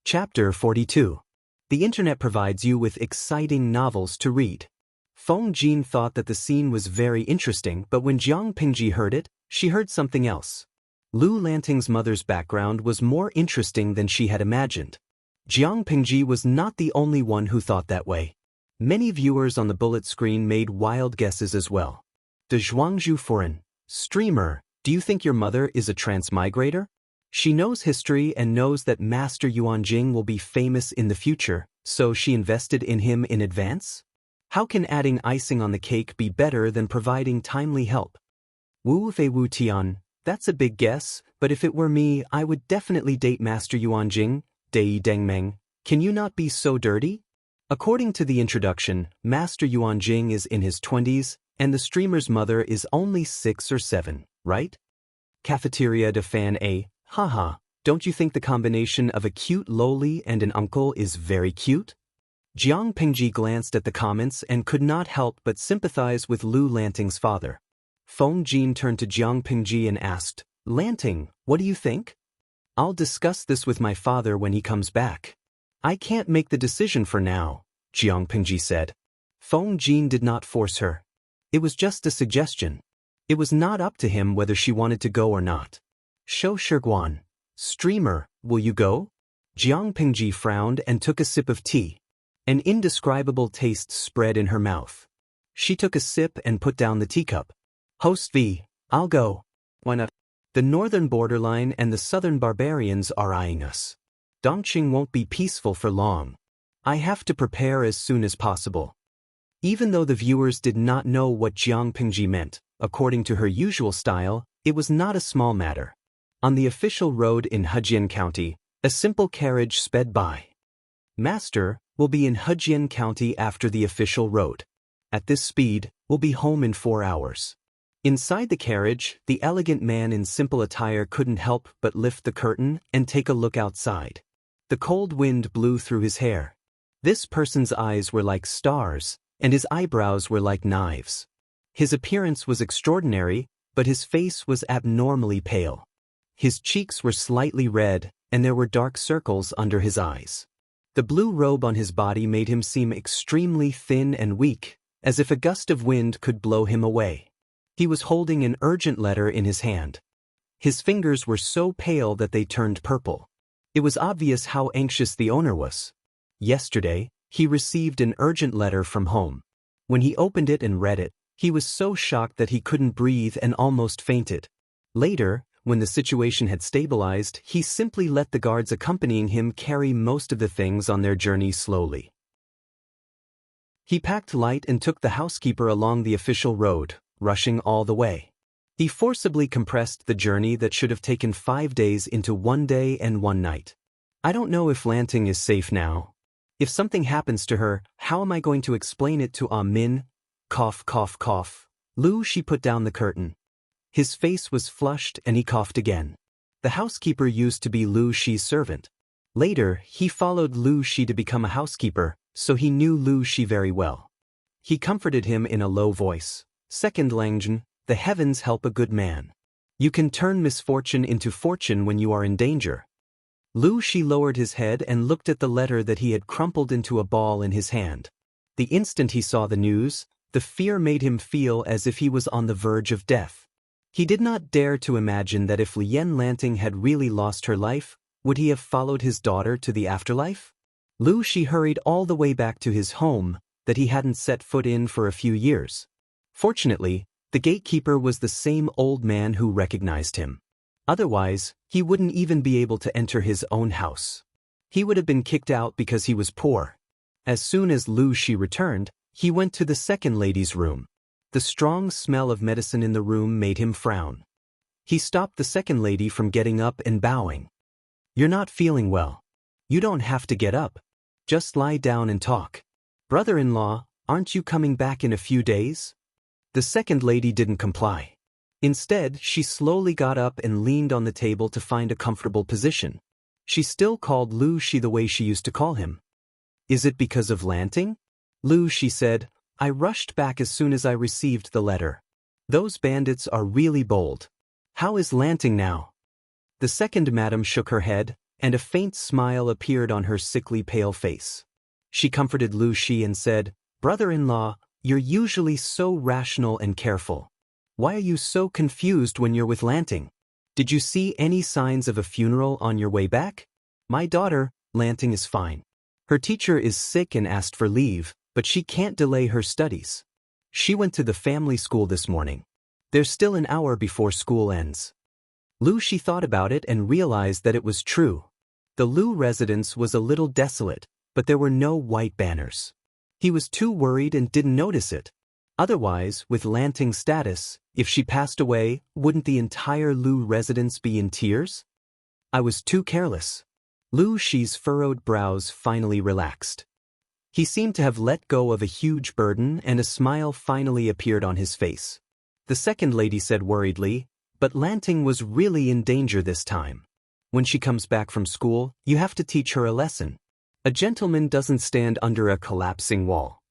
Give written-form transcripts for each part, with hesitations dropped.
Chapter 42. The internet provides you with exciting novels to read. Feng Jin thought that the scene was very interesting, but when Jiang Pingji heard it, she heard something else. Lu Lanting's mother's background was more interesting than she had imagined. Jiang Pingji was not the only one who thought that way. Many viewers on the bullet screen made wild guesses as well. De Zhuangzhu Foreign streamer, do you think your mother is a transmigrator? She knows history and knows that Master Yuan Jing will be famous in the future, so she invested in him in advance? How can adding icing on the cake be better than providing timely help? Wu Fei Wu Tian, that's a big guess, but if it were me, I would definitely date Master Yuan Jing. Dei Dengmeng, can you not be so dirty? According to the introduction, Master Yuan Jing is in his 20s, and the streamer's mother is only 6 or 7, right? Cafeteria de Fan A, haha, don't you think the combination of a cute loli and an uncle is very cute? Jiang Pingji glanced at the comments and could not help but sympathize with Lu Lanting's father. Feng Jin turned to Jiang Pingji and asked, Lanting, what do you think? I'll discuss this with my father when he comes back. I can't make the decision for now, Jiang Pingji said. Feng Jin did not force her. It was just a suggestion. It was not up to him whether she wanted to go or not. Shou Shiguan, streamer, will you go? Jiang Pingji frowned and took a sip of tea. An indescribable taste spread in her mouth. She took a sip and put down the teacup. Host V, I'll go. Why not? The northern borderline and the southern barbarians are eyeing us. Dongqing won't be peaceful for long. I have to prepare as soon as possible. Even though the viewers did not know what Jiang Pingji meant, according to her usual style, it was not a small matter. On the official road in Hejian County, a simple carriage sped by. Master, will be in Hejian County after the official road. At this speed, we'll be home in 4 hours. Inside the carriage, the elegant man in simple attire couldn't help but lift the curtain and take a look outside. The cold wind blew through his hair. This person's eyes were like stars, and his eyebrows were like knives. His appearance was extraordinary, but his face was abnormally pale. His cheeks were slightly red, and there were dark circles under his eyes. The blue robe on his body made him seem extremely thin and weak, as if a gust of wind could blow him away. He was holding an urgent letter in his hand. His fingers were so pale that they turned purple. It was obvious how anxious the owner was. Yesterday, he received an urgent letter from home. When he opened it and read it, he was so shocked that he couldn't breathe and almost fainted. Later, when the situation had stabilized, he simply let the guards accompanying him carry most of the things on their journey slowly. He packed light and took the housekeeper along the official road, rushing all the way. He forcibly compressed the journey that should have taken 5 days into 1 day and 1 night. I don't know if Lanting is safe now. If something happens to her, how am I going to explain it to Min? Cough, cough, cough. Lu Shi put down the curtain. His face was flushed and he coughed again. The housekeeper used to be Lu Shi's servant. Later, he followed Lu Shi to become a housekeeper, so he knew Lu Shi very well. He comforted him in a low voice. Second Langjun, the heavens help a good man. You can turn misfortune into fortune when you are in danger. Lu Shi lowered his head and looked at the letter that he had crumpled into a ball in his hand. The instant he saw the news, the fear made him feel as if he was on the verge of death. He did not dare to imagine that if Lien Lanting had really lost her life, would he have followed his daughter to the afterlife? Lu Shi hurried all the way back to his home that he hadn't set foot in for a few years. Fortunately, the gatekeeper was the same old man who recognized him. Otherwise, he wouldn't even be able to enter his own house. He would have been kicked out because he was poor. As soon as Lu Shi returned, he went to the second lady's room. The strong smell of medicine in the room made him frown. He stopped the second lady from getting up and bowing. You're not feeling well. You don't have to get up. Just lie down and talk. Brother-in-law, aren't you coming back in a few days? The second lady didn't comply. Instead, she slowly got up and leaned on the table to find a comfortable position. She still called Lu Shi the way she used to call him. Is it because of Lanting? Lu Shi said, I rushed back as soon as I received the letter. Those bandits are really bold. How is Lanting now? The second madam shook her head. and a faint smile appeared on her sickly pale face. She comforted Lu Shi and said, "Brother-in-law, you're usually so rational and careful. Why are you so confused when you're with Lanting? Did you see any signs of a funeral on your way back? My daughter, Lanting, is fine. Her teacher is sick and asked for leave, but she can't delay her studies. She went to the family school this morning. There's still an hour before school ends." Lu Shi thought about it and realized that it was true. The Lu residence was a little desolate, but there were no white banners. He was too worried and didn't notice it. Otherwise, with Lanting's status, if she passed away, wouldn't the entire Lu residence be in tears? I was too careless. Lu Shi's furrowed brows finally relaxed. He seemed to have let go of a huge burden, and a smile finally appeared on his face. The second lady said worriedly, "But Lanting was really in danger this time. When she comes back from school, you have to teach her a lesson. A gentleman doesn't stand under a collapsing wall.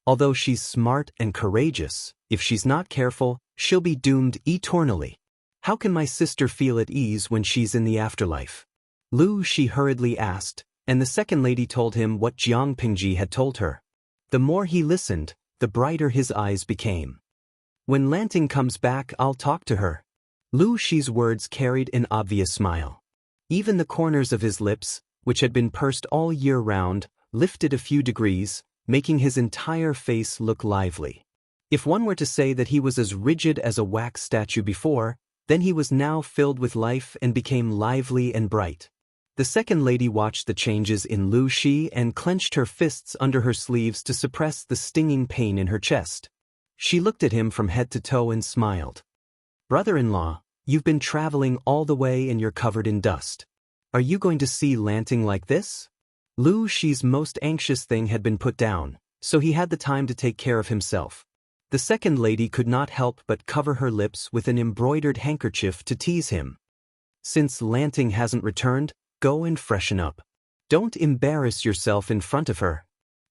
Although she's smart and courageous, if she's not careful, she'll be doomed eternally. How can my sister feel at ease when she's in the afterlife?" Lu Shi hurriedly asked, and the second lady told him what Jiang Pingji had told her. The more he listened, the brighter his eyes became. "When Lanting comes back, I'll talk to her." Lu Shi's words carried an obvious smile. Even the corners of his lips, which had been pursed all year round, lifted a few degrees, making his entire face look lively. If one were to say that he was as rigid as a wax statue before, then he was now filled with life and became lively and bright. The second lady watched the changes in Lu Shi and clenched her fists under her sleeves to suppress the stinging pain in her chest. She looked at him from head to toe and smiled. "Brother-in-law, you've been traveling all the way and you're covered in dust. Are you going to see Lanting like this?" Lu Shi's most anxious thing had been put down, so he had the time to take care of himself. The second lady could not help but cover her lips with an embroidered handkerchief to tease him. "Since Lanting hasn't returned, go and freshen up. Don't embarrass yourself in front of her.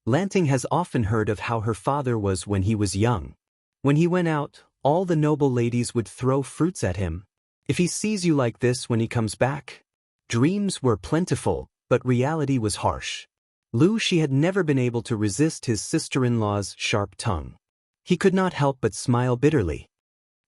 Lanting has often heard of how her father was when he was young. When he went out, all the noble ladies would throw fruits at him. If he sees you like this when he comes back..." Dreams were plentiful, but reality was harsh. Lu Shi had never been able to resist his sister-in-law's sharp tongue. He could not help but smile bitterly.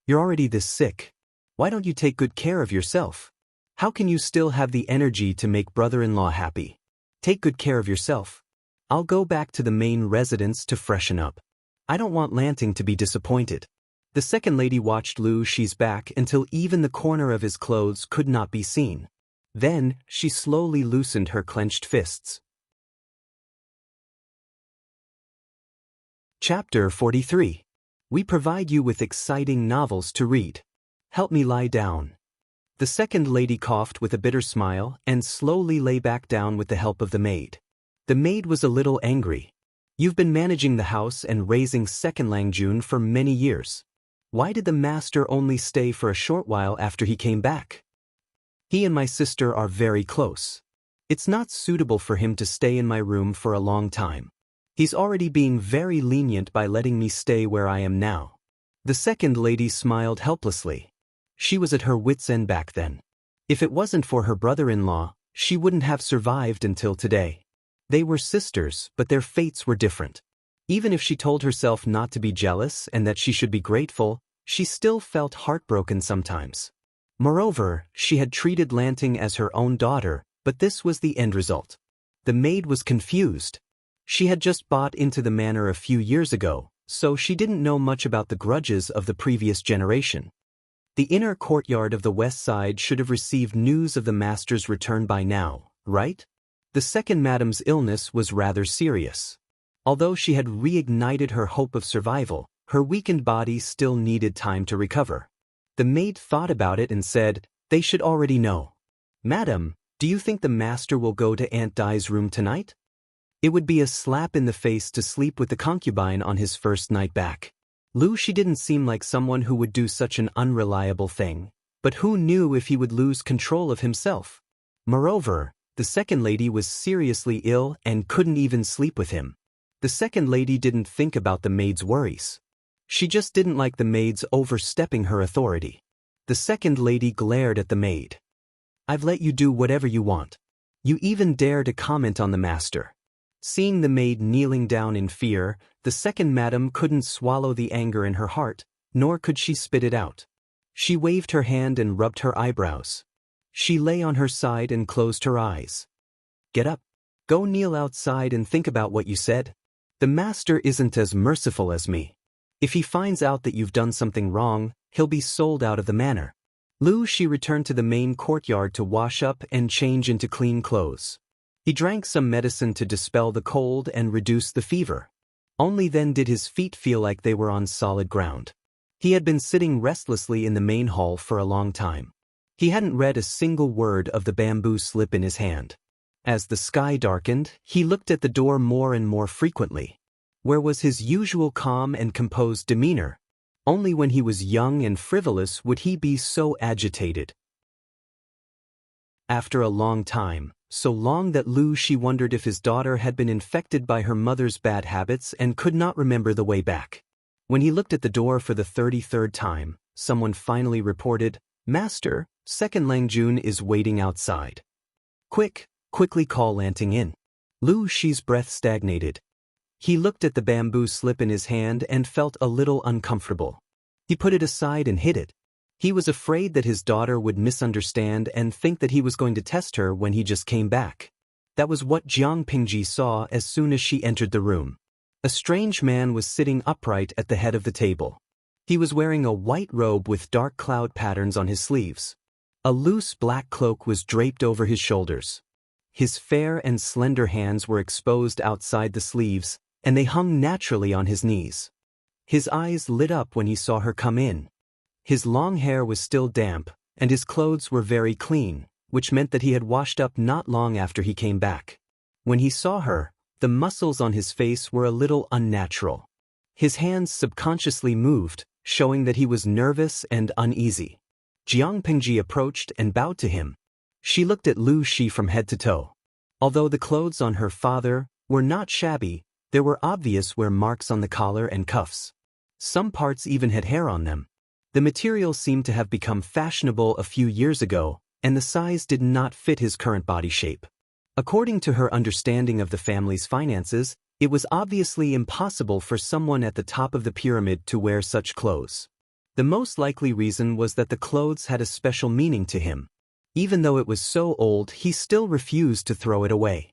"You're already this sick. Why don't you take good care of yourself? How can you still have the energy to make brother-in-law happy? Take good care of yourself. I'll go back to the main residence to freshen up. I don't want Lanting to be disappointed." The second lady watched Lu Shi's back until even the corner of his clothes could not be seen. Then, she slowly loosened her clenched fists. Chapter 43. We provide you with exciting novels to read. Help me lie down. The second lady coughed with a bitter smile and slowly lay back down with the help of the maid. The maid was a little angry. "You've been managing the house and raising second Langjun for many years. Why did the master only stay for a short while after he came back? He and my sister are very close. It's not suitable for him to stay in my room for a long time. He's already being very lenient by letting me stay where I am now." The second lady smiled helplessly. She was at her wits' end back then. If it wasn't for her brother-in-law, she wouldn't have survived until today. They were sisters, but their fates were different. Even if she told herself not to be jealous and that she should be grateful, she still felt heartbroken sometimes. Moreover, she had treated Lanting as her own daughter, but this was the end result. The maid was confused. She had just bought into the manor a few years ago, so she didn't know much about the grudges of the previous generation. The inner courtyard of the west side should have received news of the master's return by now, right? The second madam's illness was rather serious. Although she had reignited her hope of survival, her weakened body still needed time to recover. The maid thought about it and said, "They should already know. Madam, do you think the master will go to Aunt Di's room tonight?" It would be a slap in the face to sleep with the concubine on his first night back. Lu Shi didn't seem like someone who would do such an unreliable thing, but who knew if he would lose control of himself? Moreover, the second lady was seriously ill and couldn't even sleep with him. The second lady didn't think about the maid's worries. She just didn't like the maid's overstepping her authority. The second lady glared at the maid. I've let you do whatever you want. You even dare to comment on the master." Seeing the maid kneeling down in fear, the second madam couldn't swallow the anger in her heart, nor could she spit it out. She waved her hand and rubbed her eyebrows. She lay on her side and closed her eyes. "Get up. Go kneel outside and think about what you said. The master isn't as merciful as me. If he finds out that you've done something wrong, he'll be sold out of the manor." She returned to the main courtyard to wash up and change into clean clothes. He drank some medicine to dispel the cold and reduce the fever. Only then did his feet feel like they were on solid ground. He had been sitting restlessly in the main hall for a long time. He hadn't read a single word of the bamboo slip in his hand. As the sky darkened, he looked at the door more and more frequently. Where was his usual calm and composed demeanor? Only when he was young and frivolous would he be so agitated. After a long time, so long that she wondered if his daughter had been infected by her mother's bad habits and could not remember the way back. When he looked at the door for the 33rd time, someone finally reported, "Master, second Langjun is waiting outside. Quickly call Lanting in." Shi's breath stagnated. He looked at the bamboo slip in his hand and felt a little uncomfortable. He put it aside and hid it. He was afraid that his daughter would misunderstand and think that he was going to test her when he just came back. That was what Jiang Pingji saw as soon as she entered the room. A strange man was sitting upright at the head of the table. He was wearing a white robe with dark cloud patterns on his sleeves. A loose black cloak was draped over his shoulders. His fair and slender hands were exposed outside the sleeves, and they hung naturally on his knees. His eyes lit up when he saw her come in. His long hair was still damp, and his clothes were very clean, which meant that he had washed up not long after he came back. When he saw her, the muscles on his face were a little unnatural. His hands subconsciously moved, showing that he was nervous and uneasy. Jiang Pingji approached and bowed to him. She looked at Shi from head to toe. Although the clothes on her father were not shabby, there were obvious wear marks on the collar and cuffs. Some parts even had hair on them. The material seemed to have become fashionable a few years ago, and the size did not fit his current body shape. According to her understanding of the family's finances, it was obviously impossible for someone at the top of the pyramid to wear such clothes. The most likely reason was that the clothes had a special meaning to him. Even though it was so old, he still refused to throw it away.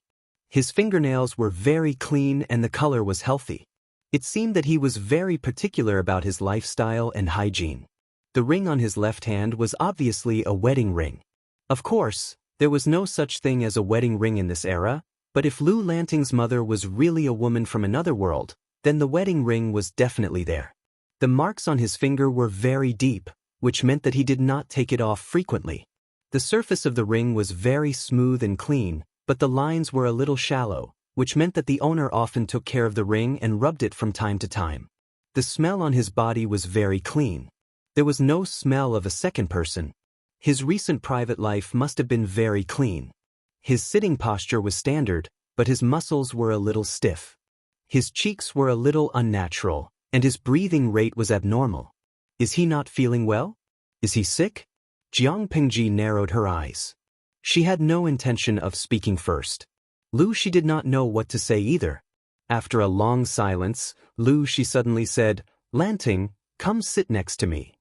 His fingernails were very clean and the color was healthy. It seemed that he was very particular about his lifestyle and hygiene. The ring on his left hand was obviously a wedding ring. Of course, there was no such thing as a wedding ring in this era, but if Lu Lanting's mother was really a woman from another world, then the wedding ring was definitely there. The marks on his finger were very deep, which meant that he did not take it off frequently. The surface of the ring was very smooth and clean, but the lines were a little shallow, which meant that the owner often took care of the ring and rubbed it from time to time. The smell on his body was very clean. There was no smell of a second person. His recent private life must have been very clean. His sitting posture was standard, but his muscles were a little stiff. His cheeks were a little unnatural, and his breathing rate was abnormal. Is he not feeling well? Is he sick? Jiang Pingji narrowed her eyes. She had no intention of speaking first. She did not know what to say either. After a long silence, she suddenly said, "Lanting, come sit next to me.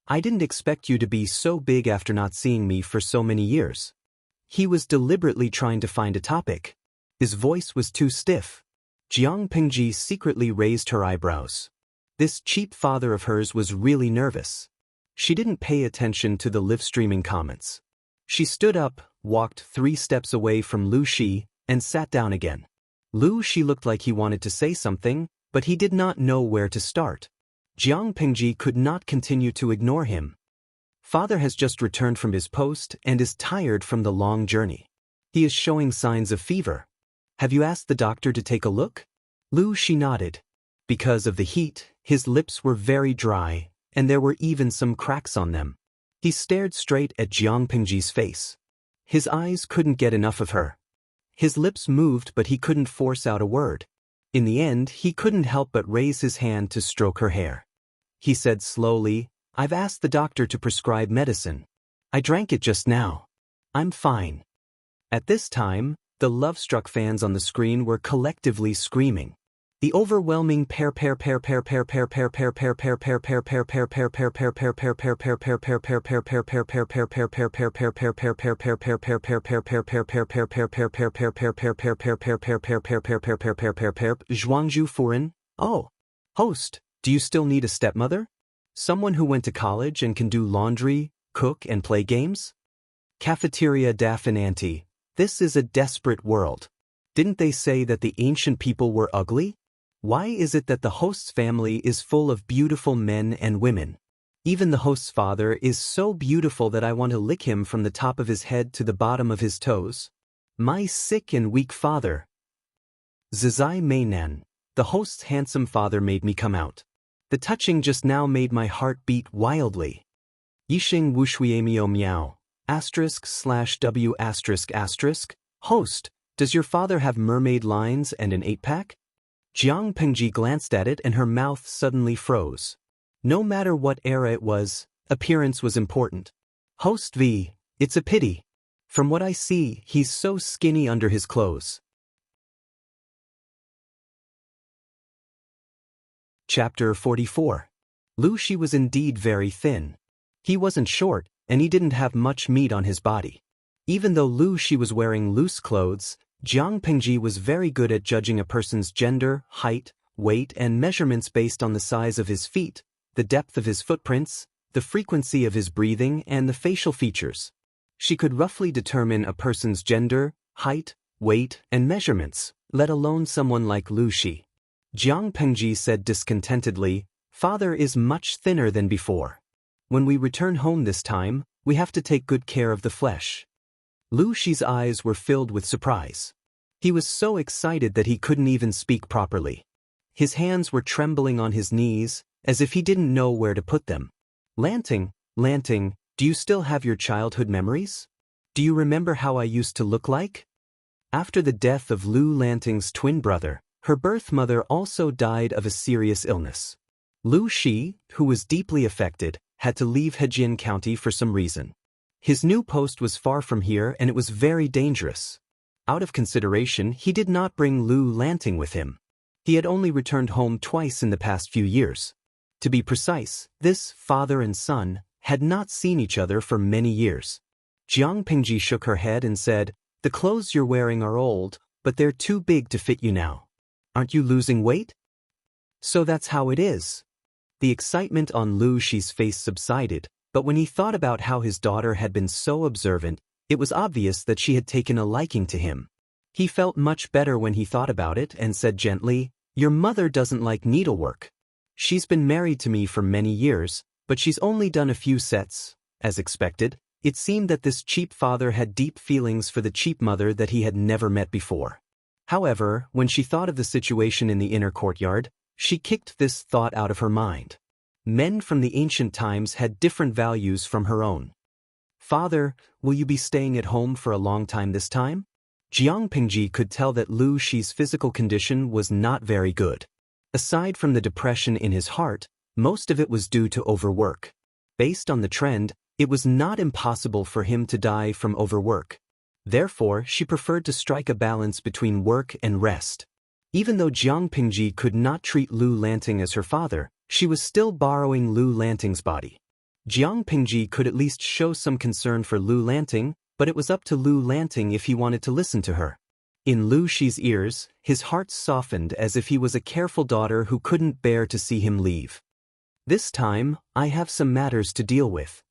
I didn't expect you to be so big after not seeing me for so many years." He was deliberately trying to find a topic. His voice was too stiff. Jiang Pingji secretly raised her eyebrows. This cheap father of hers was really nervous. She didn't pay attention to the live-streaming comments. She stood up, walked 3 steps away from Shi, and sat down again. Shi looked like he wanted to say something, but he did not know where to start. Jiang Pingji could not continue to ignore him. Father has just returned from his post and is tired from the long journey. He is showing signs of fever. Have you asked the doctor to take a look? Shi nodded. Because of the heat, his lips were very dry, and there were even some cracks on them. He stared straight at Jiang Pingji's face. His eyes couldn't get enough of her. His lips moved, but he couldn't force out a word. In the end, he couldn't help but raise his hand to stroke her hair. He said slowly, "I've asked the doctor to prescribe medicine. I drank it just now. I'm fine. At this time, the love-struck fans on the screen were collectively screaming. The overwhelming Zhuangzhu Furen. Oh, host, do you still need a stepmother? Someone who went to college and can do laundry, cook and play games? Cafeteria Daffinanti. This is a desperate world. Didn't they say that the ancient people were ugly? Why is it that the host's family is full of beautiful men and women? Even the host's father is so beautiful that I want to lick him from the top of his head to the bottom of his toes. My sick and weak father. Zizai Meinan. The host's handsome father made me come out. The touching just now made my heart beat wildly. Yixing Wushuiemio Miao. */w***. Host, does your father have mermaid lines and an 8-pack? Jiang Pengji glanced at it and her mouth suddenly froze. No matter what era it was, appearance was important. Host V, it's a pity. From what I see, he's so skinny under his clothes. Chapter 44. Lu Shi was indeed very thin. He wasn't short, and he didn't have much meat on his body. Even though Lu Shi was wearing loose clothes, Jiang Pengji was very good at judging a person's gender, height, weight and measurements based on the size of his feet, the depth of his footprints, the frequency of his breathing and the facial features. She could roughly determine a person's gender, height, weight and measurements, let alone someone like Lu Shi. Jiang Pengji said discontentedly, "Father is much thinner than before. When we return home this time, we have to take good care of the flesh." Lu Shi's eyes were filled with surprise. He was so excited that he couldn't even speak properly. His hands were trembling on his knees, as if he didn't know where to put them. Lanting, do you still have your childhood memories? Do you remember how I used to look like? After the death of Lu Lanting's twin brother, her birth mother also died of a serious illness. Lu Shi, who was deeply affected, had to leave Hejian County for some reason. His new post was far from here and it was very dangerous. Out of consideration, he did not bring Lu Lanting with him. He had only returned home twice in the past few years. To be precise, this father and son had not seen each other for many years. Jiang Pengji shook her head and said, "The clothes you're wearing are old, but they're too big to fit you now. Aren't you losing weight?" So that's how it is. The excitement on Lu Shi's face subsided, but when he thought about how his daughter had been so observant, it was obvious that she had taken a liking to him. He felt much better when he thought about it and said gently, "Your mother doesn't like needlework. She's been married to me for many years, but she's only done a few sets." As expected, it seemed that this cheap father had deep feelings for the cheap mother that he had never met before. However, when she thought of the situation in the inner courtyard, she kicked this thought out of her mind. Men from the ancient times had different values from her own. "Father, will you be staying at home for a long time this time?" Jiang Pengji could tell that Lu Shi's physical condition was not very good. Aside from the depression in his heart, most of it was due to overwork. Based on the trend, it was not impossible for him to die from overwork. Therefore, she preferred to strike a balance between work and rest. Even though Jiang Pengji could not treat Lu Lanting as her father, she was still borrowing Lu Lanting's body. Jiang Pengji could at least show some concern for Lu Lanting, but it was up to Lu Lanting if he wanted to listen to her. In Lu Shi's ears, his heart softened as if he was a careful daughter who couldn't bear to see him leave. "This time, I have some matters to deal with.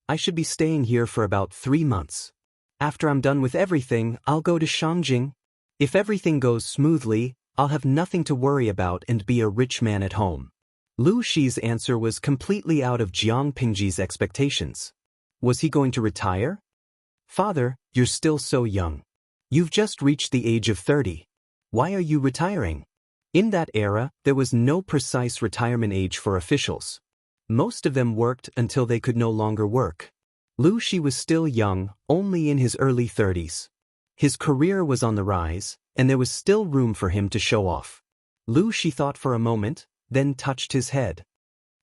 I should be staying here for about 3 months. After I'm done with everything, I'll go to Shangjing. If everything goes smoothly, I'll have nothing to worry about and be a rich man at home." Lu Shi's answer was completely out of Jiang Pengji's expectations. Was he going to retire? "Father, you're still so young. You've just reached the age of 30. Why are you retiring?" In that era, there was no precise retirement age for officials. Most of them worked until they could no longer work. Lu Shi was still young, only in his early 30s. His career was on the rise, and there was still room for him to show off. Lu Shi thought for a moment, then touched his head.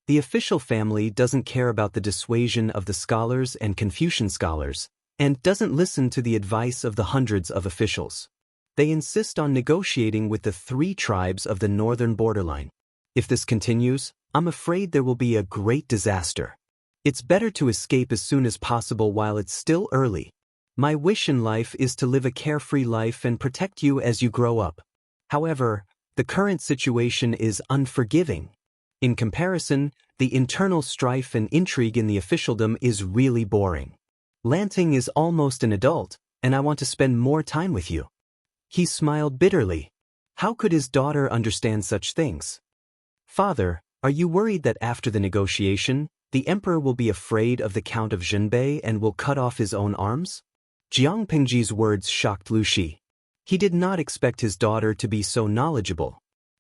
The official family doesn't care about the dissuasion of the scholars and Confucian scholars, and doesn't listen to the advice of the hundreds of officials. They insist on negotiating with the 3 tribes of the northern borderline. If this continues, I'm afraid there will be a great disaster. It's better to escape as soon as possible while it's still early. My wish in life is to live a carefree life and protect you as you grow up. However, the current situation is unforgiving. In comparison, the internal strife and intrigue in the officialdom is really boring. Lanting is almost an adult, and I want to spend more time with you. He smiled bitterly. How could his daughter understand such things? Father, are you worried that after the negotiation, the emperor will be afraid of the Count of Zhenbei and will cut off his own arms? Jiang Pingji's words shocked Lu Shi. He did not expect his daughter to be so knowledgeable.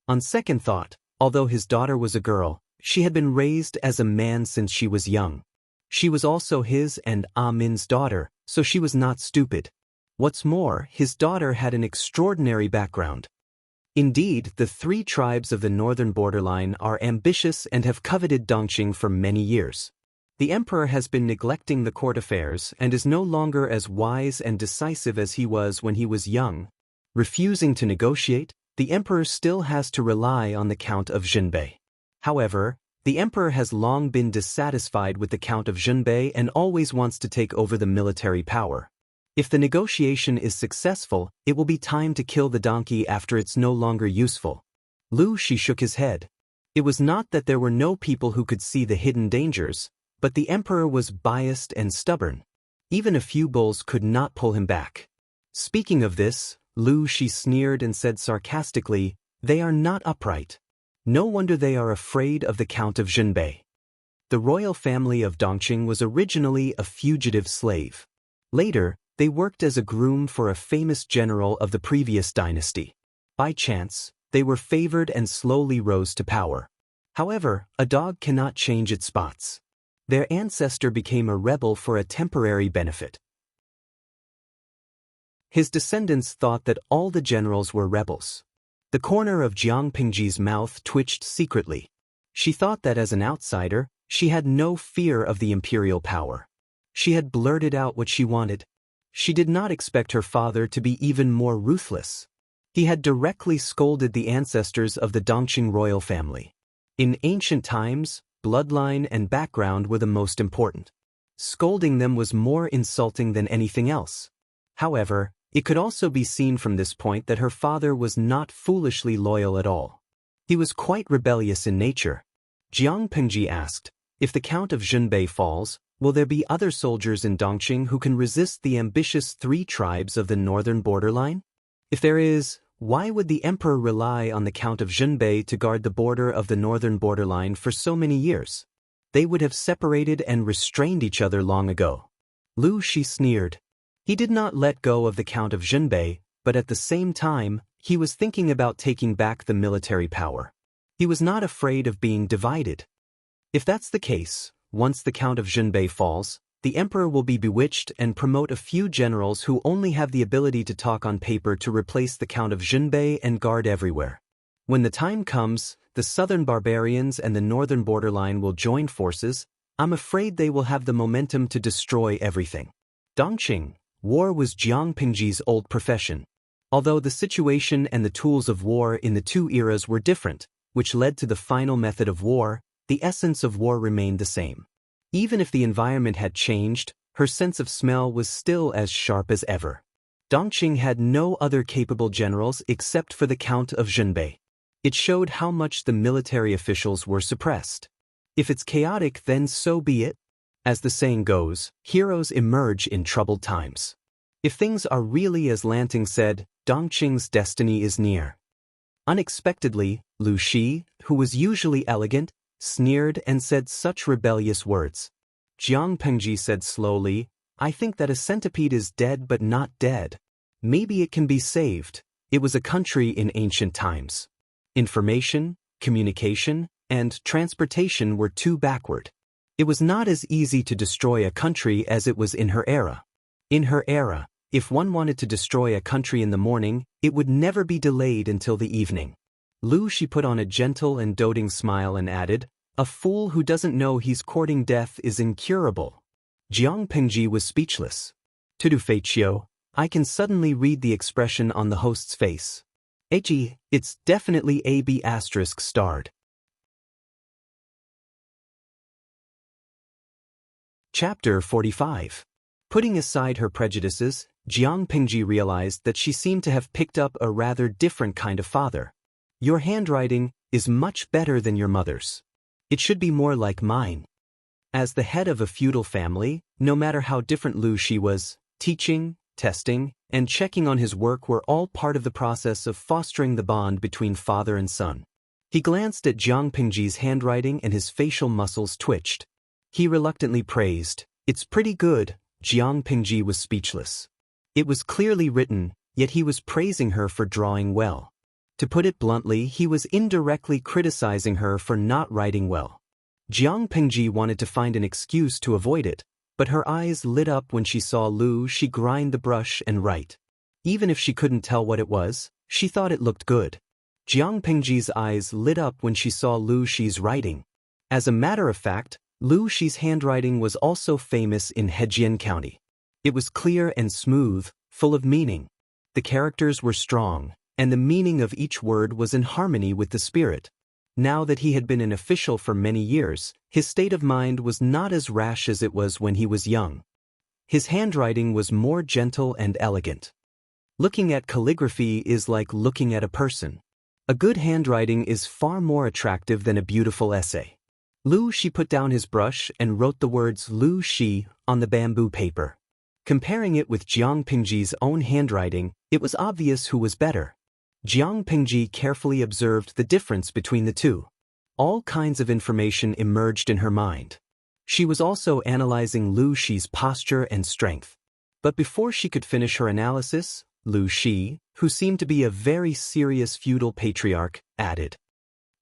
On second thought, although his daughter was a girl, she had been raised as a man since she was young. She was also his and Ah Min's daughter, so she was not stupid. What's more, his daughter had an extraordinary background. Indeed, the 3 tribes of the northern borderline are ambitious and have coveted Dongqing for many years. The emperor has been neglecting the court affairs and is no longer as wise and decisive as he was when he was young. Refusing to negotiate, the emperor still has to rely on the Count of Zhenbei. However, the emperor has long been dissatisfied with the Count of Zhenbei and always wants to take over the military power. If the negotiation is successful, it will be time to kill the donkey after it's no longer useful. Lu Shi shook his head. It was not that there were no people who could see the hidden dangers, but the emperor was biased and stubborn. Even a few bulls could not pull him back. Speaking of this, Lu Shi sneered and said sarcastically, "They are not upright. No wonder they are afraid of the Count of Zhenbei." The royal family of Dongqing was originally a fugitive slave. Later, they worked as a groom for a famous general of the previous dynasty. By chance, they were favored and slowly rose to power. However, a dog cannot change its spots. Their ancestor became a rebel for a temporary benefit. His descendants thought that all the generals were rebels. The corner of Jiang Pingji's mouth twitched secretly. She thought that as an outsider, she had no fear of the imperial power. She had blurted out what she wanted. She did not expect her father to be even more ruthless. He had directly scolded the ancestors of the Dongqing royal family. In ancient times, bloodline and background were the most important. Scolding them was more insulting than anything else. However, it could also be seen from this point that her father was not foolishly loyal at all. He was quite rebellious in nature. Jiang Pingji asked, "If the Count of Zhenbei falls, will there be other soldiers in Dongqing who can resist the ambitious 3 tribes of the northern borderline? If there is, why would the emperor rely on the Count of Zhenbei to guard the border of the northern borderline for so many years? They would have separated and restrained each other long ago." Lu Shi sneered. He did not let go of the Count of Zhenbei, but at the same time, he was thinking about taking back the military power. He was not afraid of being divided. If that's the case, once the Count of Zhenbei falls, the emperor will be bewitched and promote a few generals who only have the ability to talk on paper to replace the Count of Zhenbei and guard everywhere. When the time comes, the southern barbarians and the northern borderline will join forces. I'm afraid they will have the momentum to destroy everything. Dongqing, war was Jiang Pingji's old profession. Although the situation and the tools of war in the 2 eras were different, which led to the final method of war, the essence of war remained the same. Even if the environment had changed, her sense of smell was still as sharp as ever. Dongqing had no other capable generals except for the Count of Zhenbei. It showed how much the military officials were suppressed. If it's chaotic, then so be it. As the saying goes, heroes emerge in troubled times. If things are really as Lanting said, Dongqing's destiny is near. Unexpectedly, Lu Shi, who was usually elegant, sneered and said such rebellious words. Jiang Pingji said slowly, "I think that a centipede is dead but not dead. Maybe it can be saved." It was a country in ancient times. Information, communication, and transportation were too backward. It was not as easy to destroy a country as it was in her era. In her era, if one wanted to destroy a country in the morning, it would never be delayed until the evening. Lu Shi put on a gentle and doting smile and added, A fool who doesn't know he's courting death is incurable. Jiang Pingji was speechless. Cultivation, I can suddenly read the expression on the host's face. It's definitely AB asterisk starred. Chapter 45. Putting aside her prejudices, Jiang Pingji realized that she seemed to have picked up a rather different kind of father. Your handwriting is much better than your mother's. It should be more like mine. As the head of a feudal family, no matter how different Lu Shi was, teaching, testing, and checking on his work were all part of the process of fostering the bond between father and son. He glanced at Jiang Pingji's handwriting and his facial muscles twitched. He reluctantly praised, "It's pretty good." Jiang Pingji was speechless. It was clearly written, yet he was praising her for drawing well. To put it bluntly, he was indirectly criticizing her for not writing well. Jiang Pingji wanted to find an excuse to avoid it, but her eyes lit up when she saw Lu Shi grind the brush and write. Even if she couldn't tell what it was, she thought it looked good. Jiang Pingji's eyes lit up when she saw Lu Shi's writing. As a matter of fact, Lu Shi's handwriting was also famous in Hejian County. It was clear and smooth, full of meaning. The characters were strong, and the meaning of each word was in harmony with the spirit. Now that he had been an official for many years, his state of mind was not as rash as it was when he was young. His handwriting was more gentle and elegant. Looking at calligraphy is like looking at a person. A good handwriting is far more attractive than a beautiful essay. Lu Shi put down his brush and wrote the words Lu Shi on the bamboo paper. Comparing it with Jiang Pingji's own handwriting, it was obvious who was better. Jiang Pingji carefully observed the difference between the two. All kinds of information emerged in her mind. She was also analyzing Lu Shi's posture and strength. But before she could finish her analysis, Lu Shi, who seemed to be a very serious feudal patriarch, added,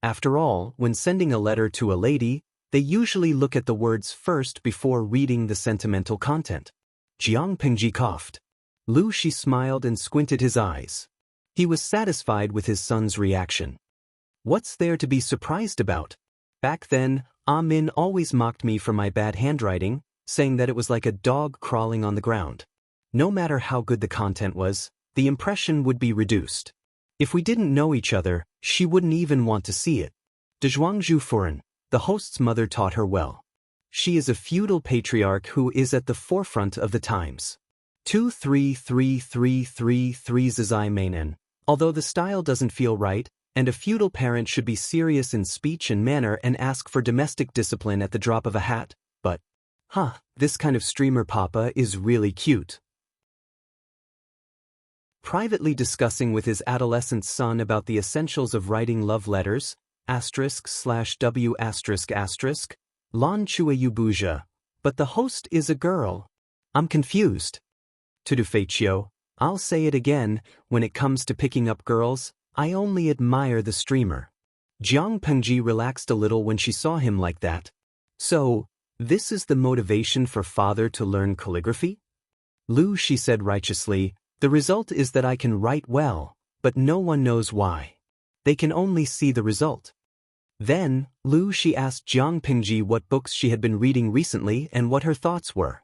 "After all, when sending a letter to a lady, they usually look at the words first before reading the sentimental content." Jiang Pingji coughed. Lu Shi smiled and squinted his eyes. He was satisfied with his son's reaction. What's there to be surprised about? Back then, Min always mocked me for my bad handwriting, saying that it was like a dog crawling on the ground. No matter how good the content was, the impression would be reduced. If we didn't know each other, she wouldn't even want to see it. De Zhuangzhu Furen, the host's mother, taught her well. She is a feudal patriarch who is at the forefront of the times. 233333 Zizai Mainen. Although the style doesn't feel right, and a feudal parent should be serious in speech and manner and ask for domestic discipline at the drop of a hat, but, this kind of streamer papa is really cute. Privately discussing with his adolescent son about the essentials of writing love letters, */w***, Lan Chuayu Buja, but the host is a girl. I'm confused. Cultivation, I'll say it again, when it comes to picking up girls, I only admire the streamer. Jiang Pingji relaxed a little when she saw him like that. So, this is the motivation for father to learn calligraphy? Lu Shi said righteously, the result is that I can write well, but no one knows why. They can only see the result. Then, Lu Shi asked Jiang Pingji what books she had been reading recently and what her thoughts were.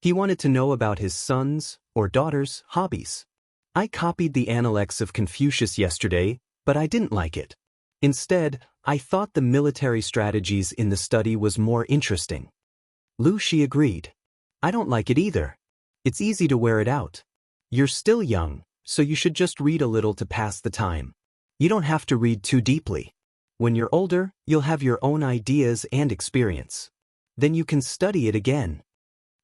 He wanted to know about his son's, or daughter's, hobbies. I copied the Analects of Confucius yesterday, but I didn't like it. Instead, I thought the military strategies in the study was more interesting. Lu Shi agreed. I don't like it either. It's easy to wear it out. You're still young, so you should just read a little to pass the time. You don't have to read too deeply. When you're older, you'll have your own ideas and experience. Then you can study it again.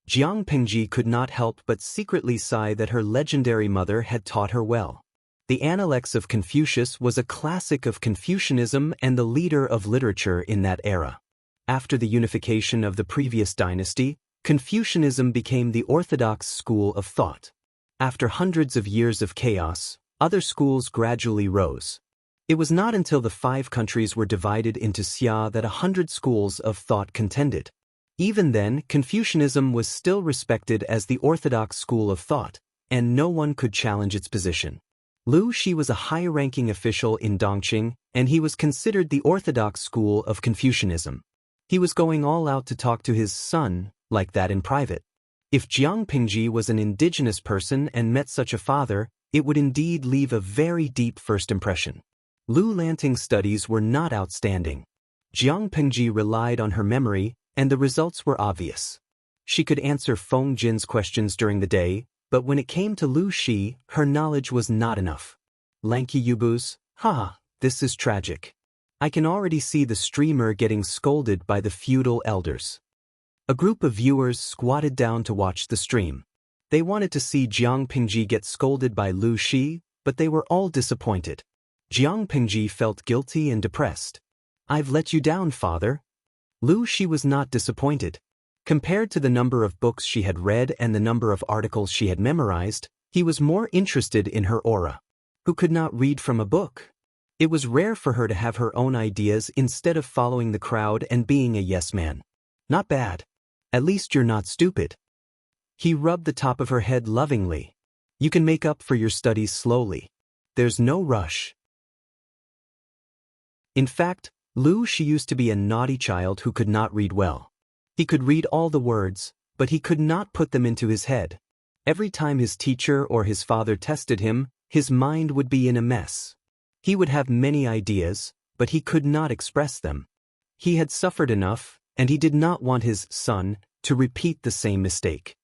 Jiang Pingji could not help but secretly sigh that her legendary mother had taught her well. The Analects of Confucius was a classic of Confucianism and the leader of literature in that era. After the unification of the previous dynasty, Confucianism became the orthodox school of thought. After hundreds of years of chaos, other schools gradually rose. It was not until the 5 countries were divided into xia that 100 schools of thought contended. Even then, Confucianism was still respected as the orthodox school of thought, and no one could challenge its position. Lu Shi was a high-ranking official in Dongqing, and he was considered the orthodox school of Confucianism. He was going all out to talk to his son, like that in private. If Jiang Pingji was an indigenous person and met such a father, it would indeed leave a very deep first impression. Lu Lanting's studies were not outstanding. Jiang Pingji relied on her memory, and the results were obvious. She could answer Feng Jin's questions during the day, but when it came to Lu Shi, her knowledge was not enough. Lanky Yubus, haha, this is tragic. I can already see the streamer getting scolded by the feudal elders. A group of viewers squatted down to watch the stream. They wanted to see Jiang Pingji get scolded by Lu Shi, but they were all disappointed. Jiang Pingji felt guilty and depressed. I've let you down, father. Lu Shi was not disappointed. Compared to the number of books she had read and the number of articles she had memorized, he was more interested in her aura. Who could not read from a book? It was rare for her to have her own ideas instead of following the crowd and being a yes man. Not bad. At least you're not stupid. He rubbed the top of her head lovingly. You can make up for your studies slowly. There's no rush. In fact, Lu Shi used to be a naughty child who could not read well. He could read all the words, but he could not put them into his head. Every time his teacher or his father tested him, his mind would be in a mess. He would have many ideas, but he could not express them. He had suffered enough, and he did not want his son to repeat the same mistake.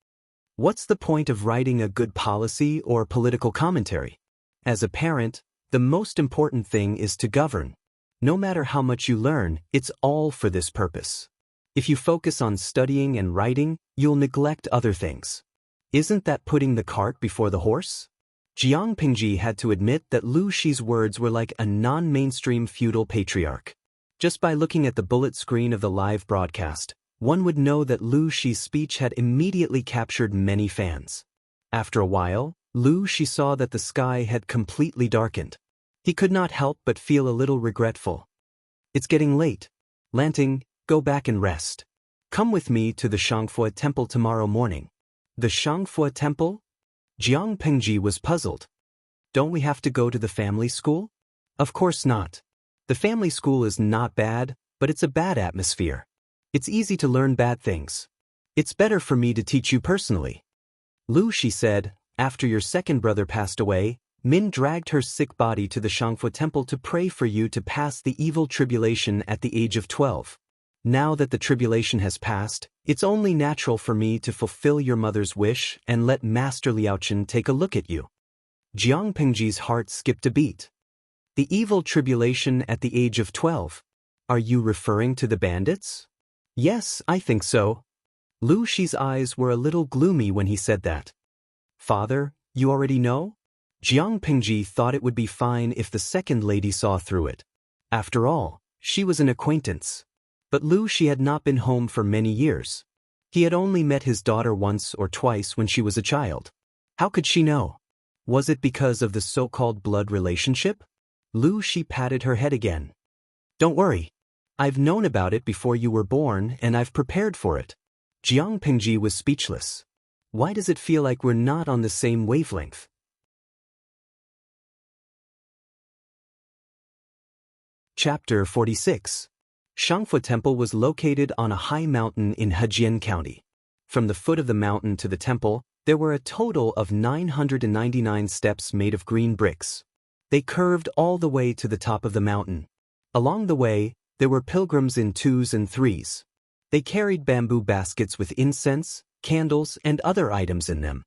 What's the point of writing a good policy or political commentary? As a parent, the most important thing is to govern. No matter how much you learn, it's all for this purpose. If you focus on studying and writing, you'll neglect other things. Isn't that putting the cart before the horse? Jiang Pingji had to admit that Lu Shi's words were like a non-mainstream feudal patriarch. Just by looking at the bullet screen of the live broadcast, one would know that Lu Shi's speech had immediately captured many fans. After a while, Lu Shi saw that the sky had completely darkened. He could not help but feel a little regretful. It's getting late. Lanting, go back and rest. Come with me to the Xianxia temple tomorrow morning. The Xianxia temple? Jiang Pingji was puzzled. Don't we have to go to the family school? Of course not. The family school is not bad, but it's a bad atmosphere. It's easy to learn bad things. It's better for me to teach you personally. Lu Shi said, after your second brother passed away, Min dragged her sick body to the Xianxia temple to pray for you to pass the evil tribulation at the age of 12. Now that the tribulation has passed, it's only natural for me to fulfill your mother's wish and let Master Liaochen take a look at you. Jiang Pingji's heart skipped a beat. The evil tribulation at the age of 12. Are you referring to the bandits? Yes, I think so. Lu Shi's eyes were a little gloomy when he said that. Father, you already know? Jiang Pingji thought it would be fine if the second lady saw through it. After all, she was an acquaintance. But Lu Shi had not been home for many years. He had only met his daughter once or twice when she was a child. How could she know? Was it because of the so-called blood relationship? Lu Shi patted her head again. Don't worry. I've known about it before you were born and I've prepared for it. Jiang Pingji was speechless. Why does it feel like we're not on the same wavelength? Chapter 46. Xianxia Temple was located on a high mountain in Hejian County. From the foot of the mountain to the temple, there were a total of 999 steps made of green bricks. They curved all the way to the top of the mountain. Along the way, there were pilgrims in twos and threes. They carried bamboo baskets with incense, candles, and other items in them.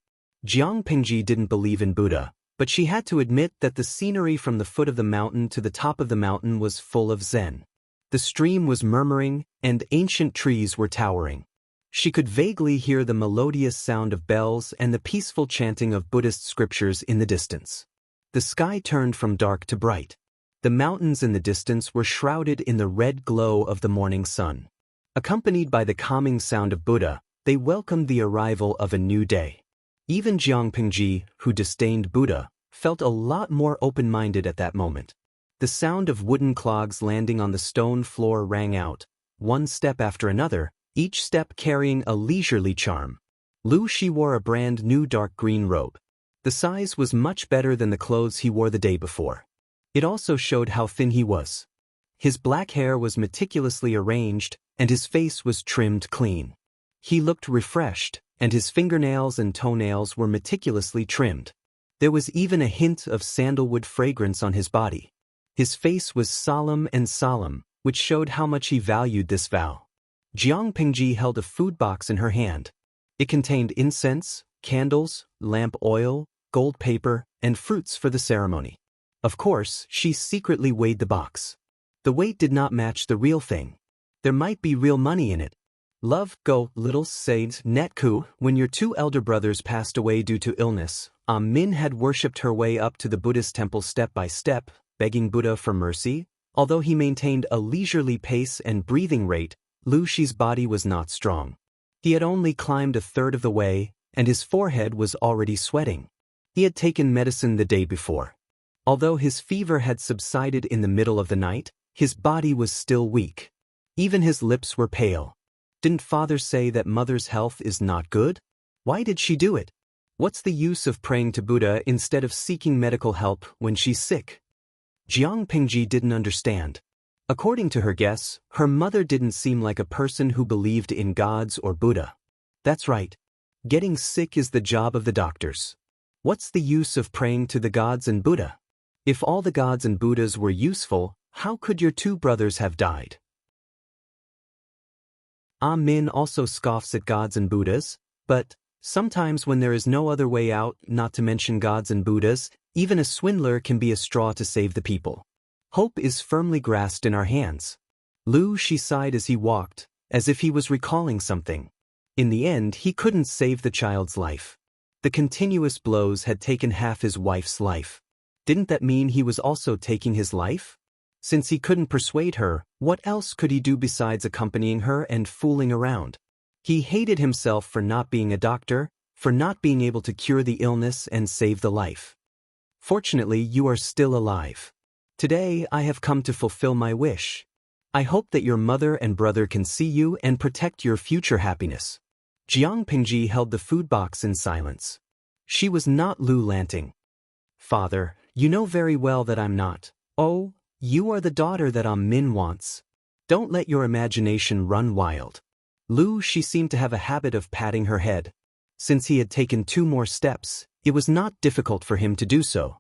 Jiang Pingji didn't believe in Buddha, but she had to admit that the scenery from the foot of the mountain to the top of the mountain was full of Zen. The stream was murmuring, and ancient trees were towering. She could vaguely hear the melodious sound of bells and the peaceful chanting of Buddhist scriptures in the distance. The sky turned from dark to bright. The mountains in the distance were shrouded in the red glow of the morning sun. Accompanied by the calming sound of Buddha, they welcomed the arrival of a new day. Even Jiang Pingji, who disdained Buddha, felt a lot more open-minded at that moment. The sound of wooden clogs landing on the stone floor rang out, one step after another, each step carrying a leisurely charm. Lu Shi wore a brand new dark green robe. The size was much better than the clothes he wore the day before. It also showed how thin he was. His black hair was meticulously arranged, and his face was trimmed clean. He looked refreshed, and his fingernails and toenails were meticulously trimmed. There was even a hint of sandalwood fragrance on his body. His face was solemn, which showed how much he valued this vow. Jiang Pingji held a food box in her hand. It contained incense, candles, lamp oil, gold paper, and fruits for the ceremony. Of course, she secretly weighed the box. The weight did not match the real thing. There might be real money in it. Love, go, little saint Netku. When your two elder brothers passed away due to illness, Min had worshipped her way up to the Buddhist temple step by step, begging Buddha for mercy. Although he maintained a leisurely pace and breathing rate, Lu Shi's body was not strong. He had only climbed a third of the way, and his forehead was already sweating. He had taken medicine the day before. Although his fever had subsided in the middle of the night, his body was still weak. Even his lips were pale. Didn't father say that mother's health is not good? Why did she do it? What's the use of praying to Buddha instead of seeking medical help when she's sick? Jiang Pingji didn't understand. According to her guess, her mother didn't seem like a person who believed in gods or Buddha. That's right. Getting sick is the job of the doctors. What's the use of praying to the gods and Buddha? If all the gods and Buddhas were useful, how could your two brothers have died? Min also scoffs at gods and Buddhas, but sometimes when there is no other way out, not to mention gods and Buddhas, even a swindler can be a straw to save the people. Hope is firmly grasped in our hands. Lu Shi sighed as he walked, as if he was recalling something. In the end, he couldn't save the child's life. The continuous blows had taken half his wife's life. Didn't that mean he was also taking his life? Since he couldn't persuade her, what else could he do besides accompanying her and fooling around? He hated himself for not being a doctor, for not being able to cure the illness and save the life. Fortunately, you are still alive. Today, I have come to fulfill my wish. I hope that your mother and brother can see you and protect your future happiness. Jiang Pingji held the food box in silence. She was not Lu Lanting. Father, you know very well that I'm not. Oh, you are the daughter that Min wants. Don't let your imagination run wild. Lu Shi seemed to have a habit of patting her head. Since he had taken 2 more steps, it was not difficult for him to do so.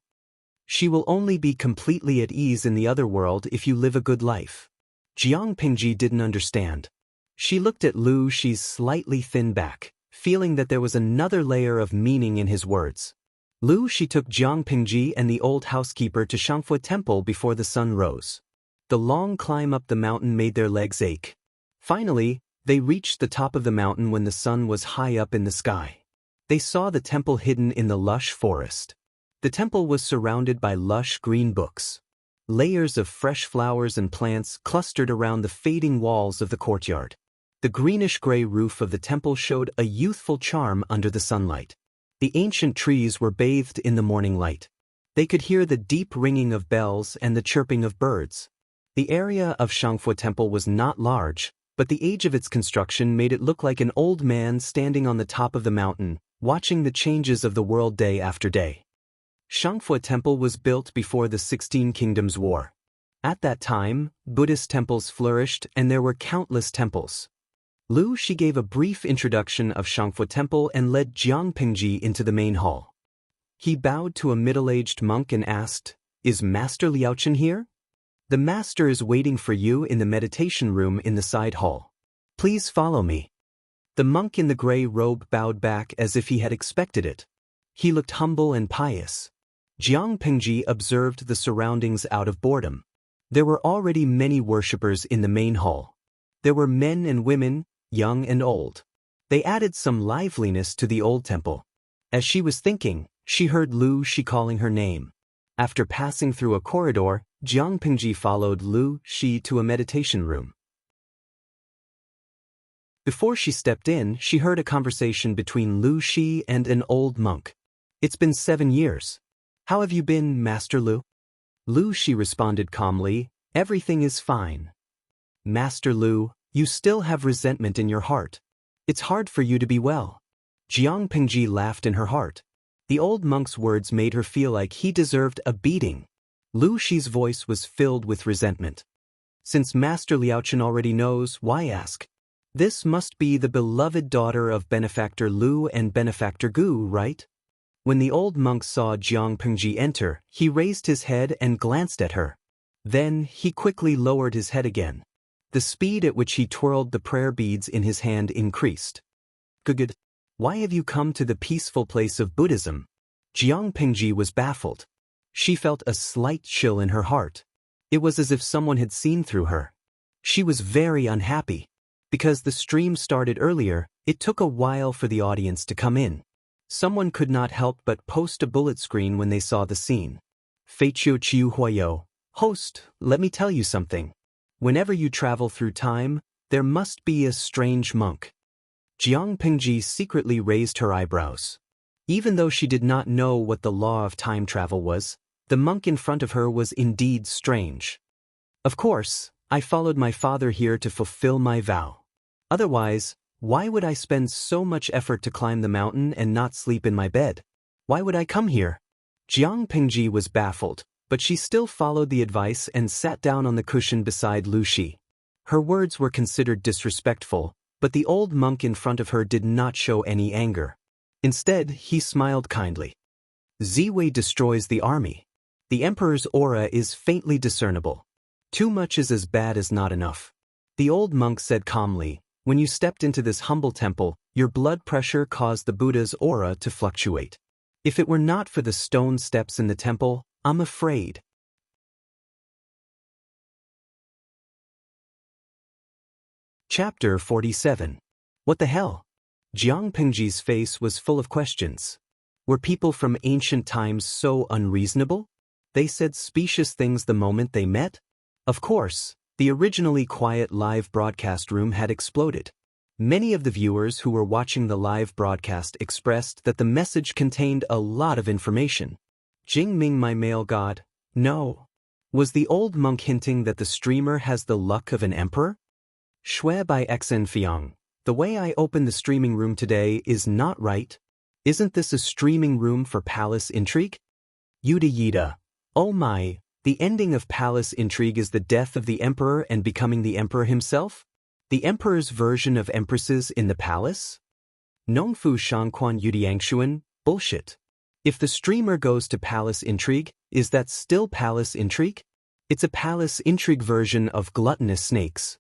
She will only be completely at ease in the other world if you live a good life. Jiang Pingji didn't understand. She looked at Lu Shi's slightly thin back, feeling that there was another layer of meaning in his words. Lu Shi took Jiang Pingji and the old housekeeper to Xianxia Temple before the sun rose. The long climb up the mountain made their legs ache. Finally, they reached the top of the mountain when the sun was high up in the sky. They saw the temple hidden in the lush forest. The temple was surrounded by lush green books. Layers of fresh flowers and plants clustered around the fading walls of the courtyard. The greenish-gray roof of the temple showed a youthful charm under the sunlight. The ancient trees were bathed in the morning light. They could hear the deep ringing of bells and the chirping of birds. The area of Xianxia Temple was not large, but the age of its construction made it look like an old man standing on the top of the mountain, watching the changes of the world day after day. Xianxia Temple was built before the 16 Kingdoms War. At that time, Buddhist temples flourished and there were countless temples. Lu Shi gave a brief introduction of Xianxia Temple and led Jiang Pingji into the main hall. He bowed to a middle-aged monk and asked, "Is Master Liaochen here?" "The master is waiting for you in the meditation room in the side hall. Please follow me." The monk in the gray robe bowed back as if he had expected it. He looked humble and pious. Jiang Pingji observed the surroundings out of boredom. There were already many worshippers in the main hall. There were men and women, young and old. They added some liveliness to the old temple. As she was thinking, she heard Lu Shi calling her name. After passing through a corridor, Jiang Pingji followed Lu Shi to a meditation room. Before she stepped in, she heard a conversation between Lu Shi and an old monk. "It's been 7 years. How have you been, Master Lu?" Lu Shi responded calmly, "Everything is fine." "Master Lu, you still have resentment in your heart. It's hard for you to be well." Jiang Pingji laughed in her heart. The old monk's words made her feel like he deserved a beating. Lu Shi's voice was filled with resentment. Since Master Liaochen already knows, why ask? This must be the beloved daughter of Benefactor Lu and Benefactor Gu, right? When the old monk saw Jiang Pengji enter, he raised his head and glanced at her. Then, he quickly lowered his head again. The speed at which he twirled the prayer beads in his hand increased. Good. Why have you come to the peaceful place of Buddhism? Jiang Pengji was baffled. She felt a slight chill in her heart. It was as if someone had seen through her. She was very unhappy. Because the stream started earlier, it took a while for the audience to come in. Someone could not help but post a bullet screen when they saw the scene. Feiqiu Chiu Huayo. Host, let me tell you something. Whenever you travel through time, there must be a strange monk. Jiang Pengji secretly raised her eyebrows. Even though she did not know what the law of time travel was, the monk in front of her was indeed strange. Of course, I followed my father here to fulfill my vow. Otherwise, why would I spend so much effort to climb the mountain and not sleep in my bed? Why would I come here? Jiang Pengji was baffled, but she still followed the advice and sat down on the cushion beside Lu Shi. Her words were considered disrespectful, but the old monk in front of her did not show any anger. Instead, he smiled kindly. Ziwei destroys the army. The emperor's aura is faintly discernible. Too much is as bad as not enough. The old monk said calmly, when you stepped into this humble temple, your blood pressure caused the Buddha's aura to fluctuate. If it were not for the stone steps in the temple, I'm afraid. Chapter 47. What the hell? Jiang Pengji's face was full of questions. Were people from ancient times so unreasonable? They said specious things the moment they met? Of course, the originally quiet live broadcast room had exploded. Many of the viewers who were watching the live broadcast expressed that the message contained a lot of information. Jingming, my male god? No. Was the old monk hinting that the streamer has the luck of an emperor? Shui by Xen Fiang. The way I opened the streaming room today is not right. Isn't this a streaming room for palace intrigue? Yuda Yida. Oh my, the ending of palace intrigue is the death of the emperor and becoming the emperor himself? The emperor's version of empresses in the palace? Nongfu Shangquan Yudiangshuan, bullshit. If the streamer goes to palace intrigue, is that still palace intrigue? It's a palace intrigue version of gluttonous snakes.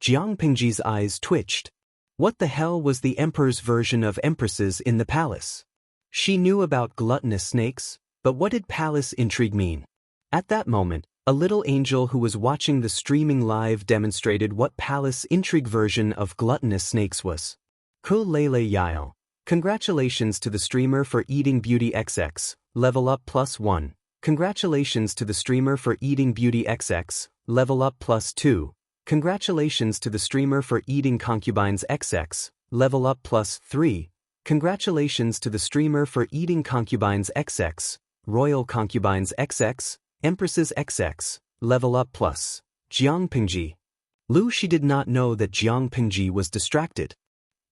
Jiang Pengji's eyes twitched. What the hell was the emperor's version of empresses in the palace? She knew about gluttonous snakes, but what did palace intrigue mean? At that moment, a little angel who was watching the streaming live demonstrated what palace intrigue version of gluttonous snakes was. Ku Lele Yao. Congratulations to the streamer for eating Beauty XX, level up +1. Congratulations to the streamer for eating Beauty XX, level up +2. Congratulations to the streamer for eating Concubines XX, level up +3. Congratulations to the streamer for eating Concubines XX, Royal Concubines XX, Empresses XX, level up plus. Jiang Pengji. Lu Shi did not know that Jiang Pengji was distracted.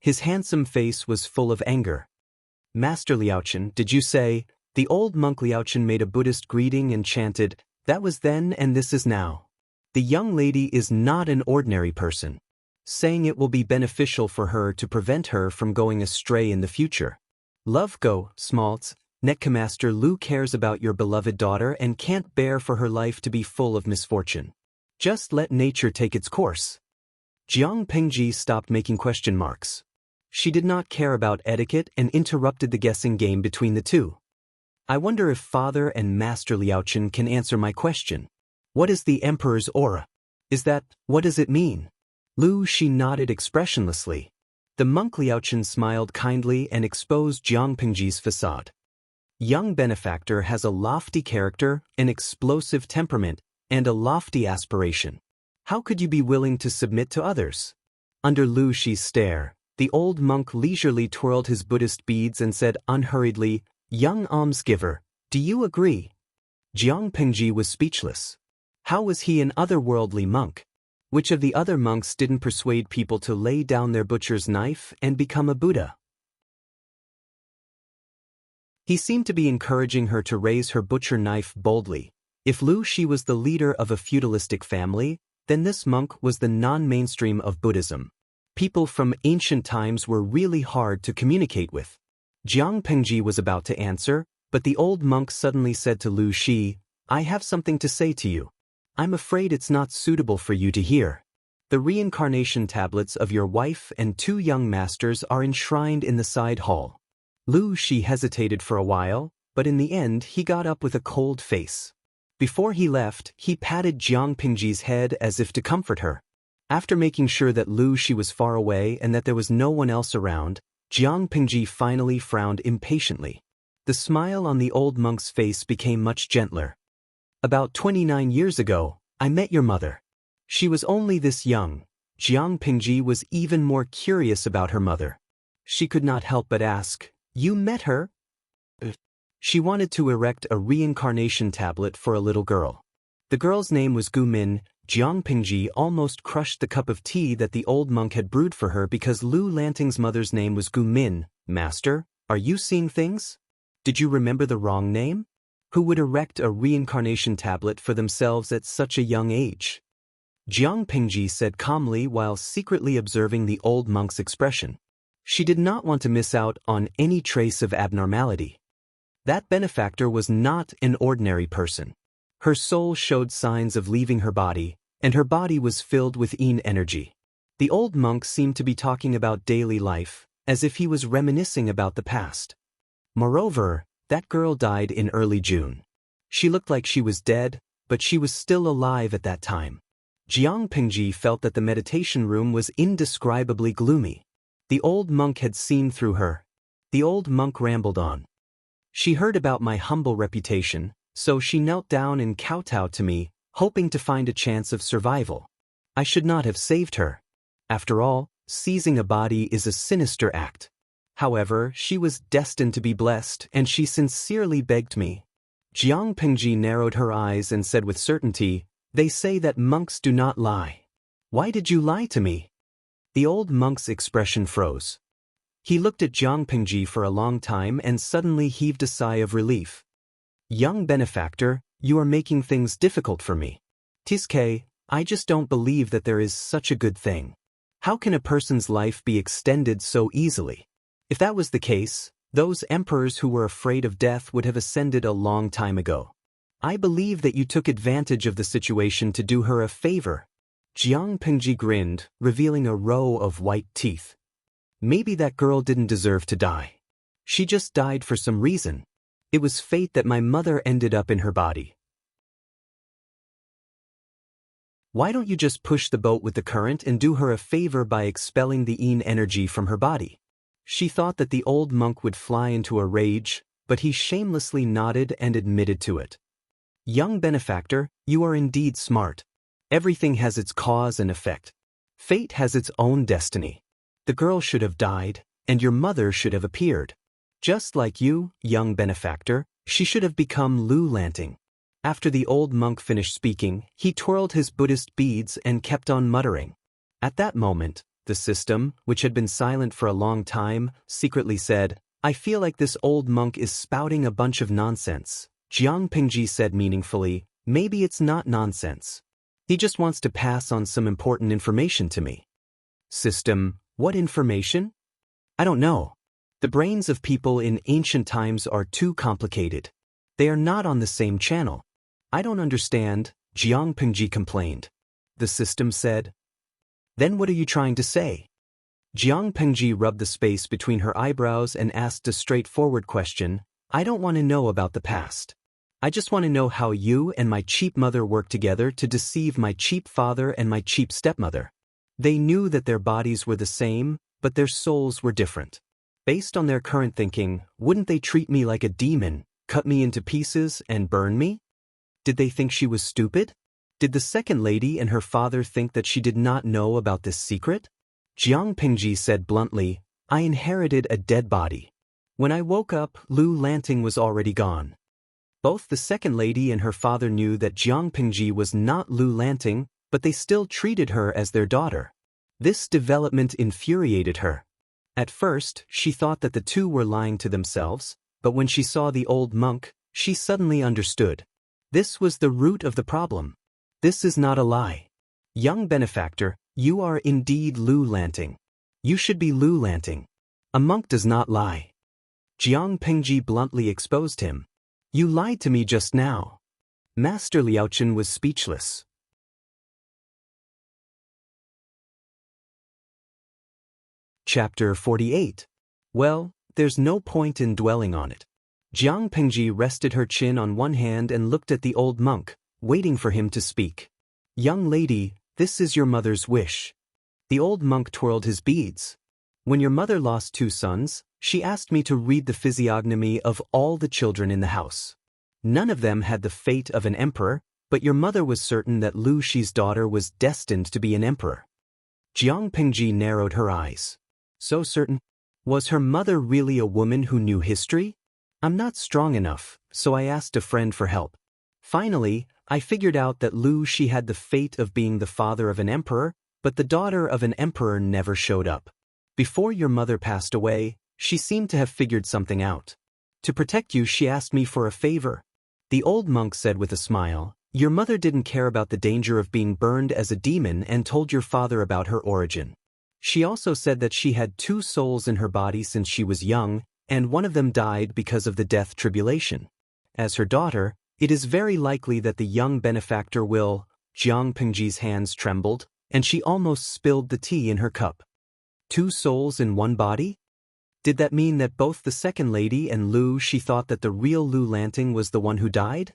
His handsome face was full of anger. Master Liaochen, did you say? The old monk Liaochen made a Buddhist greeting and chanted, that was then and this is now. The young lady is not an ordinary person, saying it will be beneficial for her to prevent her from going astray in the future. Love go, Smaltz. Netcamaster Lu cares about your beloved daughter and can't bear for her life to be full of misfortune. Just let nature take its course. Jiang Pengji stopped making question marks. She did not care about etiquette and interrupted the guessing game between the two. I wonder if Father and Master Liaochen can answer my question. What is the Emperor's aura? What does it mean? Lu Shi nodded expressionlessly. The monk Liaochen smiled kindly and exposed Jiang Pengji's facade. Young benefactor has a lofty character, an explosive temperament, and a lofty aspiration. How could you be willing to submit to others? Under Lu Shi's stare, the old monk leisurely twirled his Buddhist beads and said unhurriedly, Young almsgiver, do you agree? Jiang Pengji was speechless. How was he an otherworldly monk? Which of the other monks didn't persuade people to lay down their butcher's knife and become a Buddha? He seemed to be encouraging her to raise her butcher knife boldly. If Lu Shi was the leader of a feudalistic family, then this monk was the non-mainstream of Buddhism. People from ancient times were really hard to communicate with. Jiang Pengji was about to answer, but the old monk suddenly said to Lu Shi, "I have something to say to you. I'm afraid it's not suitable for you to hear. The reincarnation tablets of your wife and 2 young masters are enshrined in the side hall." Lu Shi hesitated for a while, but in the end he got up with a cold face. Before he left, he patted Jiang Pingji's head as if to comfort her. After making sure that Lu Shi was far away and that there was no one else around, Jiang Pingji finally frowned impatiently. The smile on the old monk's face became much gentler. "About 29 years ago, I met your mother. She was only this young." Jiang Pingji was even more curious about her mother. She could not help but ask, "You met her?" She wanted to erect a reincarnation tablet for a little girl. The girl's name was Gu Min. Jiang Pingji almost crushed the cup of tea that the old monk had brewed for her because Lu Lanting's mother's name was Gu Min. "Master, are you seeing things? Did you remember the wrong name? Who would erect a reincarnation tablet for themselves at such a young age?" Jiang Pingji said calmly while secretly observing the old monk's expression. She did not want to miss out on any trace of abnormality. That benefactor was not an ordinary person. Her soul showed signs of leaving her body, and her body was filled with yin energy. The old monk seemed to be talking about daily life, as if he was reminiscing about the past. Moreover, that girl died in early June. She looked like she was dead, but she was still alive at that time. Jiang Pingji felt that the meditation room was indescribably gloomy. The old monk had seen through her. The old monk rambled on. "She heard about my humble reputation, so she knelt down and kowtowed to me, hoping to find a chance of survival. I should not have saved her. After all, seizing a body is a sinister act. However, she was destined to be blessed, and she sincerely begged me." Jiang Pingji narrowed her eyes and said with certainty, "They say that monks do not lie. Why did you lie to me?" The old monk's expression froze. He looked at Jiang Pingji for a long time and suddenly heaved a sigh of relief. "Young benefactor, you are making things difficult for me. Tiske, I just don't believe that there is such a good thing. How can a person's life be extended so easily? If that was the case, those emperors who were afraid of death would have ascended a long time ago. I believe that you took advantage of the situation to do her a favor." Jiang Pingji grinned, revealing a row of white teeth. "Maybe that girl didn't deserve to die. She just died for some reason. It was fate that my mother ended up in her body. Why don't you just push the boat with the current and do her a favor by expelling the yin energy from her body?" She thought that the old monk would fly into a rage, but he shamelessly nodded and admitted to it. "Young benefactor, you are indeed smart. Everything has its cause and effect. Fate has its own destiny. The girl should have died, and your mother should have appeared. Just like you, young benefactor, she should have become Lu Lanting." After the old monk finished speaking, he twirled his Buddhist beads and kept on muttering. At that moment, the system, which had been silent for a long time, secretly said, "I feel like this old monk is spouting a bunch of nonsense." Jiang Pingji said meaningfully, "Maybe it's not nonsense. He just wants to pass on some important information to me." "System, what information?" "I don't know. The brains of people in ancient times are too complicated. They are not on the same channel." "I don't understand," Jiang Pingji complained. The system said, "Then what are you trying to say?" Jiang Pingji rubbed the space between her eyebrows and asked a straightforward question. "I don't want to know about the past. I just want to know how you and my cheap mother worked together to deceive my cheap father and my cheap stepmother. They knew that their bodies were the same, but their souls were different. Based on their current thinking, wouldn't they treat me like a demon, cut me into pieces, and burn me? Did they think she was stupid? Did the second lady and her father think that she did not know about this secret?" Jiang Pingji said bluntly, "I inherited a dead body. When I woke up, Lu Lanting was already gone." Both the second lady and her father knew that Jiang Pingji was not Lu Lanting, but they still treated her as their daughter. This development infuriated her. At first, she thought that the two were lying to themselves, But when she saw the old monk, she suddenly understood. This was the root of the problem. This is not a lie. Young benefactor, you are indeed Lu Lanting. You should be Lu Lanting. A monk does not lie. Jiang Pingji bluntly exposed him. You lied to me just now. Master Liaochen was speechless. Chapter 48. Well, there's no point in dwelling on it. Jiang Pingji rested her chin on one hand and looked at the old monk, waiting for him to speak. Young lady, this is your mother's wish. The old monk twirled his beads. When your mother lost 2 sons, she asked me to read the physiognomy of all the children in the house. None of them had the fate of an emperor, but your mother was certain that Lu Shi's daughter was destined to be an emperor. Jiang Pingji narrowed her eyes. So certain? Was her mother really a woman who knew history? I'm not strong enough, so I asked a friend for help. Finally, I figured out that Lu Shi had the fate of being the father of an emperor, but the daughter of an emperor never showed up. Before your mother passed away, she seemed to have figured something out. To protect you, she asked me for a favor. The old monk said with a smile, your mother didn't care about the danger of being burned as a demon and told your father about her origin. She also said that she had 2 souls in her body since she was young, and one of them died because of the death tribulation. As her daughter, it is very likely that the young benefactor will. Jiang Pingji's hands trembled, and she almost spilled the tea in her cup. 2 souls in one body? Did that mean that both the second lady and Lu Shi thought that the real Lu Lanting was the one who died?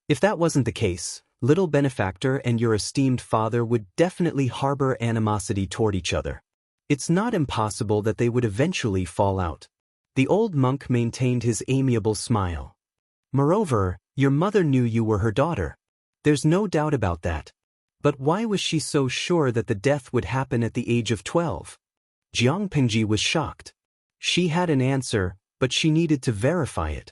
If that wasn't the case, little benefactor and your esteemed father would definitely harbor animosity toward each other. It's not impossible that they would eventually fall out. The old monk maintained his amiable smile. Moreover, your mother knew you were her daughter. There's no doubt about that. But why was she so sure that the death would happen at the age of 12? Jiang Pingji was shocked. She had an answer, but she needed to verify it.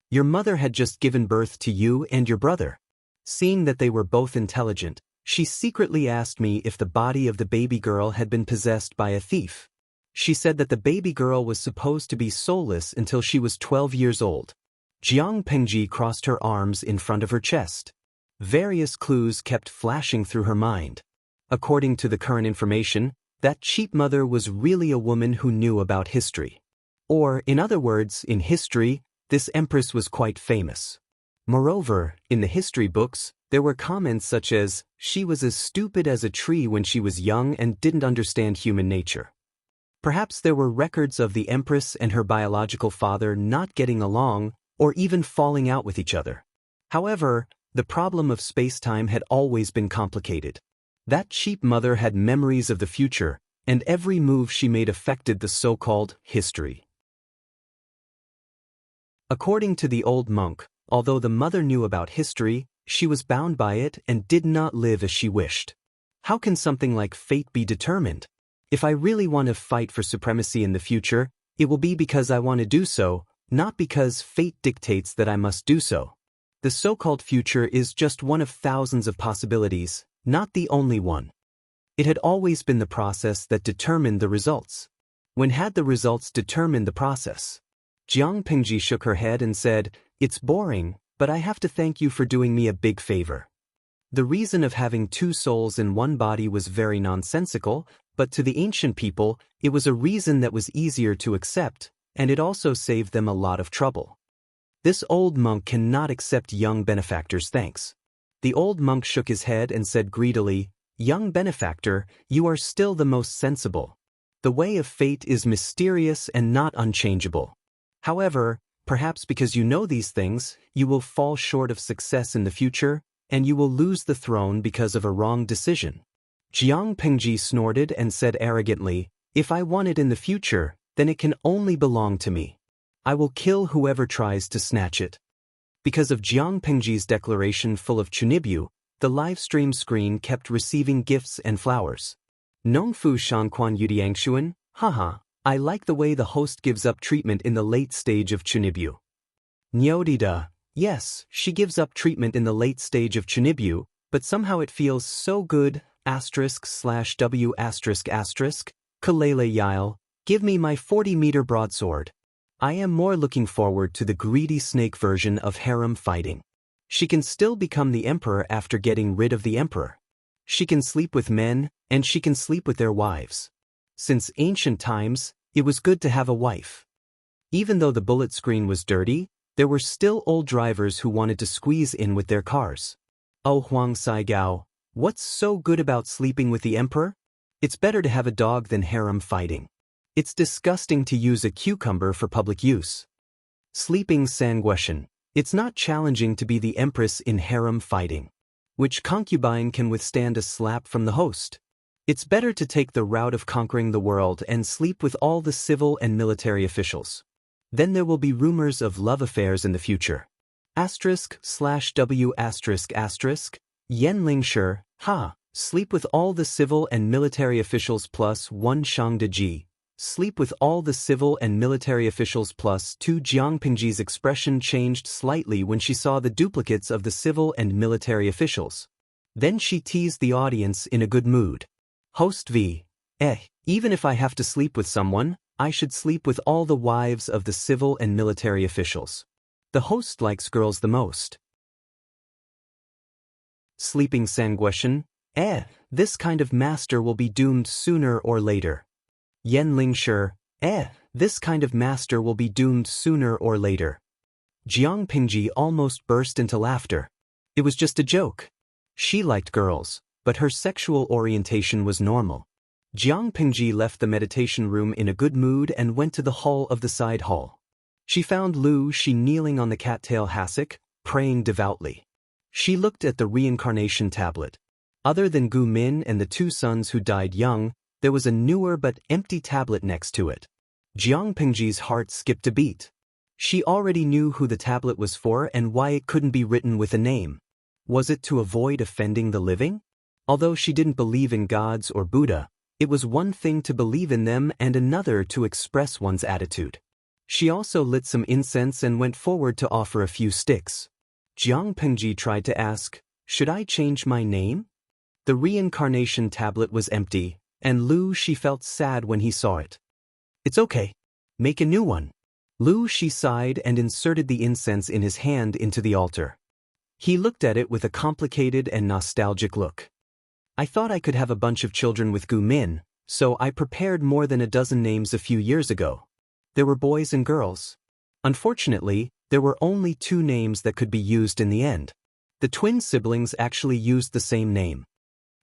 Your mother had just given birth to you and your brother. Seeing that they were both intelligent, she secretly asked me if the body of the baby girl had been possessed by a thief. She said that the baby girl was supposed to be soulless until she was 12 years old. Jiang Pingji crossed her arms in front of her chest. Various clues kept flashing through her mind. According to the current information, that cheap mother was really a woman who knew about history. Or, in other words, in history, this empress was quite famous. Moreover, in the history books, there were comments such as, she was as stupid as a tree when she was young and didn't understand human nature. Perhaps there were records of the empress and her biological father not getting along, or even falling out with each other. However, the problem of space-time had always been complicated. That cheap mother had memories of the future, and every move she made affected the so-called history. According to the old monk, although the mother knew about history, she was bound by it and did not live as she wished. How can something like fate be determined? If I really want to fight for supremacy in the future, it will be because I want to do so, not because fate dictates that I must do so. The so-called future is just one of thousands of possibilities, not the only one. It had always been the process that determined the results. When had the results determined the process? Jiang Pingji shook her head and said, it's boring, but I have to thank you for doing me a big favor. The reason of having 2 souls in one body was very nonsensical, but to the ancient people, it was a reason that was easier to accept, and it also saved them a lot of trouble. This old monk cannot accept young benefactor's thanks. The old monk shook his head and said greedily, young benefactor, you are still the most sensible. The way of fate is mysterious and not unchangeable. However, perhaps because you know these things, you will fall short of success in the future, and you will lose the throne because of a wrong decision. Jiang Pingji snorted and said arrogantly, if I want it in the future, then it can only belong to me. I will kill whoever tries to snatch it. Because of Jiang Pingji's declaration full of chunibyu, the live stream screen kept receiving gifts and flowers. Nongfu Shanquan Yudiangshuan, haha, I like the way the host gives up treatment in the late stage of chunibyu. Nyodida, yes, she gives up treatment in the late stage of chunibyu, but somehow it feels so good, */w***, Kalele Yile, give me my 40-meter broadsword. I am more looking forward to the greedy snake version of harem fighting. She can still become the emperor after getting rid of the emperor. She can sleep with men, and she can sleep with their wives. Since ancient times, it was good to have a wife. Even though the bullet screen was dirty, there were still old drivers who wanted to squeeze in with their cars. Oh Huang Saigao, what's so good about sleeping with the emperor? It's better to have a dog than harem fighting. It's disgusting to use a cucumber for public use. Sleeping Sangueshan. It's not challenging to be the empress in harem fighting. Which concubine can withstand a slap from the host? It's better to take the route of conquering the world and sleep with all the civil and military officials. Then there will be rumors of love affairs in the future. */w***, Yan Lingshi, sleep with all the civil and military officials plus 1 Shangdeji. Sleep with all the civil and military officials plus 2. Jiang Pingji's expression changed slightly when she saw the duplicates of the civil and military officials. Then she teased the audience in a good mood. Host V. Even if I have to sleep with someone, I should sleep with all the wives of the civil and military officials. The host likes girls the most. Sleeping Sangueshan. This kind of master will be doomed sooner or later. Yan Lingshi, this kind of master will be doomed sooner or later. Jiang Pingji almost burst into laughter. It was just a joke. She liked girls, but her sexual orientation was normal. Jiang Pingji left the meditation room in a good mood and went to the hall of the side hall. She found Lu Shi kneeling on the cattail hassock, praying devoutly. She looked at the reincarnation tablet. Other than Gu Min and the 2 sons who died young, there was a newer but empty tablet next to it. Jiang Pingji's heart skipped a beat. She already knew who the tablet was for and why it couldn't be written with a name. Was it to avoid offending the living? Although she didn't believe in gods or Buddha, it was one thing to believe in them and another to express one's attitude. She also lit some incense and went forward to offer a few sticks. Jiang Pingji tried to ask, "Should I change my name?" The reincarnation tablet was empty, and Lu Shi felt sad when he saw it. "It's okay. Make a new one." Lu Shi sighed and inserted the incense in his hand into the altar. He looked at it with a complicated and nostalgic look. "I thought I could have a bunch of children with Gu Min, so I prepared more than a dozen names a few years ago. There were boys and girls. Unfortunately, there were only 2 names that could be used in the end. The twin siblings actually used the same name.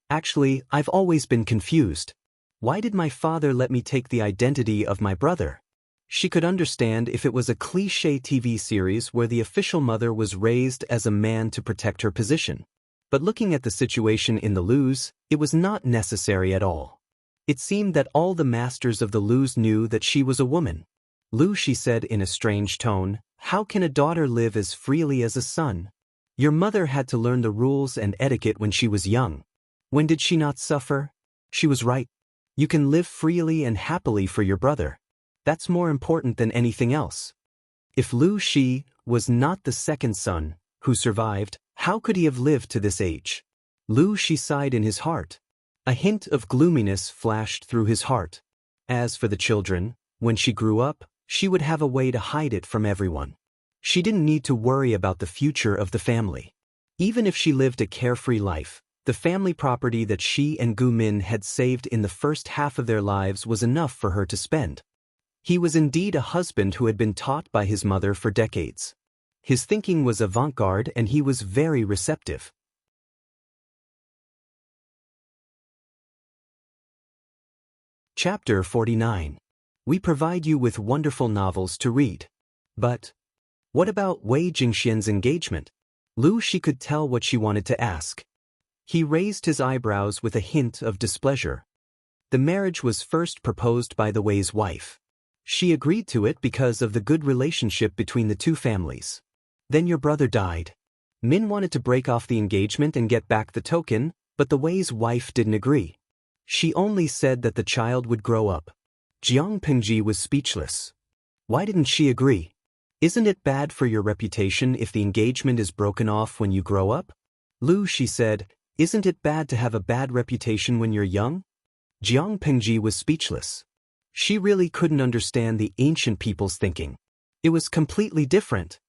Actually, I've always been confused. Why did my father let me take the identity of my brother?" She could understand if it was a cliché TV series where the official mother was raised as a man to protect her position. But looking at the situation in the Lus, it was not necessary at all. It seemed that all the masters of the Lus knew that she was a woman. Lu Shi said in a strange tone, "How can a daughter live as freely as a son? Your mother had to learn the rules and etiquette when she was young. When did she not suffer? She was right. You can live freely and happily for your brother. That's more important than anything else." If Lu Shi was not the second son, who survived, how could he have lived to this age? Lu Shi sighed in his heart. A hint of gloominess flashed through his heart. As for the children, when she grew up, she would have a way to hide it from everyone. She didn't need to worry about the future of the family. Even if she lived a carefree life, the family property that she and Gu Min had saved in the first half of their lives was enough for her to spend. He was indeed a husband who had been taught by his mother for decades. His thinking was avant-garde and he was very receptive. Chapter 49. We provide you with wonderful novels to read. But what about Wei Jingxian's engagement? Lu Shi could tell what she wanted to ask. He raised his eyebrows with a hint of displeasure. The marriage was first proposed by the Wei's wife. She agreed to it because of the good relationship between the 2 families. Then your brother died. Min wanted to break off the engagement and get back the token, but the Wei's wife didn't agree. She only said that the child would grow up. Jiang Pingji was speechless. Why didn't she agree? Isn't it bad for your reputation if the engagement is broken off when you grow up? Lu Shi said, isn't it bad to have a bad reputation when you're young? Jiang Pingji was speechless. She really couldn't understand the ancient people's thinking. It was completely different.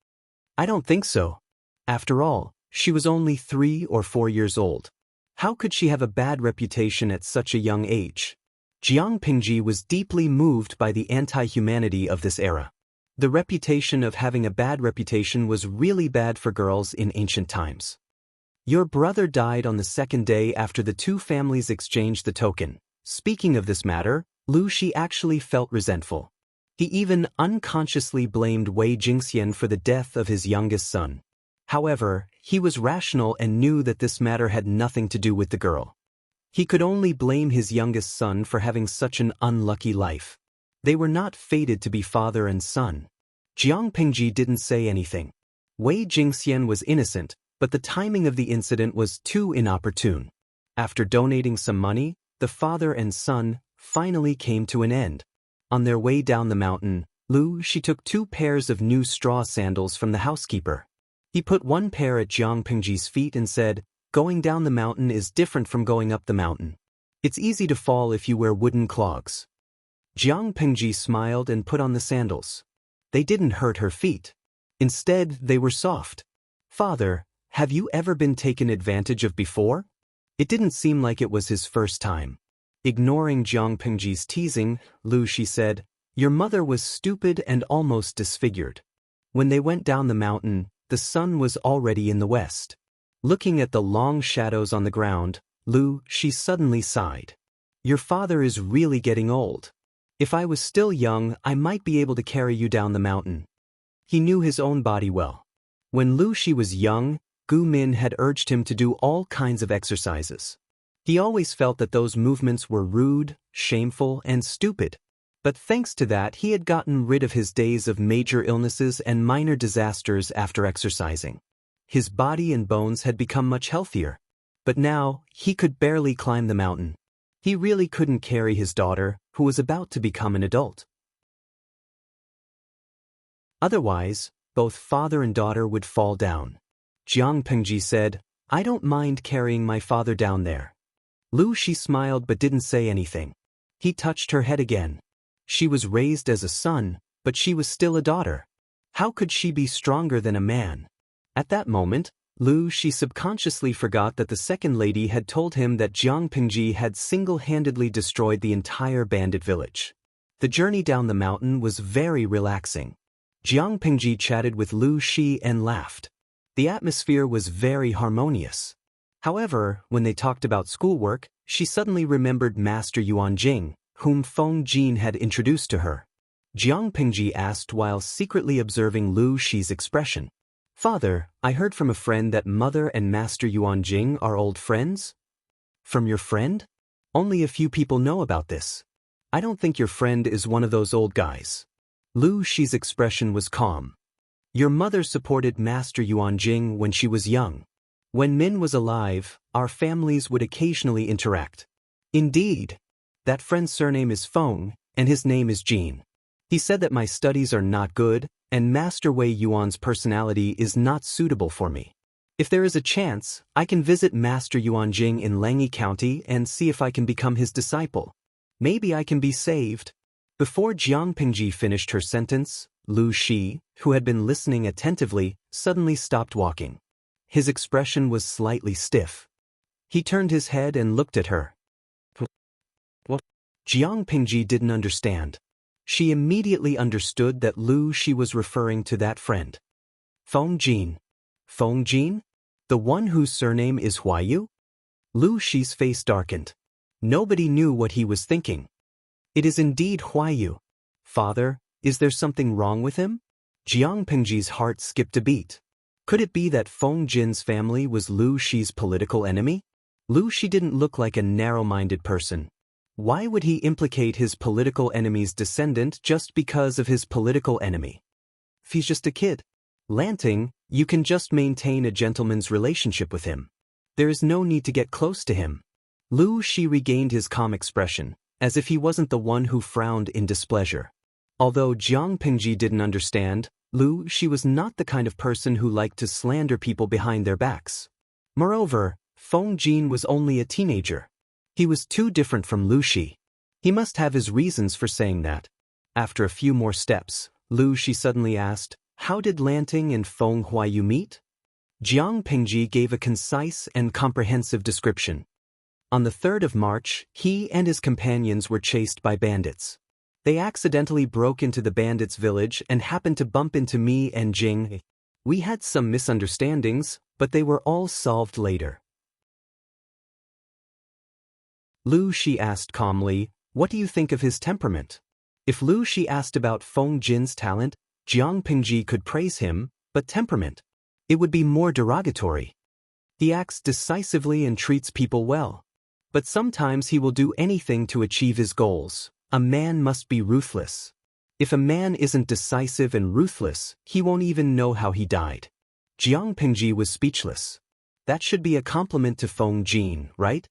I don't think so. After all, she was only 3 or 4 years old. How could she have a bad reputation at such a young age? Jiang Pingji was deeply moved by the anti-humanity of this era. The reputation of having a bad reputation was really bad for girls in ancient times. Your brother died on the second day after the two families exchanged the token. Speaking of this matter, Lu Shi actually felt resentful. He even unconsciously blamed Wei Jingxian for the death of his youngest son. However, he was rational and knew that this matter had nothing to do with the girl. He could only blame his youngest son for having such an unlucky life. They were not fated to be father and son. Jiang Pingji didn't say anything. Wei Jingxian was innocent, but the timing of the incident was too inopportune. After donating some money, the father and son finally came to an end. On their way down the mountain, She took 2 pairs of new straw sandals from the housekeeper. He put one pair at Jiang Pingji's feet and said, "Going down the mountain is different from going up the mountain. It's easy to fall if you wear wooden clogs." Jiang Pingji smiled and put on the sandals. They didn't hurt her feet. Instead, they were soft. "Father, have you ever been taken advantage of before?" It didn't seem like it was his first time. Ignoring Jiang Pingji's teasing, She said, "Your mother was stupid and almost disfigured." When they went down the mountain, the sun was already in the west. Looking at the long shadows on the ground, She suddenly sighed. "Your father is really getting old. If I was still young, I might be able to carry you down the mountain." He knew his own body well. When She was young, Gu Min had urged him to do all kinds of exercises. He always felt that those movements were rude, shameful, and stupid. But thanks to that, he had gotten rid of his days of major illnesses and minor disasters after exercising. His body and bones had become much healthier. But now, he could barely climb the mountain. He really couldn't carry his daughter, who was about to become an adult. Otherwise, both father and daughter would fall down. Jiang Pingji said, "I don't mind carrying my father down there." She smiled but didn't say anything. He touched her head again. She was raised as a son, but she was still a daughter. How could she be stronger than a man? At that moment, She subconsciously forgot that the second lady had told him that Jiang Pingji had single-handedly destroyed the entire bandit village. The journey down the mountain was very relaxing. Jiang Pingji chatted with Shi and laughed. The atmosphere was very harmonious. However, when they talked about schoolwork, she suddenly remembered Master Yuan Jing, whom Feng Jin had introduced to her. Jiang Pingji asked while secretly observing Shi's expression. "Father, I heard from a friend that Mother and Master Yuan Jing are old friends?" "From your friend? Only a few people know about this. I don't think your friend is one of those old guys." Shi's expression was calm. "Your mother supported Master Yuan Jing when she was young. When Min was alive, our families would occasionally interact." "Indeed. That friend's surname is Feng, and his name is Jin. He said that my studies are not good, and Master Wei Yuan's personality is not suitable for me. If there is a chance, I can visit Master Yuan Jing in Langyi County and see if I can become his disciple. Maybe I can be saved." Before Jiang Pingji finished her sentence, Shi, who had been listening attentively, suddenly stopped walking. His expression was slightly stiff. He turned his head and looked at her. What? Jiang Pingji didn't understand. She immediately understood that Shi was referring to that friend. Feng Jin. Feng Jin? The one whose surname is Huayu? Shi's face darkened. Nobody knew what he was thinking. "It is indeed Huayu. Father, is there something wrong with him?" Jiang Pingji's heart skipped a beat. Could it be that Feng Jin's family was Shi's political enemy? Shi didn't look like a narrow-minded person. Why would he implicate his political enemy's descendant just because of his political enemy? If he's just a kid. Lanting, you can just maintain a gentleman's relationship with him. There is no need to get close to him. Shi regained his calm expression, as if he wasn't the one who frowned in displeasure. Although Jiang Pingji didn't understand, Shi was not the kind of person who liked to slander people behind their backs. Moreover, Feng Jin was only a teenager. He was too different from Shi. He must have his reasons for saying that. After a few more steps, Lu Shi suddenly asked, how did Lanting and Feng Huayu meet? Jiang Pingji gave a concise and comprehensive description. On the 3rd of March, he and his companions were chased by bandits. They accidentally broke into the bandits' village and happened to bump into me and Jing. We had some misunderstandings, but they were all solved later. Lu Shi asked calmly, what do you think of his temperament? If Lu Shi asked about Feng Jin's talent, Jiang Pingji could praise him, but temperament? It would be more derogatory. He acts decisively and treats people well. But sometimes he will do anything to achieve his goals. A man must be ruthless. If a man isn't decisive and ruthless, he won't even know how he died. Jiang Pingji was speechless. That should be a compliment to Feng Jin, right?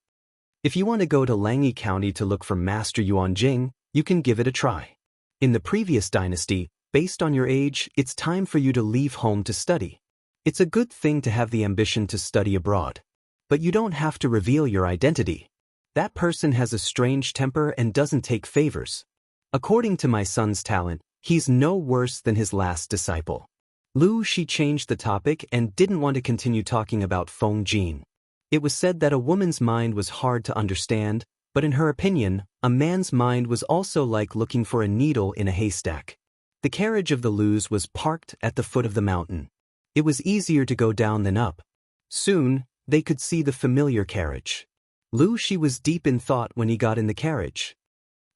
If you want to go to Langyi County to look for Master Yuan Jing, you can give it a try. In the previous dynasty, based on your age, it's time for you to leave home to study. It's a good thing to have the ambition to study abroad. But you don't have to reveal your identity. That person has a strange temper and doesn't take favors. According to my son's talent, he's no worse than his last disciple. Lu Shi changed the topic and didn't want to continue talking about Feng Jin. It was said that a woman's mind was hard to understand, but in her opinion, a man's mind was also like looking for a needle in a haystack. The carriage of the Lus was parked at the foot of the mountain. It was easier to go down than up. Soon, they could see the familiar carriage. Lu Shi was deep in thought when he got in the carriage.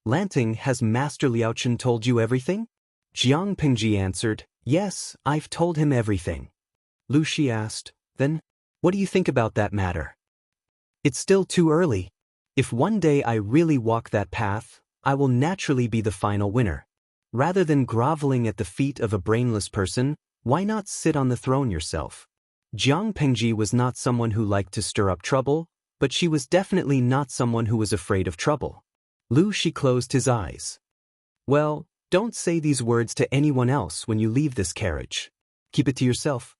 Lanting, has Master Liaochen told you everything? Jiang Pingji answered, yes, I've told him everything. Lu Shi asked, then, what do you think about that matter? It's still too early. If one day I really walk that path, I will naturally be the final winner. Rather than groveling at the feet of a brainless person, why not sit on the throne yourself? Jiang Pingji was not someone who liked to stir up trouble, but she was definitely not someone who was afraid of trouble. Lu Shi closed his eyes. Well, don't say these words to anyone else when you leave this carriage. Keep it to yourself.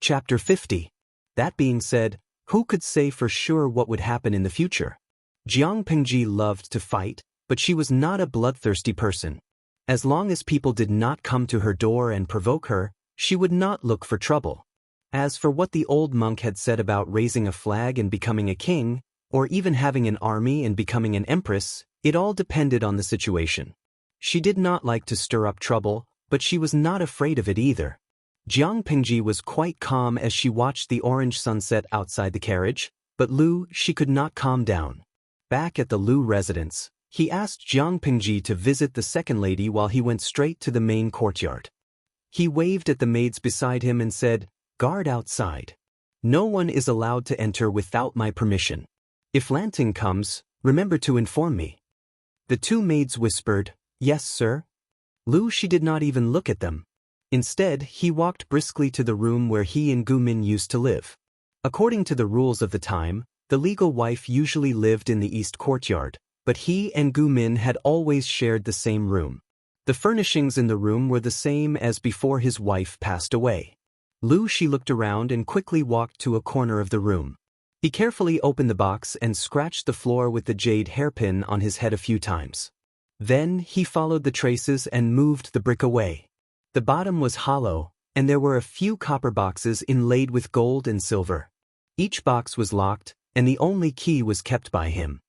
Chapter 50. That being said, who could say for sure what would happen in the future? Jiang Pingji loved to fight, but she was not a bloodthirsty person. As long as people did not come to her door and provoke her, she would not look for trouble. As for what the old monk had said about raising a flag and becoming a king, or even having an army and becoming an empress, it all depended on the situation. She did not like to stir up trouble, but she was not afraid of it either. Jiang Pingji was quite calm as she watched the orange sunset outside the carriage, but Lu Shi could not calm down. Back at the Lu residence, he asked Jiang Pingji to visit the second lady while he went straight to the main courtyard. He waved at the maids beside him and said, guard outside. No one is allowed to enter without my permission. If Lanting comes, remember to inform me. The two maids whispered, yes, sir. Lu Shi did not even look at them. Instead, he walked briskly to the room where he and Gu Min used to live. According to the rules of the time, the legal wife usually lived in the east courtyard, but he and Gu Min had always shared the same room. The furnishings in the room were the same as before his wife passed away. Lu Shi looked around and quickly walked to a corner of the room. He carefully opened the box and scratched the floor with the jade hairpin on his head a few times. Then he followed the traces and moved the brick away. The bottom was hollow, and there were a few copper boxes inlaid with gold and silver. Each box was locked, and the only key was kept by him.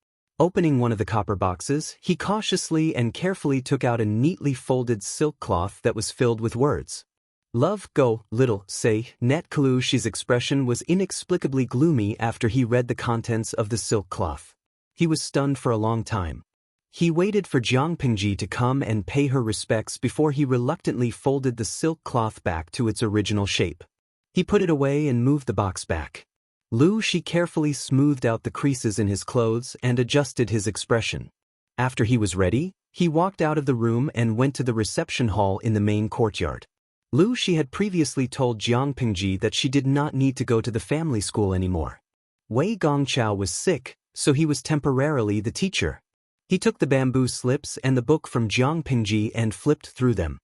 Opening one of the copper boxes, he cautiously and carefully took out a neatly folded silk cloth that was filled with words. Love, go, little, say, net. Lu Shi's expression was inexplicably gloomy after he read the contents of the silk cloth. He was stunned for a long time. He waited for Jiang Pingji to come and pay her respects before he reluctantly folded the silk cloth back to its original shape. He put it away and moved the box back. Lu Shi carefully smoothed out the creases in his clothes and adjusted his expression. After he was ready, he walked out of the room and went to the reception hall in the main courtyard. Lu Shi had previously told Jiang Pingji that she did not need to go to the family school anymore. Wei Gongqiao was sick, so he was temporarily the teacher. He took the bamboo slips and the book from Jiang Pingji and flipped through them.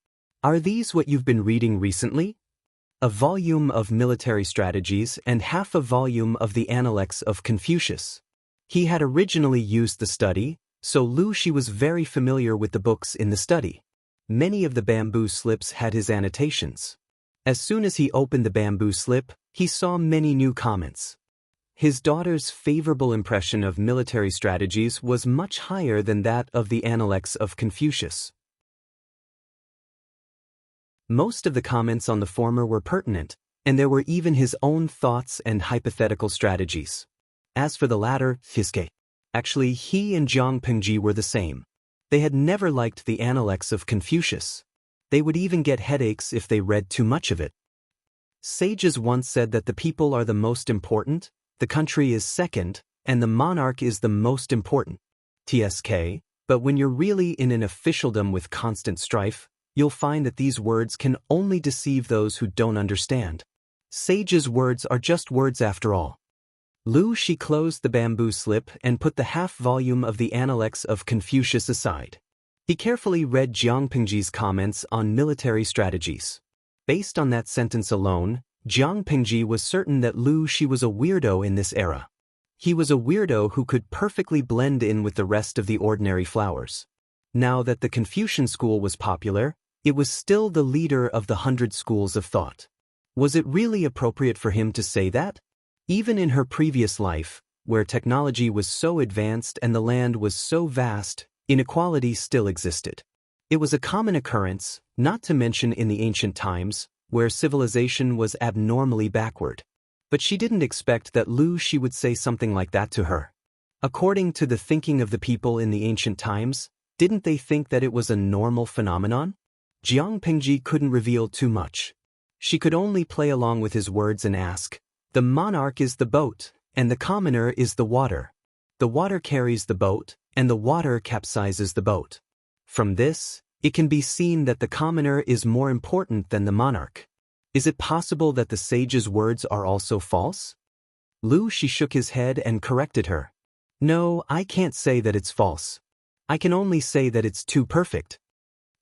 Are these what you've been reading recently? A volume of military strategies and half a volume of the Analects of Confucius. He had originally used the study, so Lu Shi was very familiar with the books in the study. Many of the bamboo slips had his annotations. As soon as he opened the bamboo slip, he saw many new comments. His daughter's favorable impression of military strategies was much higher than that of the Analects of Confucius. Most of the comments on the former were pertinent, and there were even his own thoughts and hypothetical strategies. As for the latter, actually he and Jiang Pingji were the same. They had never liked the Analects of Confucius. They would even get headaches if they read too much of it. Sages once said that the people are the most important, the country is second, and the monarch is the most important. But when you're really in an officialdom with constant strife, you'll find that these words can only deceive those who don't understand. Sages' words are just words after all. Lu Shi closed the bamboo slip and put the half-volume of the Analects of Confucius aside. He carefully read Jiang Pingji's comments on military strategies. Based on that sentence alone, Jiang Pingji was certain that Lu Shi was a weirdo in this era. He was a weirdo who could perfectly blend in with the rest of the ordinary flowers. Now that the Confucian school was popular, it was still the leader of the 100 schools of thought. Was it really appropriate for him to say that? Even in her previous life, where technology was so advanced and the land was so vast, inequality still existed. It was a common occurrence, not to mention in the ancient times, where civilization was abnormally backward. But she didn't expect that Lu Shi would say something like that to her. According to the thinking of the people in the ancient times, didn't they think that it was a normal phenomenon? Jiang Pingji couldn't reveal too much. She could only play along with his words and ask, "The monarch is the boat, and the commoner is the water. The water carries the boat, and the water capsizes the boat." From this, it can be seen that the commoner is more important than the monarch. Is it possible that the sage's words are also false? Lu Shi shook his head and corrected her. "No, I can't say that it's false. I can only say that it's too perfect."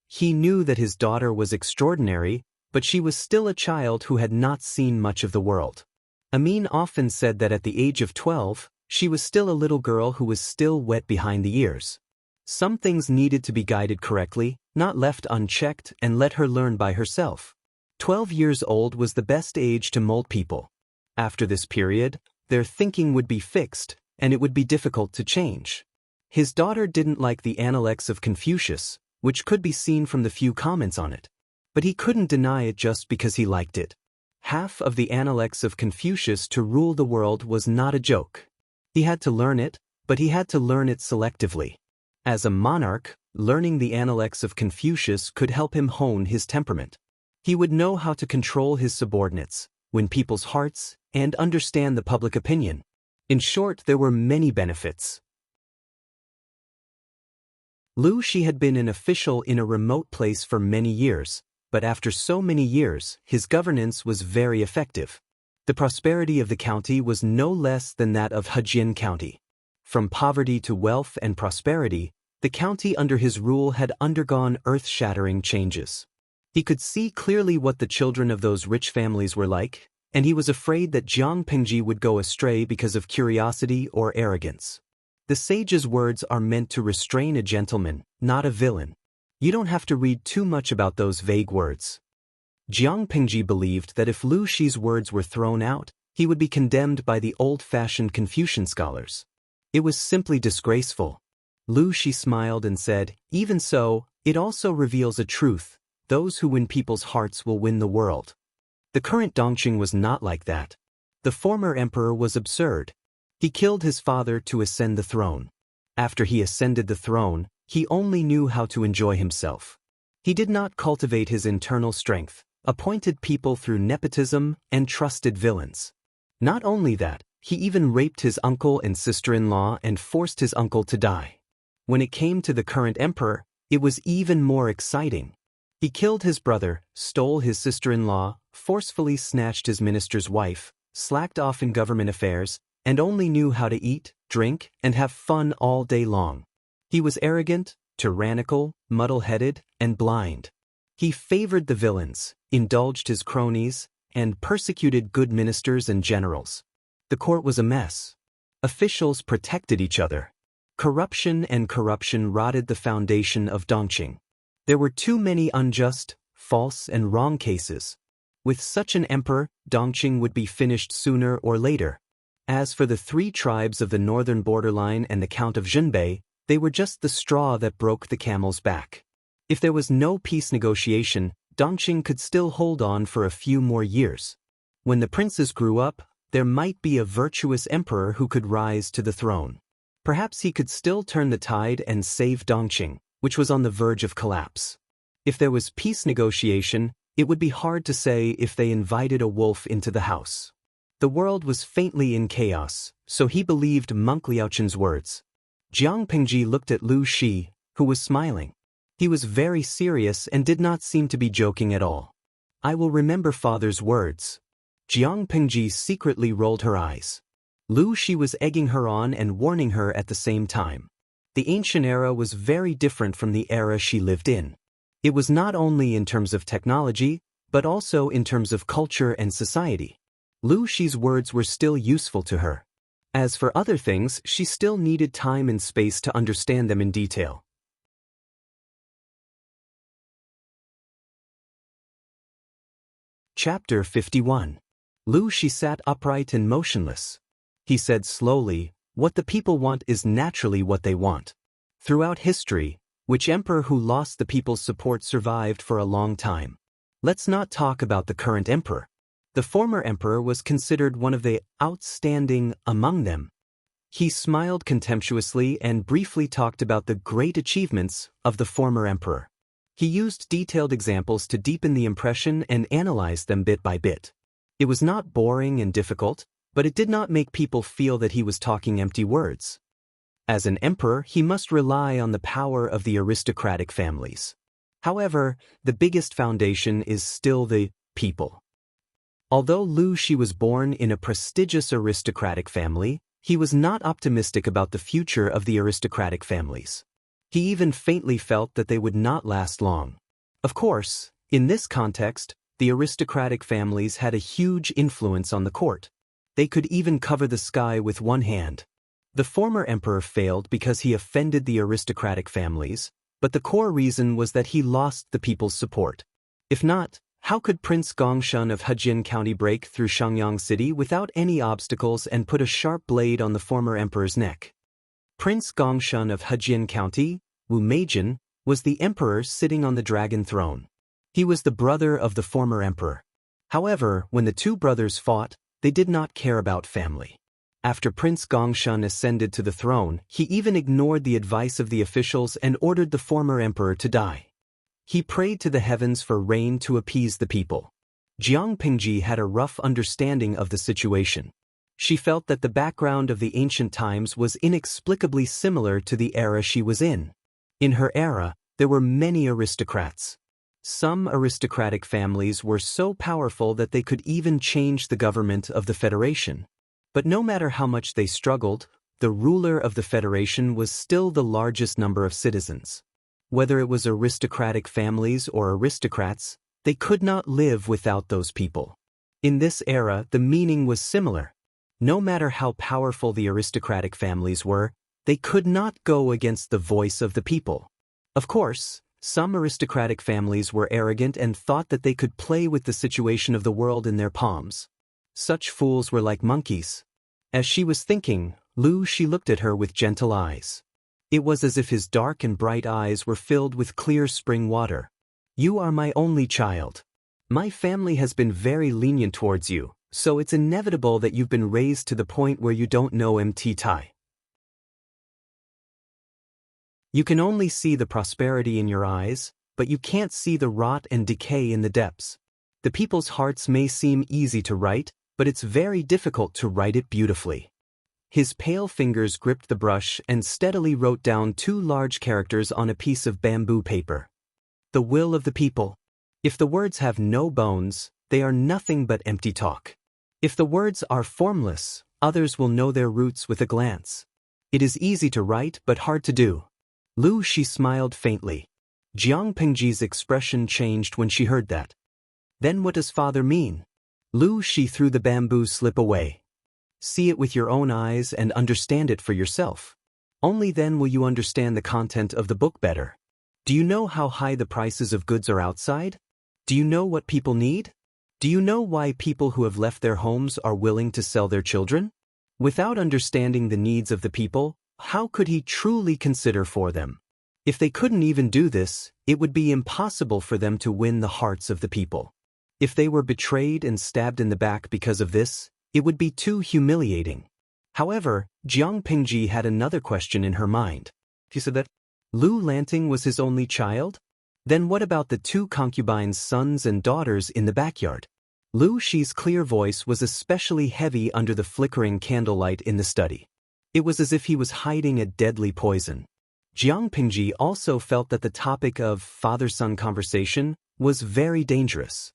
He knew that his daughter was extraordinary, but she was still a child who had not seen much of the world. Amin often said that at the age of 12, she was still a little girl who was still wet behind the ears. Some things needed to be guided correctly, not left unchecked, and let her learn by herself. 12 years old was the best age to mold people. After this period, their thinking would be fixed, and it would be difficult to change. His daughter didn't like the Analects of Confucius, which could be seen from the few comments on it. But he couldn't deny it just because he liked it. Half of the Analects of Confucius to rule the world was not a joke. He had to learn it, but he had to learn it selectively. As a monarch, learning the Analects of Confucius could help him hone his temperament. He would know how to control his subordinates, win people's hearts, and understand the public opinion. In short, there were many benefits. Lu Shi had been an official in a remote place for many years, but after so many years, his governance was very effective. The prosperity of the county was no less than that of Hejian County. From poverty to wealth and prosperity, the county under his rule had undergone earth-shattering changes. He could see clearly what the children of those rich families were like, and he was afraid that Jiang Pingji would go astray because of curiosity or arrogance. The sage's words are meant to restrain a gentleman, not a villain. You don't have to read too much about those vague words. Jiang Pingji believed that if Lu Shi's words were thrown out, he would be condemned by the old-fashioned Confucian scholars. It was simply disgraceful. Lu Shi smiled and said, "Even so, it also reveals a truth. Those who win people's hearts will win the world." The current Dongqing was not like that. The former emperor was absurd. He killed his father to ascend the throne. After he ascended the throne, he only knew how to enjoy himself. He did not cultivate his internal strength, appointed people through nepotism, and trusted villains. Not only that, he even raped his uncle and sister-in-law and forced his uncle to die. When it came to the current emperor, it was even more exciting. He killed his brother, stole his sister-in-law, forcefully snatched his minister's wife, slacked off in government affairs, and only knew how to eat, drink, and have fun all day long. He was arrogant, tyrannical, muddle-headed, and blind. He favored the villains, indulged his cronies, and persecuted good ministers and generals. The court was a mess. Officials protected each other. Corruption and corruption rotted the foundation of Dongqing. There were too many unjust, false, and wrong cases. With such an emperor, Dongqing would be finished sooner or later. As for the 3 tribes of the northern borderline and the Count of Zhenbei, they were just the straw that broke the camel's back. If there was no peace negotiation, Dongqing could still hold on for a few more years. When the princes grew up, there might be a virtuous emperor who could rise to the throne. Perhaps he could still turn the tide and save Dongqing, which was on the verge of collapse. If there was peace negotiation, it would be hard to say if they invited a wolf into the house. The world was faintly in chaos, so he believed Monk Liaochun's words. Jiang Pingji looked at Lu Shi, who was smiling. He was very serious and did not seem to be joking at all. I will remember father's words. Jiang Pingji secretly rolled her eyes. Lu Shi was egging her on and warning her at the same time. The ancient era was very different from the era she lived in. It was not only in terms of technology, but also in terms of culture and society. Lu Shi's words were still useful to her. As for other things, she still needed time and space to understand them in detail. Chapter 51. Lu Shi sat upright and motionless. He said slowly, "What the people want is naturally what they want." Throughout history, which emperor who lost the people's support survived for a long time? Let's not talk about the current emperor. The former emperor was considered one of the outstanding among them. He smiled contemptuously and briefly talked about the great achievements of the former emperor. He used detailed examples to deepen the impression and analyze them bit by bit. It was not boring and difficult, but it did not make people feel that he was talking empty words. As an emperor, he must rely on the power of the aristocratic families. However, the biggest foundation is still the people. Although Lu Shi was born in a prestigious aristocratic family, he was not optimistic about the future of the aristocratic families. He even faintly felt that they would not last long. Of course, in this context, the aristocratic families had a huge influence on the court. They could even cover the sky with one hand. The former emperor failed because he offended the aristocratic families, but the core reason was that he lost the people's support. If not, how could Prince Gongshan of Hejian County break through Shangyang City without any obstacles and put a sharp blade on the former emperor's neck? Prince Gongshan of Hejian County, Wu Meijin, was the emperor sitting on the dragon throne. He was the brother of the former emperor. However, when the 2 brothers fought, they did not care about family. After Prince Gongshan ascended to the throne, he even ignored the advice of the officials and ordered the former emperor to die. He prayed to the heavens for rain to appease the people. Jiang Pingji had a rough understanding of the situation. She felt that the background of the ancient times was inexplicably similar to the era she was in. In her era, there were many aristocrats. Some aristocratic families were so powerful that they could even change the government of the Federation. But no matter how much they struggled, the ruler of the Federation was still the largest number of citizens. Whether it was aristocratic families or aristocrats, they could not live without those people. In this era, the meaning was similar. No matter how powerful the aristocratic families were, they could not go against the voice of the people. Of course, some aristocratic families were arrogant and thought that they could play with the situation of the world in their palms. Such fools were like monkeys. As she was thinking, Lu Shi looked at her with gentle eyes. It was as if his dark and bright eyes were filled with clear spring water. "You are my only child. My family has been very lenient towards you, so it's inevitable that you've been raised to the point where you don't know MT Tai. You can only see the prosperity in your eyes, but you can't see the rot and decay in the depths. The people's hearts may seem easy to write, but it's very difficult to write it beautifully." His pale fingers gripped the brush and steadily wrote down 2 large characters on a piece of bamboo paper. The will of the people. If the words have no bones, they are nothing but empty talk. If the words are formless, others will know their roots with a glance. It is easy to write but hard to do. Lu Shi smiled faintly. Jiang Pingji's expression changed when she heard that. Then what does father mean? Lu Shi threw the bamboo slip away. See it with your own eyes and understand it for yourself. Only then will you understand the content of the book better. Do you know how high the prices of goods are outside? Do you know what people need? Do you know why people who have left their homes are willing to sell their children? Without understanding the needs of the people, how could he truly consider for them? If they couldn't even do this, it would be impossible for them to win the hearts of the people. If they were betrayed and stabbed in the back because of this, it would be too humiliating. However, Jiang Pingji had another question in her mind. He said that Lu Lanting was his only child? Then what about the two concubines' sons and daughters in the backyard? Lu Shi's clear voice was especially heavy under the flickering candlelight in the study. It was as if he was hiding a deadly poison. Jiang Pingji also felt that the topic of father-son conversation was very dangerous.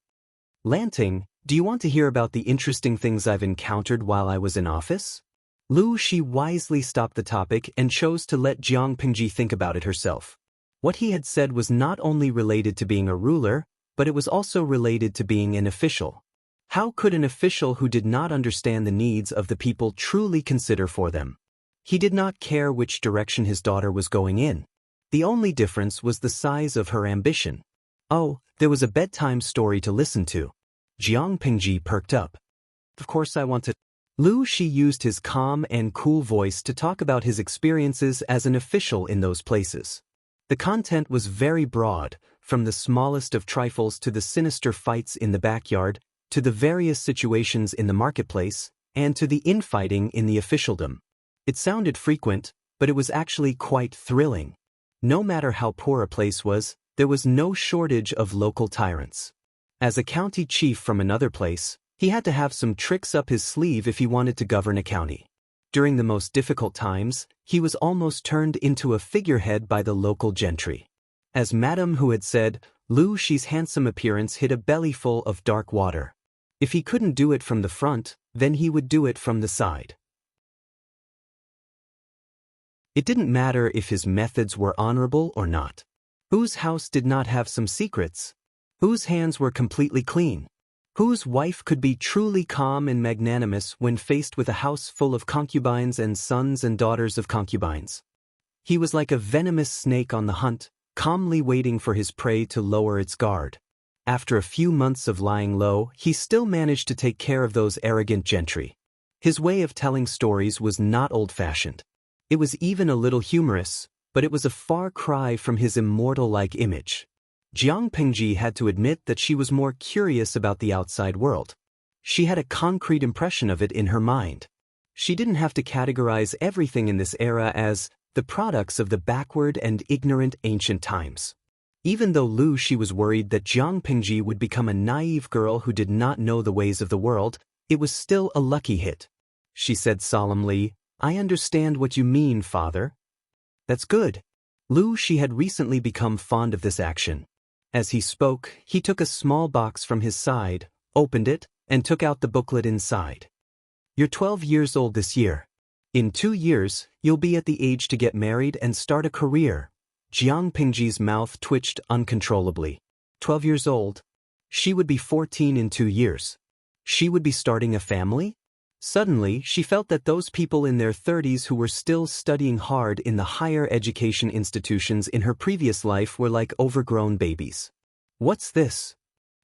Lanting, do you want to hear about the interesting things I've encountered while I was in office? Lu Shi wisely stopped the topic and chose to let Jiang Pingji think about it herself. What he had said was not only related to being a ruler, but it was also related to being an official. How could an official who did not understand the needs of the people truly consider for them? He did not care which direction his daughter was going in. The only difference was the size of her ambition. Oh, there was a bedtime story to listen to. Jiang Pingji perked up. Of course I want to. Lu Shi used his calm and cool voice to talk about his experiences as an official in those places. The content was very broad, from the smallest of trifles to the sinister fights in the backyard, to the various situations in the marketplace, and to the infighting in the officialdom. It sounded frequent, but it was actually quite thrilling. No matter how poor a place was, there was no shortage of local tyrants. As a county chief from another place, he had to have some tricks up his sleeve if he wanted to govern a county. During the most difficult times, he was almost turned into a figurehead by the local gentry. As Madame Hu had said, Lu Shi's handsome appearance hid a bellyful of dark water. If he couldn't do it from the front, then he would do it from the side. It didn't matter if his methods were honorable or not. Whose house did not have some secrets? Whose hands were completely clean? Whose wife could be truly calm and magnanimous when faced with a house full of concubines and sons and daughters of concubines? He was like a venomous snake on the hunt, calmly waiting for his prey to lower its guard. After a few months of lying low, he still managed to take care of those arrogant gentry. His way of telling stories was not old-fashioned. It was even a little humorous, but it was a far cry from his immortal-like image. Jiang Pingji had to admit that she was more curious about the outside world. She had a concrete impression of it in her mind. She didn't have to categorize everything in this era as the products of the backward and ignorant ancient times. Even though Lu Shi was worried that Jiang Pingji would become a naive girl who did not know the ways of the world, it was still a lucky hit. She said solemnly, "I understand what you mean, father." That's good. Lu Shi had recently become fond of this action. As he spoke, he took a small box from his side, opened it, and took out the booklet inside. You're 12 years old this year. In 2 years, you'll be at the age to get married and start a career. Jiang Pingji's mouth twitched uncontrollably. 12 years old? She would be 14 in 2 years. She would be starting a family? Suddenly, she felt that those people in their 30s who were still studying hard in the higher education institutions in her previous life were like overgrown babies. What's this?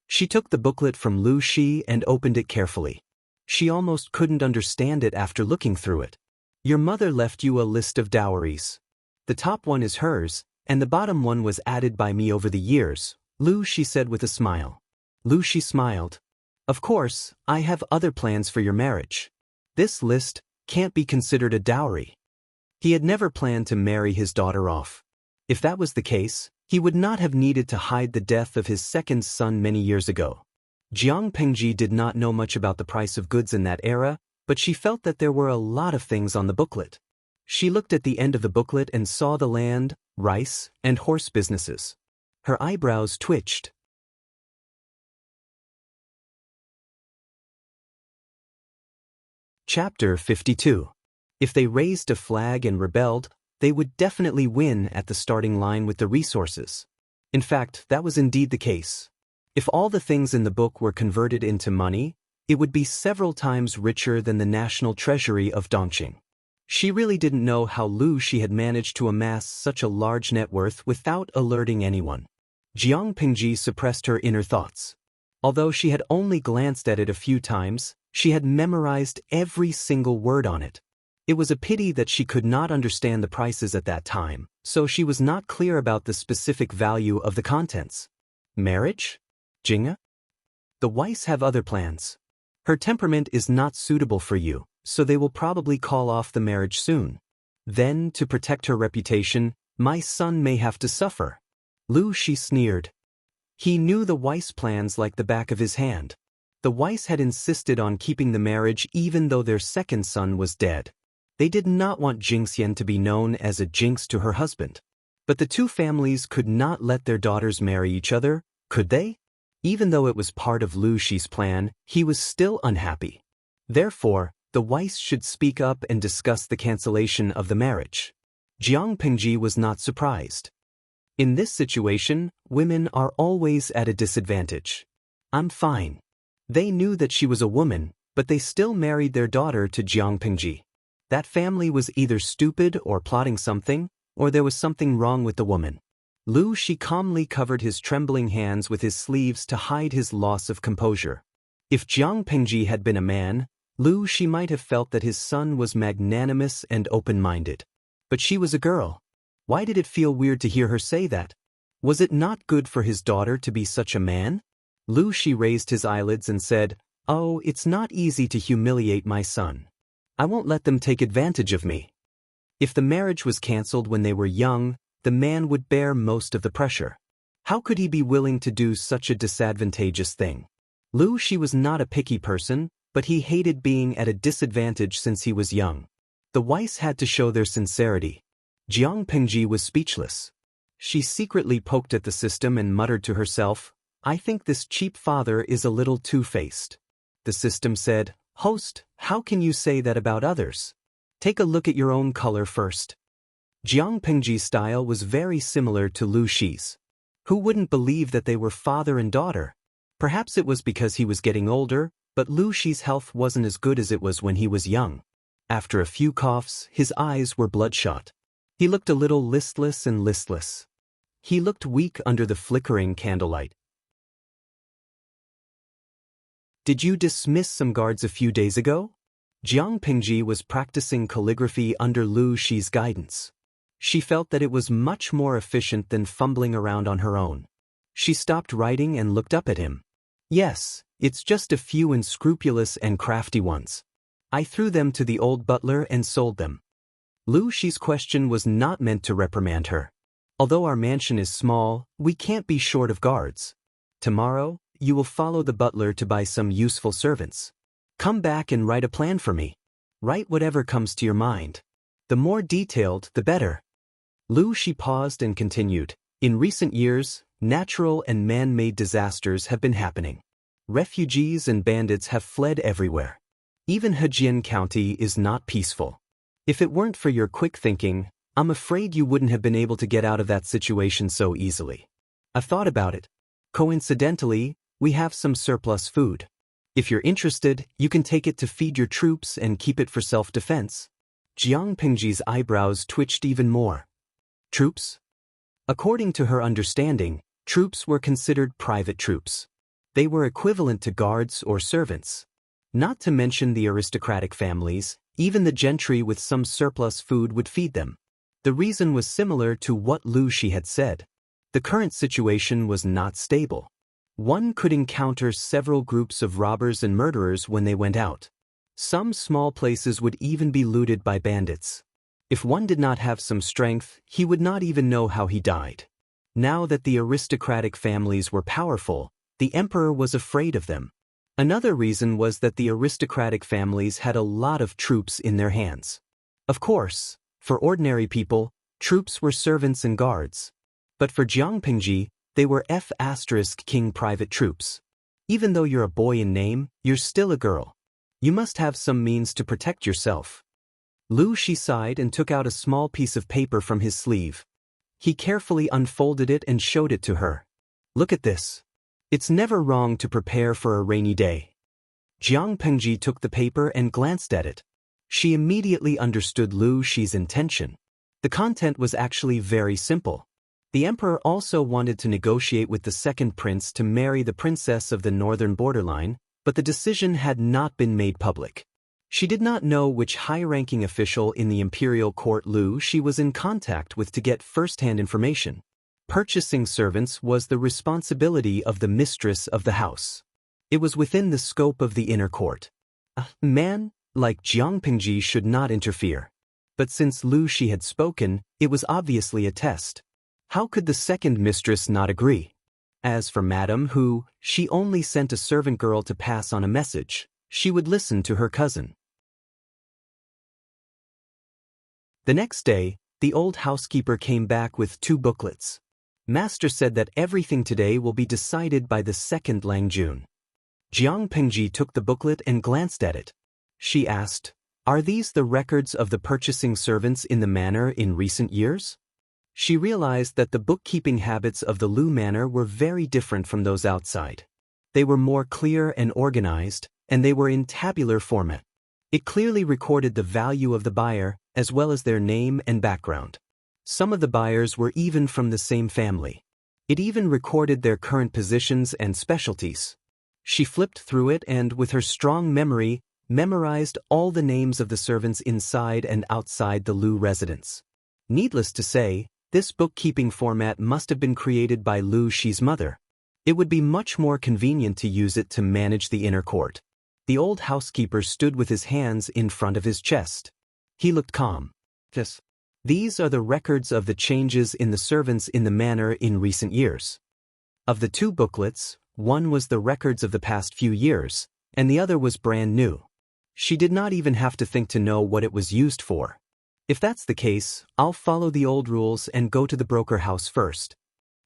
She took the booklet from Lu Shi and opened it carefully. She almost couldn't understand it after looking through it. Your mother left you a list of dowries. The top one is hers, and the bottom one was added by me over the years, Lu Shi said with a smile. Lu Shi smiled. Of course, I have other plans for your marriage. This list can't be considered a dowry. He had never planned to marry his daughter off. If that was the case, he would not have needed to hide the death of his second son many years ago. Jiang Pingji did not know much about the price of goods in that era, but she felt that there were a lot of things on the booklet. She looked at the end of the booklet and saw the land, rice, and horse businesses. Her eyebrows twitched. Chapter 52. If they raised a flag and rebelled, they would definitely win at the starting line with the resources. In fact, that was indeed the case. If all the things in the book were converted into money, It would be several times richer than the national treasury of Dongqing. She really didn't know how Lu Shi had managed to amass such a large net worth without alerting anyone. Jiang Pingji suppressed her inner thoughts. Although she had only glanced at it a few times, she had memorized every single word on it. It was a pity that she could not understand the prices at that time, so she was not clear about the specific value of the contents. Marriage? Jinga? The Weiss have other plans. Her temperament is not suitable for you, so they will probably call off the marriage soon. Then, to protect her reputation, my son may have to suffer. Lu Shi sneered. He knew the Weiss plans like the back of his hand. The Weiss had insisted on keeping the marriage even though their second son was dead. They did not want Jingxian to be known as a jinx to her husband. But the two families could not let their daughters marry each other, could they? Even though it was part of Lu Shi's plan, he was still unhappy. Therefore, the Weiss should speak up and discuss the cancellation of the marriage. Jiang Pingji was not surprised. In this situation, women are always at a disadvantage. I'm fine. They knew that she was a woman, but they still married their daughter to Jiang Pingji. That family was either stupid or plotting something, or there was something wrong with the woman. Lu Shi calmly covered his trembling hands with his sleeves to hide his loss of composure. If Jiang Pingji had been a man, Lu Shi might have felt that his son was magnanimous and open-minded. But she was a girl. Why did it feel weird to hear her say that? Was it not good for his daughter to be such a man? Lu Shi raised his eyelids and said, "Oh, it's not easy to humiliate my son. I won't let them take advantage of me." If the marriage was cancelled when they were young, the man would bear most of the pressure. How could he be willing to do such a disadvantageous thing? Lu Shi was not a picky person, but he hated being at a disadvantage since he was young. The Weiss had to show their sincerity. Jiang Pingji was speechless. She secretly poked at the system and muttered to herself, "I think this cheap father is a little two-faced." The system said, "Host, how can you say that about others? Take a look at your own color first." Jiang Pingji's style was very similar to Lu Shi's. Who wouldn't believe that they were father and daughter? Perhaps it was because he was getting older, but Lu Shi's health wasn't as good as it was when he was young. After a few coughs, his eyes were bloodshot. He looked a little listless. He looked weak under the flickering candlelight. "Did you dismiss some guards a few days ago?" Jiang Pingji was practicing calligraphy under Lu Shi's guidance. She felt that it was much more efficient than fumbling around on her own. She stopped writing and looked up at him. "Yes, it's just a few unscrupulous and crafty ones. I threw them to the old butler and sold them." Lu Shi's question was not meant to reprimand her. "Although our mansion is small, we can't be short of guards. Tomorrow, you will follow the butler to buy some useful servants. Come back and write a plan for me. Write whatever comes to your mind. The more detailed, the better." Lu Shi paused and continued, "In recent years, natural and man-made disasters have been happening. Refugees and bandits have fled everywhere. Even Hejian County is not peaceful. If it weren't for your quick thinking, I'm afraid you wouldn't have been able to get out of that situation so easily. I've thought about it. Coincidentally, we have some surplus food. If you're interested, you can take it to feed your troops and keep it for self-defense." Jiang Pingji's eyebrows twitched even more. Troops? According to her understanding, troops were considered private troops. They were equivalent to guards or servants. Not to mention the aristocratic families, even the gentry with some surplus food would feed them. The reason was similar to what Lu Shi had said. The current situation was not stable. One could encounter several groups of robbers and murderers when they went out. Some small places would even be looted by bandits. If one did not have some strength, he would not even know how he died. Now that the aristocratic families were powerful, the emperor was afraid of them. Another reason was that the aristocratic families had a lot of troops in their hands. Of course, for ordinary people, troops were servants and guards. But for Jiang Pingji, they were F***king private troops. Even though you're a boy in name, you're still a girl. You must have some means to protect yourself. Lu Shi sighed and took out a small piece of paper from his sleeve. He carefully unfolded it and showed it to her. "Look at this. It's never wrong to prepare for a rainy day." Jiang Pengji took the paper and glanced at it. She immediately understood Lu Shi's intention. The content was actually very simple. The emperor also wanted to negotiate with the second prince to marry the princess of the northern borderline, but the decision had not been made public. She did not know which high-ranking official in the imperial court Lu Shi was in contact with to get first-hand information. Purchasing servants was the responsibility of the mistress of the house. It was within the scope of the inner court. A man like Jiang Pengji should not interfere. But since Lu Shi had spoken, it was obviously a test. How could the second mistress not agree? As for Madame Hu, she only sent a servant girl to pass on a message. She would listen to her cousin. The next day, the old housekeeper came back with 2 booklets. Master said that everything today will be decided by the second Langjun. Jiang Pengji took the booklet and glanced at it. She asked, "Are these the records of the purchasing servants in the manor in recent years?" She realized that the bookkeeping habits of the Lu manor were very different from those outside. They were more clear and organized, and they were in tabular format. It clearly recorded the value of the buyer, as well as their name and background. Some of the buyers were even from the same family. It even recorded their current positions and specialties. She flipped through it and, with her strong memory, memorized all the names of the servants inside and outside the Lu residence. Needless to say, this bookkeeping format must have been created by Lu Shi's mother. It would be much more convenient to use it to manage the inner court. The old housekeeper stood with his hands in front of his chest. He looked calm. Yes. These are the records of the changes in the servants in the manor in recent years. Of the 2 booklets, one was the records of the past few years, and the other was brand new. She did not even have to think to know what it was used for. If that's the case, I'll follow the old rules and go to the broker house first.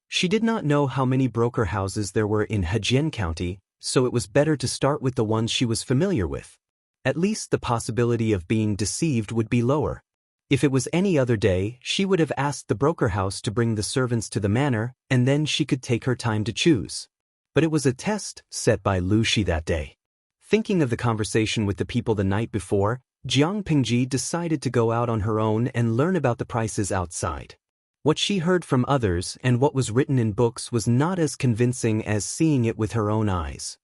She did not know how many broker houses there were in Hejian County, so it was better to start with the ones she was familiar with. At least the possibility of being deceived would be lower. If it was any other day, she would have asked the broker house to bring the servants to the manor, and then she could take her time to choose. But it was a test set by Lu Shi that day. Thinking of the conversation with the people the night before, Jiang Pengji decided to go out on her own and learn about the prices outside. What she heard from others and what was written in books was not as convincing as seeing it with her own eyes.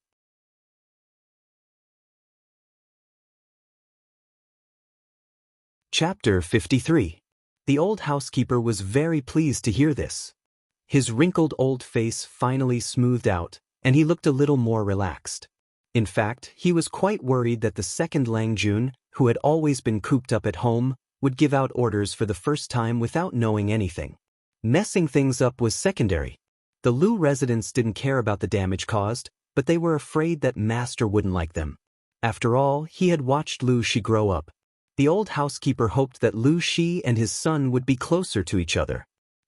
Chapter 53. The old housekeeper was very pleased to hear this. His wrinkled old face finally smoothed out, and he looked a little more relaxed. In fact, he was quite worried that the second Langjun, who had always been cooped up at home, would give out orders for the first time without knowing anything. Messing things up was secondary. The Lu residents didn't care about the damage caused, but they were afraid that Master wouldn't like them. After all, he had watched Lu Shi grow up. The old housekeeper hoped that Lu Shi and his son would be closer to each other.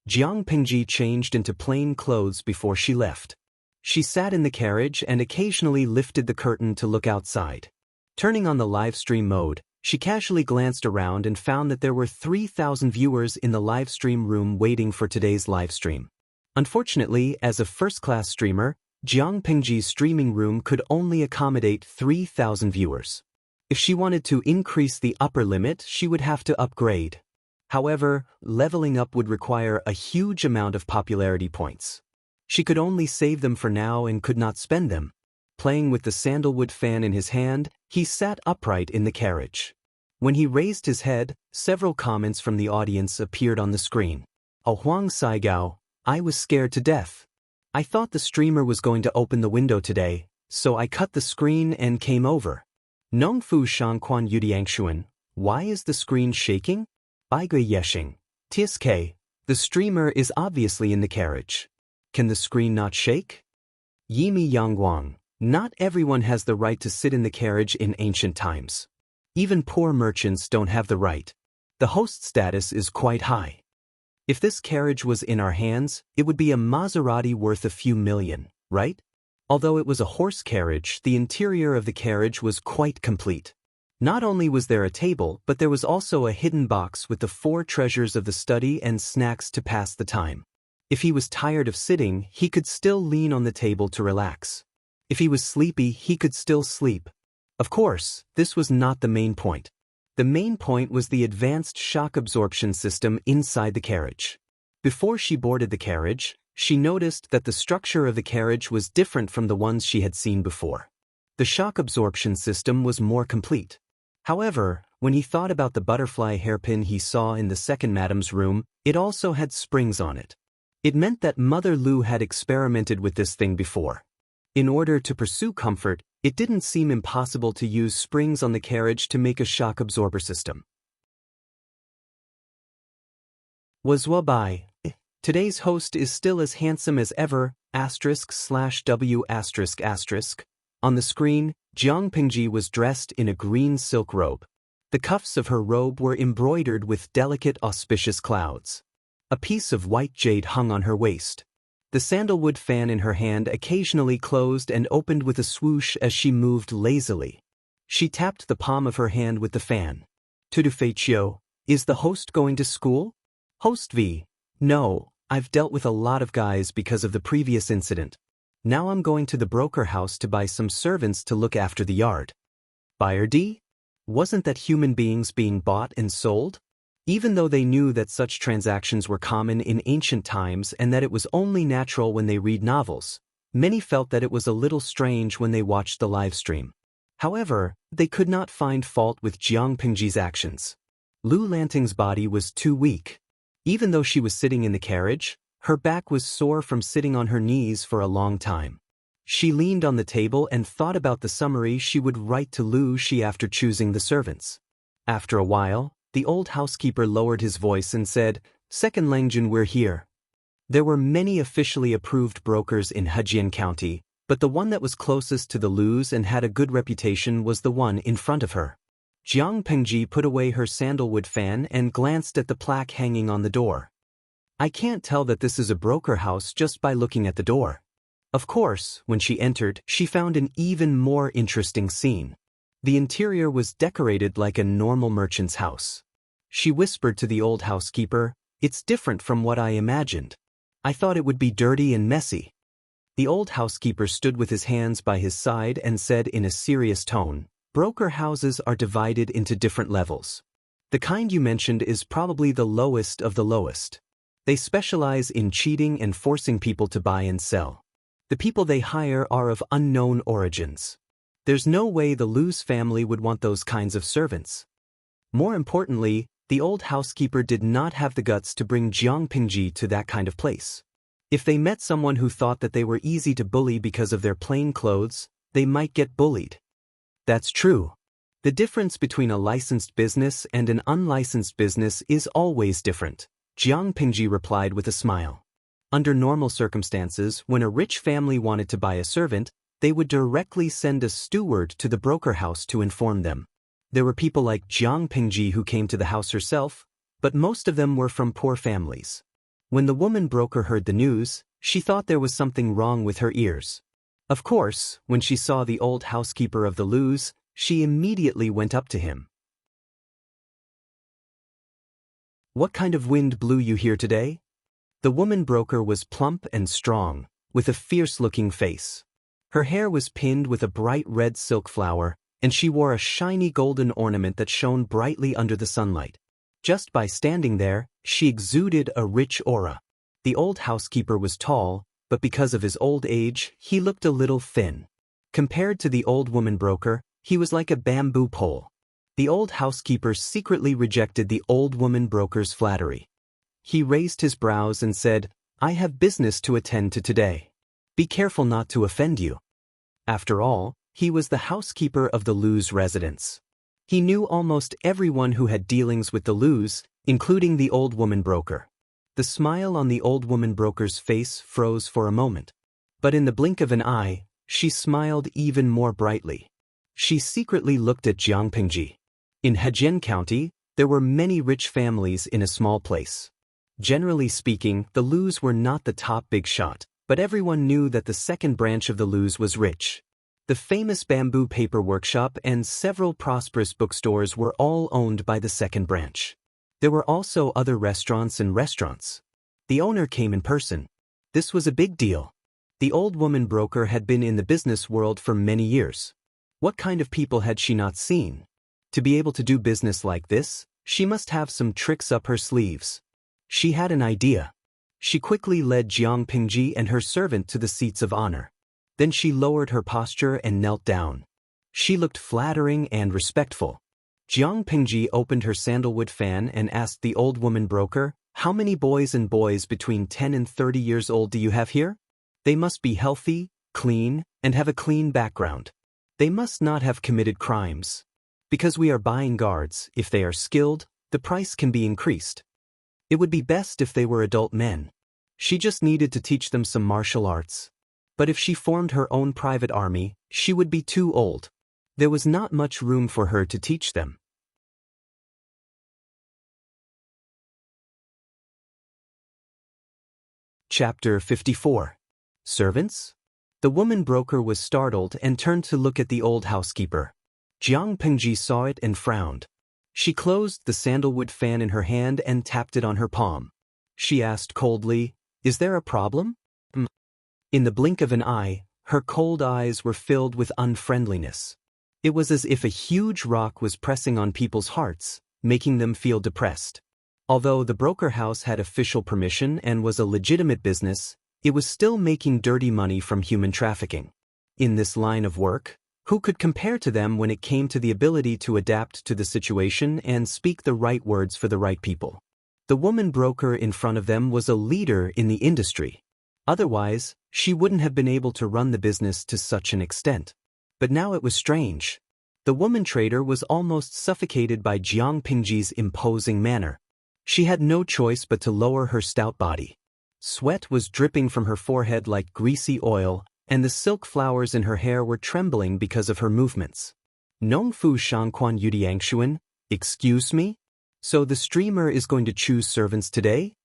Jiang Pengji changed into plain clothes before she left. She sat in the carriage and occasionally lifted the curtain to look outside. Turning on the live stream mode, she casually glanced around and found that there were 3,000 viewers in the live stream room waiting for today's live stream. Unfortunately, as a first-class streamer, Jiang Pengji's streaming room could only accommodate 3,000 viewers. If she wanted to increase the upper limit, she would have to upgrade. However, leveling up would require a huge amount of popularity points. She could only save them for now and could not spend them. Playing with the sandalwood fan in his hand, he sat upright in the carriage. When he raised his head, several comments from the audience appeared on the screen. "Oh, Huang Saigao, I was scared to death. I thought the streamer was going to open the window today, so I cut the screen and came over. Nongfu Shangquan Yudiangshuan, why is the screen shaking? Baigui Yeshing, TSK, the streamer is obviously in the carriage. Can the screen not shake? Yimi Yangguang, not everyone has the right to sit in the carriage in ancient times. Even poor merchants don't have the right. The host status is quite high. If this carriage was in our hands, it would be a Maserati worth a few million, right? Although it was a horse carriage, the interior of the carriage was quite complete. Not only was there a table, but there was also a hidden box with the 4 treasures of the study and snacks to pass the time. If he was tired of sitting, he could still lean on the table to relax. If he was sleepy, he could still sleep. Of course, this was not the main point. The main point was the advanced shock absorption system inside the carriage. Before she boarded the carriage, she noticed that the structure of the carriage was different from the ones she had seen before. The shock absorption system was more complete. However, when he thought about the butterfly hairpin he saw in the second madam's room, it also had springs on it. It meant that Mother Lu had experimented with this thing before. In order to pursue comfort, it didn't seem impossible to use springs on the carriage to make a shock absorber system. Wazwa Bai. Today's host is still as handsome as ever, */W***. On the screen, Jiang Pingji was dressed in a green silk robe. The cuffs of her robe were embroidered with delicate auspicious clouds. A piece of white jade hung on her waist. The sandalwood fan in her hand occasionally closed and opened with a swoosh as she moved lazily. She tapped the palm of her hand with the fan. Tudufeichio, is the host going to school? Host V, no, I've dealt with a lot of guys because of the previous incident. Now I'm going to the broker house to buy some servants to look after the yard. Buyer D? Wasn't that human beings being bought and sold? Even though they knew that such transactions were common in ancient times and that it was only natural when they read novels, many felt that it was a little strange when they watched the live stream. However, they could not find fault with Jiang Pingji's actions. Lu Lanting's body was too weak. Even though she was sitting in the carriage, her back was sore from sitting on her knees for a long time. She leaned on the table and thought about the summary she would write to Lu Shi after choosing the servants. After a while, the old housekeeper lowered his voice and said, "Second Langjun, we're here." There were many officially approved brokers in Hejian County, but the one that was closest to the Lus and had a good reputation was the one in front of her. Jiang Pingji put away her sandalwood fan and glanced at the plaque hanging on the door. I can't tell that this is a broker house just by looking at the door. Of course, when she entered, she found an even more interesting scene. The interior was decorated like a normal merchant's house. She whispered to the old housekeeper, "It's different from what I imagined. I thought it would be dirty and messy." The old housekeeper stood with his hands by his side and said in a serious tone, "Broker houses are divided into different levels. The kind you mentioned is probably the lowest of the lowest. They specialize in cheating and forcing people to buy and sell. The people they hire are of unknown origins. There's no way the Lu's family would want those kinds of servants." More importantly, the old housekeeper did not have the guts to bring Jiang Pingji to that kind of place. If they met someone who thought that they were easy to bully because of their plain clothes, they might get bullied. That's true. The difference between a licensed business and an unlicensed business is always different, Jiang Pingji replied with a smile. Under normal circumstances, when a rich family wanted to buy a servant, they would directly send a steward to the broker house to inform them. There were people like Jiang Pingji who came to the house herself, but most of them were from poor families. When the woman broker heard the news, she thought there was something wrong with her ears. Of course, when she saw the old housekeeper of the Lus, she immediately went up to him. "What kind of wind blew you here today?" The woman broker was plump and strong, with a fierce-looking face. Her hair was pinned with a bright red silk flower, and she wore a shiny golden ornament that shone brightly under the sunlight. Just by standing there, she exuded a rich aura. The old housekeeper was tall, but because of his old age, he looked a little thin. Compared to the old woman broker, he was like a bamboo pole. The old housekeeper secretly rejected the old woman broker's flattery. He raised his brows and said, "I have business to attend to today. Be careful not to offend you." After all, he was the housekeeper of the Lu's residence. He knew almost everyone who had dealings with the Lus, including the old woman broker. The smile on the old woman broker's face froze for a moment. But in the blink of an eye, she smiled even more brightly. She secretly looked at Jiang Pingji. In Hejian County, there were many rich families in a small place. Generally speaking, the Lus were not the top big shot, but everyone knew that the second branch of the Lus was rich. The famous bamboo paper workshop and several prosperous bookstores were all owned by the second branch. There were also other restaurants and restaurants. The owner came in person. This was a big deal. The old woman broker had been in the business world for many years. What kind of people had she not seen? To be able to do business like this, she must have some tricks up her sleeves. She had an idea. She quickly led Jiang Pingji and her servant to the seats of honor. Then she lowered her posture and knelt down. She looked flattering and respectful. Jiang Pingji opened her sandalwood fan and asked the old woman broker, "How many boys between 10 and 30 years old do you have here? They must be healthy, clean, and have a clean background. They must not have committed crimes. Because we are buying guards, if they are skilled, the price can be increased. It would be best if they were adult men. She just needed to teach them some martial arts. But if she formed her own private army, she would be too old. There was not much room for her to teach them." Chapter 54. Servants? The woman broker was startled and turned to look at the old housekeeper. Jiang Pingji saw it and frowned. She closed the sandalwood fan in her hand and tapped it on her palm. She asked coldly, "Is there a problem?" In the blink of an eye, her cold eyes were filled with unfriendliness. It was as if a huge rock was pressing on people's hearts, making them feel depressed. Although the broker house had official permission and was a legitimate business, it was still making dirty money from human trafficking. In this line of work, who could compare to them when it came to the ability to adapt to the situation and speak the right words for the right people? The woman broker in front of them was a leader in the industry. Otherwise, she wouldn't have been able to run the business to such an extent. But now it was strange. The woman trader was almost suffocated by Jiang Pingji's imposing manner. She had no choice but to lower her stout body. Sweat was dripping from her forehead like greasy oil, and the silk flowers in her hair were trembling because of her movements. Nongfu Shangquan Yudiangshuan, excuse me? So the streamer is going to choose servants today?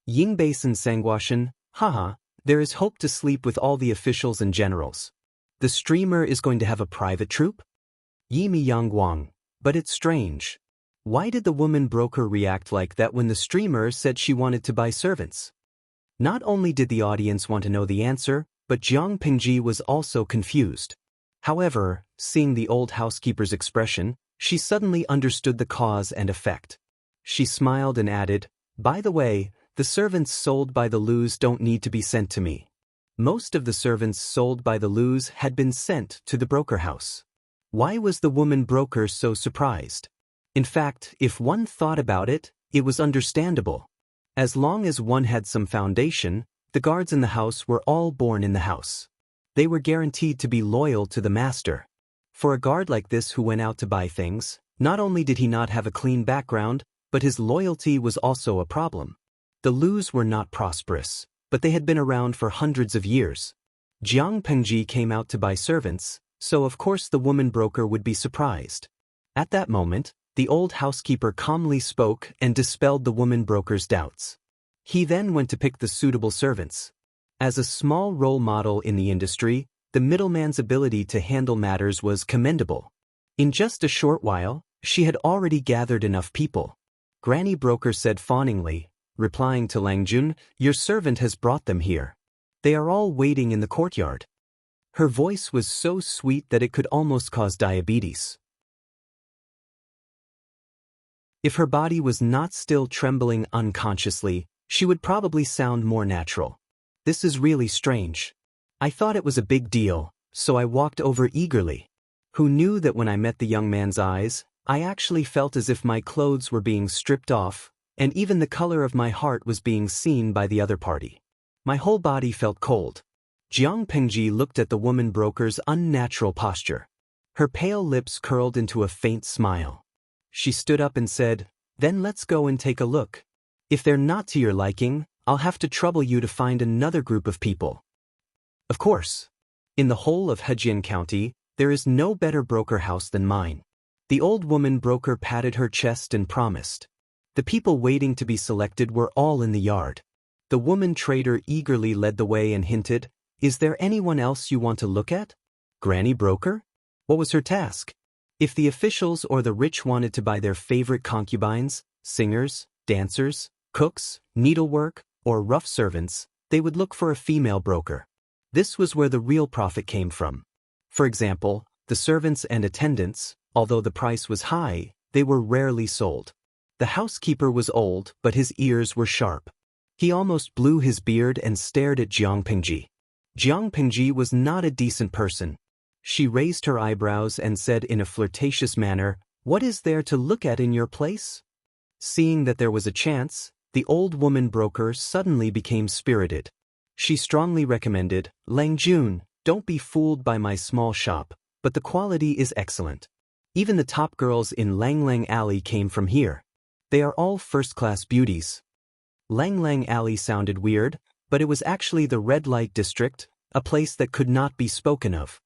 Yingbasin Sangwashan, haha, there is hope to sleep with all the officials and generals. The streamer is going to have a private troop? Yimi Yangguang, but it's strange. Why did the woman broker react like that when the streamer said she wanted to buy servants? Not only did the audience want to know the answer, but Jiang Pingji was also confused. However, seeing the old housekeeper's expression, she suddenly understood the cause and effect. She smiled and added, "By the way, the servants sold by the loos don't need to be sent to me." Most of the servants sold by the loos had been sent to the broker house. Why was the woman broker so surprised? In fact, if one thought about it, it was understandable. As long as one had some foundation, the guards in the house were all born in the house. They were guaranteed to be loyal to the master. For a guard like this who went out to buy things, not only did he not have a clean background, but his loyalty was also a problem. The loos were not prosperous, but they had been around for hundreds of years. Jiang Pengji came out to buy servants, so of course the woman broker would be surprised. At that moment, the old housekeeper calmly spoke and dispelled the woman broker's doubts. He then went to pick the suitable servants. As a small role model in the industry, the middleman's ability to handle matters was commendable. In just a short while, she had already gathered enough people. Granny Broker said fawningly, replying to Langjun, "Your servant has brought them here. They are all waiting in the courtyard." Her voice was so sweet that it could almost cause diabetes. If her body was not still trembling unconsciously, she would probably sound more natural. "This is really strange. I thought it was a big deal, so I walked over eagerly. Who knew that when I met the young man's eyes, I actually felt as if my clothes were being stripped off, and even the color of my heart was being seen by the other party. My whole body felt cold." Jiang Pengji looked at the woman broker's unnatural posture. Her pale lips curled into a faint smile. She stood up and said, "Then let's go and take a look. If they're not to your liking, I'll have to trouble you to find another group of people." Of course. In the whole of Hejian County, there is no better broker house than mine. The old woman broker patted her chest and promised. The people waiting to be selected were all in the yard. The woman trader eagerly led the way and hinted, "Is there anyone else you want to look at?" Granny Broker? What was her task? If the officials or the rich wanted to buy their favorite concubines, singers, dancers, cooks, needlework, or rough servants, they would look for a female broker. This was where the real profit came from. For example, The servants and attendants, although the price was high, they were rarely sold. The housekeeper was old, but his ears were sharp. He almost blew his beard and stared at Jiang Pingji. Jiang Pingji was not a decent person. She raised her eyebrows and said in a flirtatious manner, "What is there to look at in your place?" Seeing that there was a chance, the old woman broker suddenly became spirited. She strongly recommended, "Lang Jun, don't be fooled by my small shop, but the quality is excellent. Even the top girls in Lang Lang Alley came from here. They are all first-class beauties." Lang Lang Alley sounded weird, but it was actually the red light district, a place that could not be spoken of.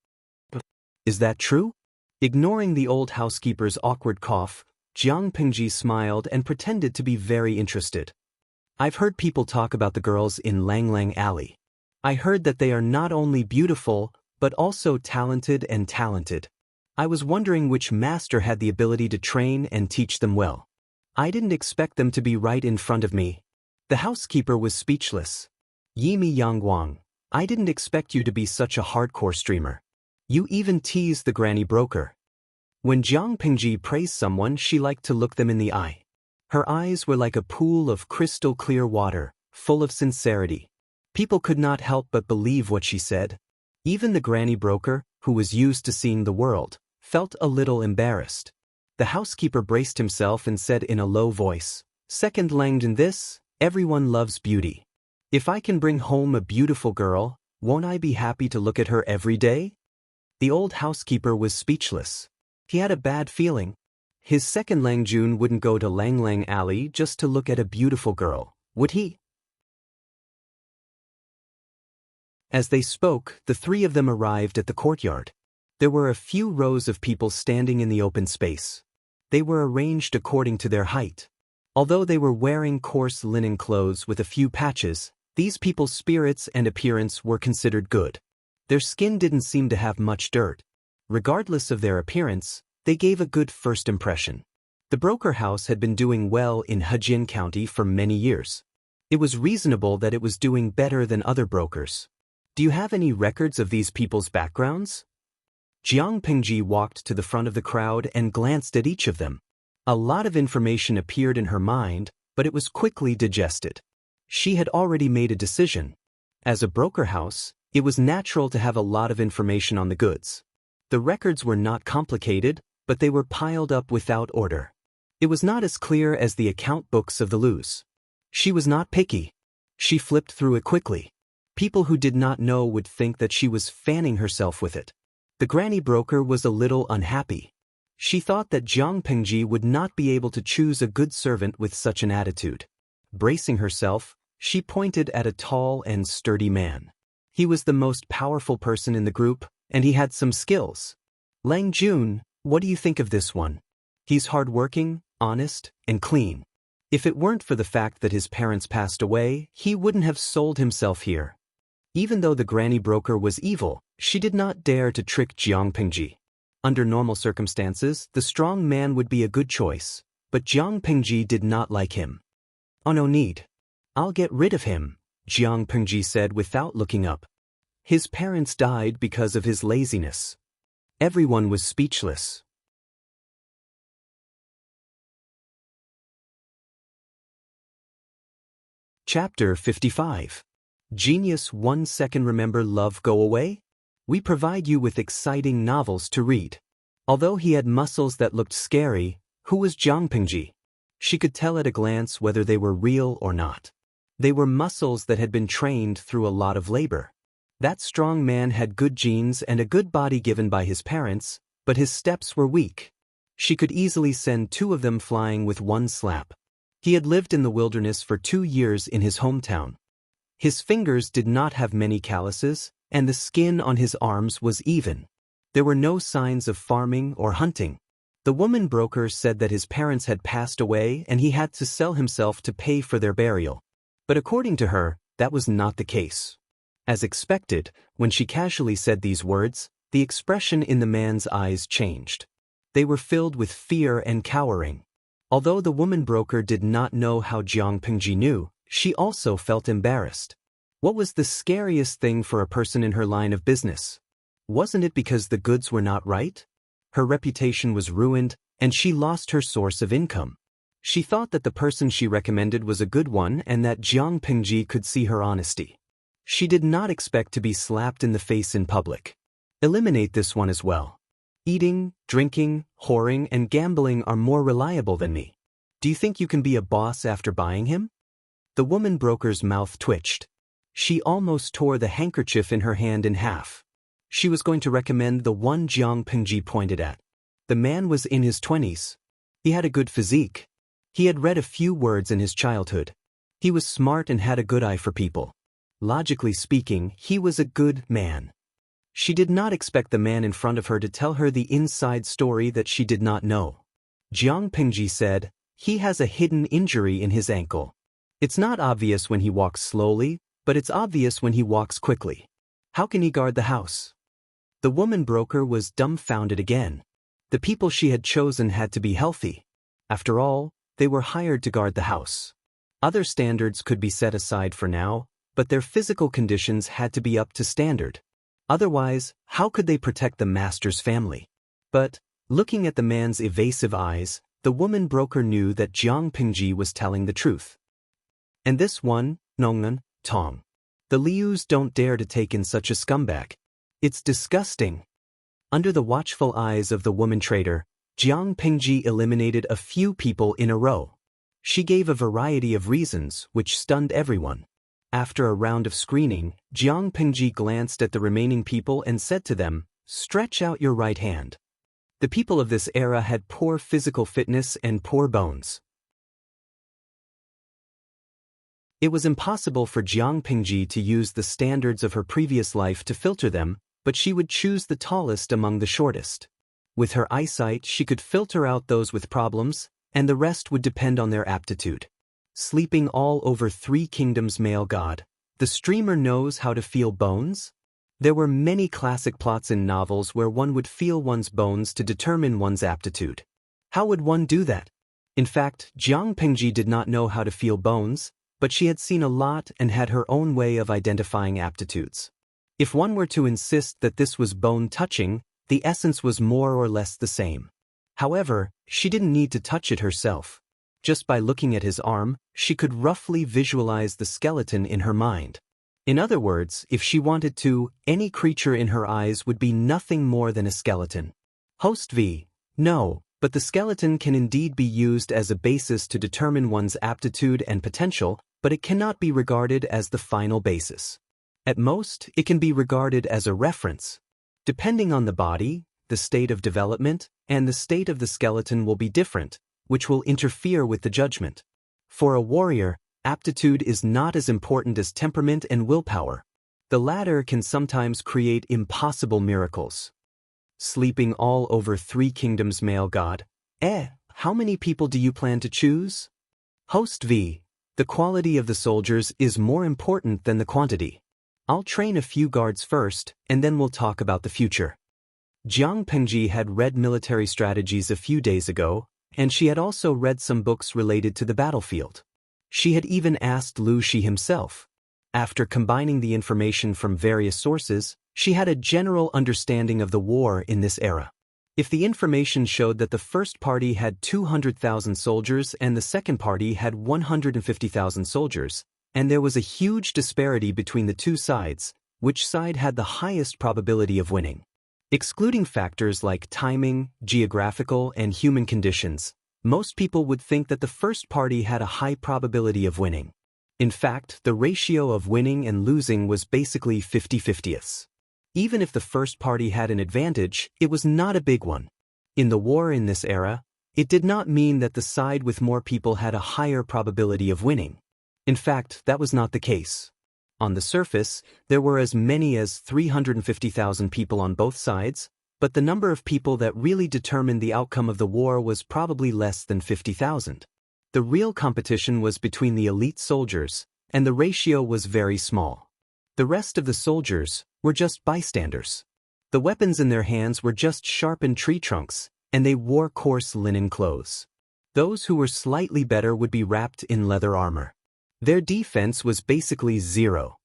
Is that true? Ignoring the old housekeeper's awkward cough, Jiang Pingji smiled and pretended to be very interested. "I've heard people talk about the girls in Lang Lang Alley. I heard that they are not only beautiful, but also talented. I was wondering which master had the ability to train and teach them well. I didn't expect them to be right in front of me." The housekeeper was speechless. "Yimi Yangguang, I didn't expect you to be such a hardcore streamer. You even teased the granny broker." When Jiang Pingji praised someone, she liked to look them in the eye. Her eyes were like a pool of crystal clear water, full of sincerity. People could not help but believe what she said. Even the granny broker, who was used to seeing the world, felt a little embarrassed. The housekeeper braced himself and said in a low voice, "Second Langed in this, everyone loves beauty. If I can bring home a beautiful girl, won't I be happy to look at her every day?" The old housekeeper was speechless. He had a bad feeling. His second Lang Jun wouldn't go to Lang Lang Alley just to look at a beautiful girl, would he? As they spoke, the three of them arrived at the courtyard. There were a few rows of people standing in the open space. They were arranged according to their height. Although they were wearing coarse linen clothes with a few patches, these people's spirits and appearance were considered good. Their skin didn't seem to have much dirt. Regardless of their appearance, they gave a good first impression. The broker house had been doing well in Hejin County for many years. It was reasonable that it was doing better than other brokers. "Do you have any records of these people's backgrounds?" Jiang Pingji walked to the front of the crowd and glanced at each of them. A lot of information appeared in her mind, but it was quickly digested. She had already made a decision. As a broker house, it was natural to have a lot of information on the goods. The records were not complicated, but they were piled up without order. It was not as clear as the account books of the loos. She was not picky. She flipped through it quickly. People who did not know would think that she was fanning herself with it. The granny broker was a little unhappy. She thought that Jiang Pingji would not be able to choose a good servant with such an attitude. Bracing herself, she pointed at a tall and sturdy man. He was the most powerful person in the group, and he had some skills. "Lang Jun, what do you think of this one? He's hardworking, honest, and clean. If it weren't for the fact that his parents passed away, he wouldn't have sold himself here." Even though the granny broker was evil, she did not dare to trick Jiang Pingji. Under normal circumstances, the strong man would be a good choice, but Jiang Pingji did not like him. "Oh, no need. I'll get rid of him," Jiang Pingji said without looking up. His parents died because of his laziness. Everyone was speechless. Chapter 55. Genius 1 second. Remember Love Go Away? We provide you with exciting novels to read. Although he had muscles that looked scary, who was Jiang Pingji? She could tell at a glance whether they were real or not. They were muscles that had been trained through a lot of labor. That strong man had good genes and a good body given by his parents, but his steps were weak. She could easily send two of them flying with one slap. He had lived in the wilderness for 2 years in his hometown. His fingers did not have many calluses, and the skin on his arms was even. There were no signs of farming or hunting. The woman broker said that his parents had passed away and he had to sell himself to pay for their burial. But according to her, that was not the case. As expected, when she casually said these words, the expression in the man's eyes changed. They were filled with fear and cowering. Although the woman broker did not know how Jiang Pingji knew, she also felt embarrassed. What was the scariest thing for a person in her line of business? Wasn't it because the goods were not right? Her reputation was ruined, and she lost her source of income. She thought that the person she recommended was a good one and that Jiang Pingji could see her honesty. She did not expect to be slapped in the face in public. Eliminate this one as well. Eating, drinking, whoring, and gambling are more reliable than me. Do you think you can be a boss after buying him? The woman broker's mouth twitched. She almost tore the handkerchief in her hand in half. She was going to recommend the one Jiang Pingji pointed at. The man was in his 20s. He had a good physique. He had read a few words in his childhood. He was smart and had a good eye for people. Logically speaking, he was a good man. She did not expect the man in front of her to tell her the inside story that she did not know. Jiang Pingji said, "He has a hidden injury in his ankle. It's not obvious when he walks slowly, but it's obvious when he walks quickly. How can he guard the house?" The woman broker was dumbfounded again. The people she had chosen had to be healthy. After all, they were hired to guard the house. Other standards could be set aside for now, but their physical conditions had to be up to standard. Otherwise, how could they protect the master's family? But, looking at the man's evasive eyes, the woman broker knew that Jiang Pingji was telling the truth. And this one, Nongnan, Tong. The Lius don't dare to take in such a scumbag. It's disgusting. Under the watchful eyes of the woman trader, Jiang Pingji eliminated a few people in a row. She gave a variety of reasons, which stunned everyone. After a round of screening, Jiang Pingji glanced at the remaining people and said to them, "Stretch out your right hand." The people of this era had poor physical fitness and poor bones. It was impossible for Jiang Pingji to use the standards of her previous life to filter them, but she would choose the tallest among the shortest. With her eyesight, she could filter out those with problems, and the rest would depend on their aptitude. Sleeping all over 3 kingdoms male god, the streamer knows how to feel bones? There were many classic plots in novels where one would feel one's bones to determine one's aptitude. How would one do that? In fact, Jiang Pingji did not know how to feel bones, but she had seen a lot and had her own way of identifying aptitudes. If one were to insist that this was bone-touching, the essence was more or less the same. However, she didn't need to touch it herself. Just by looking at his arm, she could roughly visualize the skeleton in her mind. In other words, if she wanted to, any creature in her eyes would be nothing more than a skeleton. Host V. No, but the skeleton can indeed be used as a basis to determine one's aptitude and potential, but it cannot be regarded as the final basis. At most, it can be regarded as a reference. Depending on the body, the state of development, and the state of the skeleton will be different, which will interfere with the judgment. For a warrior, aptitude is not as important as temperament and willpower. The latter can sometimes create impossible miracles. Sleeping all over 3 kingdoms male god. How many people do you plan to choose? Host V. The quality of the soldiers is more important than the quantity. I'll train a few guards first, and then we'll talk about the future. Jiang Pingji had read military strategies a few days ago, and she had also read some books related to the battlefield. She had even asked Lu Shi himself. After combining the information from various sources, she had a general understanding of the war in this era. If the information showed that the first party had 200,000 soldiers and the second party had 150,000 soldiers, and there was a huge disparity between the two sides, which side had the highest probability of winning? Excluding factors like timing, geographical, and human conditions, most people would think that the first party had a high probability of winning. In fact, the ratio of winning and losing was basically 50-50. Even if the first party had an advantage, it was not a big one. In the war in this era, it did not mean that the side with more people had a higher probability of winning. In fact, that was not the case. On the surface, there were as many as 350,000 people on both sides, but the number of people that really determined the outcome of the war was probably less than 50,000. The real competition was between the elite soldiers, and the ratio was very small. The rest of the soldiers were just bystanders. The weapons in their hands were just sharpened tree trunks, and they wore coarse linen clothes. Those who were slightly better would be wrapped in leather armor. Their defense was basically zero.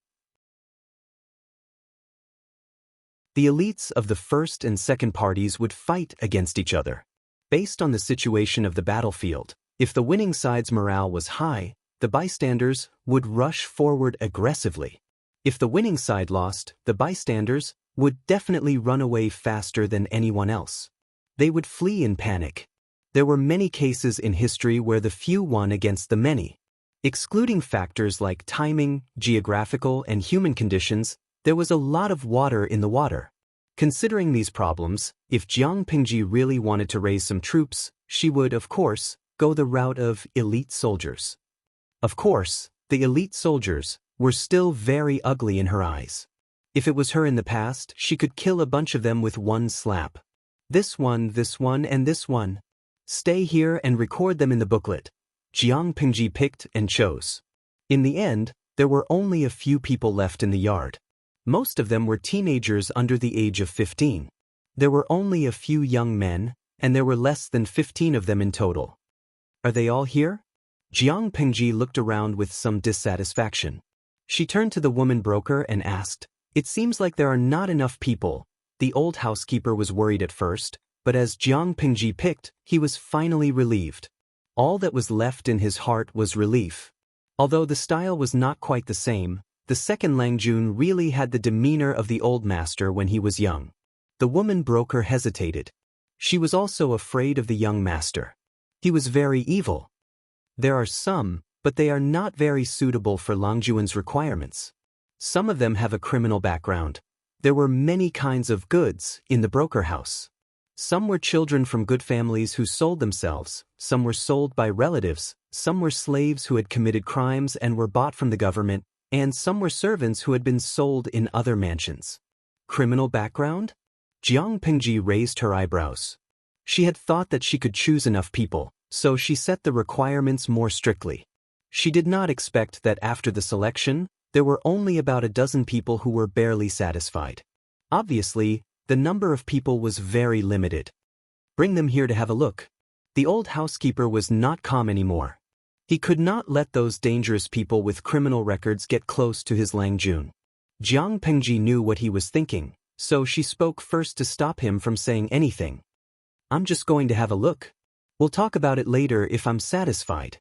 The elites of the first and second parties would fight against each other. Based on the situation of the battlefield, if the winning side's morale was high, the bystanders would rush forward aggressively. If the winning side lost, the bystanders would definitely run away faster than anyone else. They would flee in panic. There were many cases in history where the few won against the many. Excluding factors like timing, geographical, and human conditions, there was a lot of water in the water. Considering these problems, if Jiang Pingji really wanted to raise some troops, she would, of course, go the route of elite soldiers. Of course, the elite soldiers were still very ugly in her eyes. If it was her in the past, she could kill a bunch of them with one slap. This one, and this one. Stay here and record them in the booklet. Jiang Pingji picked and chose. In the end, there were only a few people left in the yard. Most of them were teenagers under the age of 15. There were only a few young men, and there were less than 15 of them in total. Are they all here? Jiang Pingji looked around with some dissatisfaction. She turned to the woman broker and asked, "It seems like there are not enough people." The old housekeeper was worried at first, but as Jiang Pingji picked, he was finally relieved. All that was left in his heart was relief. Although the style was not quite the same, the second Lang Jun really had the demeanor of the old master when he was young. The woman broker hesitated. She was also afraid of the young master. He was very evil. There are some, but they are not very suitable for Lang Jun's requirements. Some of them have a criminal background. There were many kinds of goods in the broker house. Some were children from good families who sold themselves, some were sold by relatives, some were slaves who had committed crimes and were bought from the government, and some were servants who had been sold in other mansions. Criminal background? Jiang Pingji raised her eyebrows. She had thought that she could choose enough people, so she set the requirements more strictly. She did not expect that after the selection, there were only about a dozen people who were barely satisfied. Obviously, the number of people was very limited. Bring them here to have a look. The old housekeeper was not calm anymore. He could not let those dangerous people with criminal records get close to his Lang Jun. Jiang Pingji knew what he was thinking, so she spoke first to stop him from saying anything. "I'm just going to have a look. We'll talk about it later if I'm satisfied."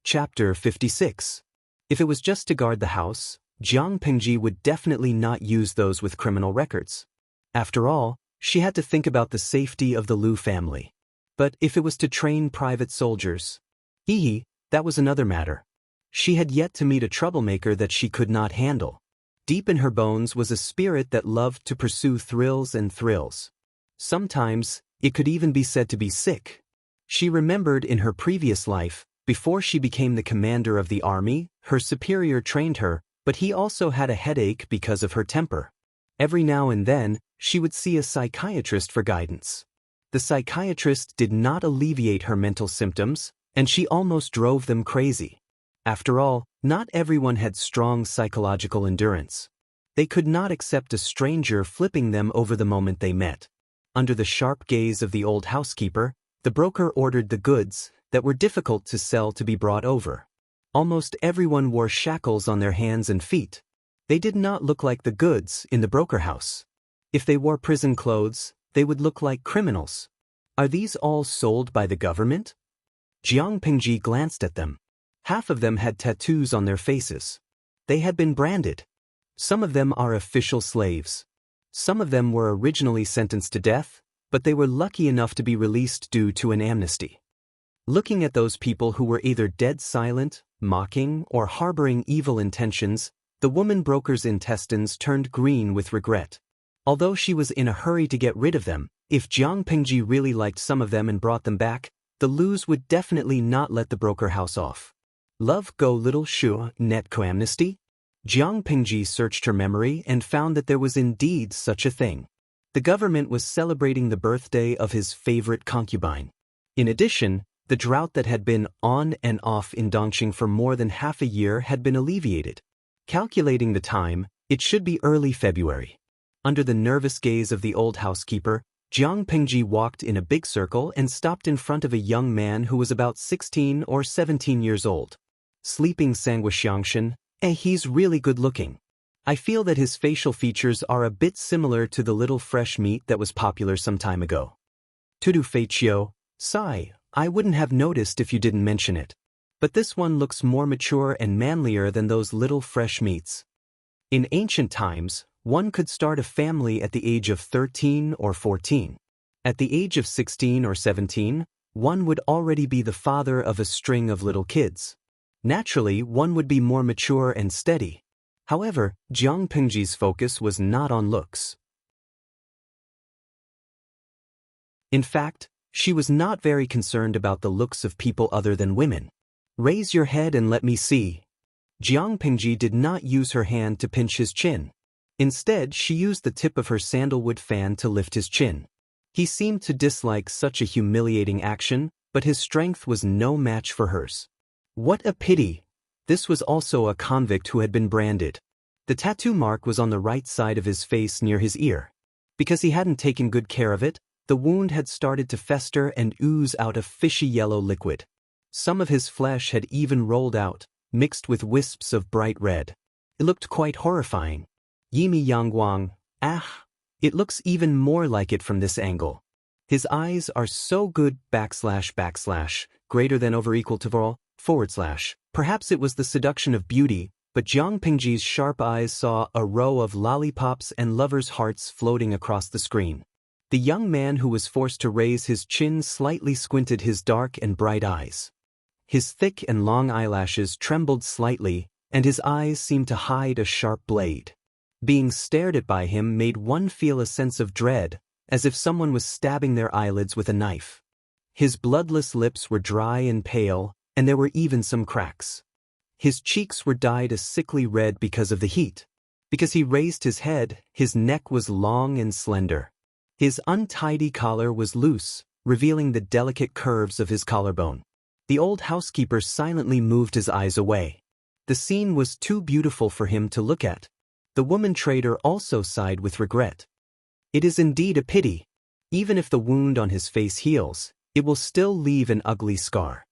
Chapter 56. If it was just to guard the house, Jiang Pingji would definitely not use those with criminal records. After all, she had to think about the safety of the Liu family. But if it was to train private soldiers, that was another matter. She had yet to meet a troublemaker that she could not handle. Deep in her bones was a spirit that loved to pursue thrills and thrills. Sometimes, it could even be said to be sick. She remembered in her previous life, before she became the commander of the army, her superior trained her, but he also had a headache because of her temper. Every now and then, she would see a psychiatrist for guidance. The psychiatrist did not alleviate her mental symptoms, and she almost drove them crazy. After all, not everyone had strong psychological endurance. They could not accept a stranger flipping them over the moment they met. Under the sharp gaze of the old housekeeper, the broker ordered the goods that were difficult to sell to be brought over. Almost everyone wore shackles on their hands and feet. They did not look like the goods in the broker house. If they wore prison clothes, they would look like criminals. Are these all sold by the government? Jiang Pingji glanced at them. Half of them had tattoos on their faces. They had been branded. Some of them are official slaves. Some of them were originally sentenced to death, but they were lucky enough to be released due to an amnesty. Looking at those people who were either dead silent, mocking, or harboring evil intentions, the woman broker's intestines turned green with regret. Although she was in a hurry to get rid of them, if Jiang Pingji really liked some of them and brought them back, the Lus would definitely not let the broker house off. Love go little shu net coamnesty? Jiang Pingji searched her memory and found that there was indeed such a thing. The government was celebrating the birthday of his favorite concubine. In addition, the drought that had been on and off in Dongqing for more than half a year had been alleviated. Calculating the time, it should be early February. Under the nervous gaze of the old housekeeper, Jiang Pingji walked in a big circle and stopped in front of a young man who was about 16 or 17 years old. Sleeping Xianxia, he's really good looking. I feel that his facial features are a bit similar to the little fresh meat that was popular some time ago. Tudu Feichio, sigh, I wouldn't have noticed if you didn't mention it. But this one looks more mature and manlier than those little fresh meats. In ancient times, one could start a family at the age of 13 or 14. At the age of 16 or 17, one would already be the father of a string of little kids. Naturally, one would be more mature and steady. However, Jiang Pingji's focus was not on looks. In fact, she was not very concerned about the looks of people other than women. Raise your head and let me see. Jiang Pingji did not use her hand to pinch his chin. Instead, she used the tip of her sandalwood fan to lift his chin. He seemed to dislike such a humiliating action, but his strength was no match for hers. What a pity! This was also a convict who had been branded. The tattoo mark was on the right side of his face near his ear. Because he hadn't taken good care of it, the wound had started to fester and ooze out a fishy yellow liquid. Some of his flesh had even rolled out, mixed with wisps of bright red. It looked quite horrifying. Yimi Yangguang, it looks even more like it from this angle. His eyes are so good / greater than over equal to / Perhaps it was the seduction of beauty, but Jiang Pingji's sharp eyes saw a row of lollipops and lovers' hearts floating across the screen. The young man who was forced to raise his chin slightly squinted his dark and bright eyes. His thick and long eyelashes trembled slightly, and his eyes seemed to hide a sharp blade. Being stared at by him made one feel a sense of dread, as if someone was stabbing their eyelids with a knife. His bloodless lips were dry and pale, and there were even some cracks. His cheeks were dyed a sickly red because of the heat. Because he raised his head, his neck was long and slender. His untidy collar was loose, revealing the delicate curves of his collarbone. The old housekeeper silently moved his eyes away. The scene was too beautiful for him to look at. The woman trader also sighed with regret. It is indeed a pity. Even if the wound on his face heals, it will still leave an ugly scar.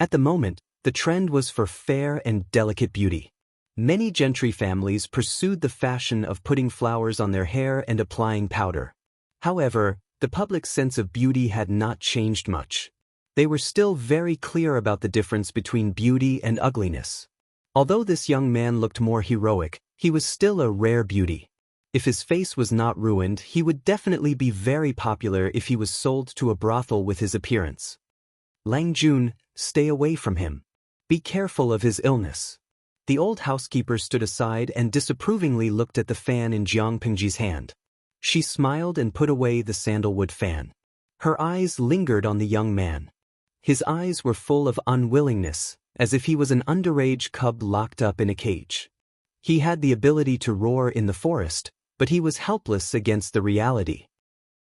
At the moment, the trend was for fair and delicate beauty. Many gentry families pursued the fashion of putting flowers on their hair and applying powder. However, the public's sense of beauty had not changed much. They were still very clear about the difference between beauty and ugliness. Although this young man looked more heroic, he was still a rare beauty. If his face was not ruined, he would definitely be very popular if he was sold to a brothel with his appearance. Lang Jun, stay away from him. Be careful of his illness. The old housekeeper stood aside and disapprovingly looked at the fan in Jiang Pingji's hand. She smiled and put away the sandalwood fan. Her eyes lingered on the young man. His eyes were full of unwillingness, as if he was an underage cub locked up in a cage. He had the ability to roar in the forest, but he was helpless against the reality.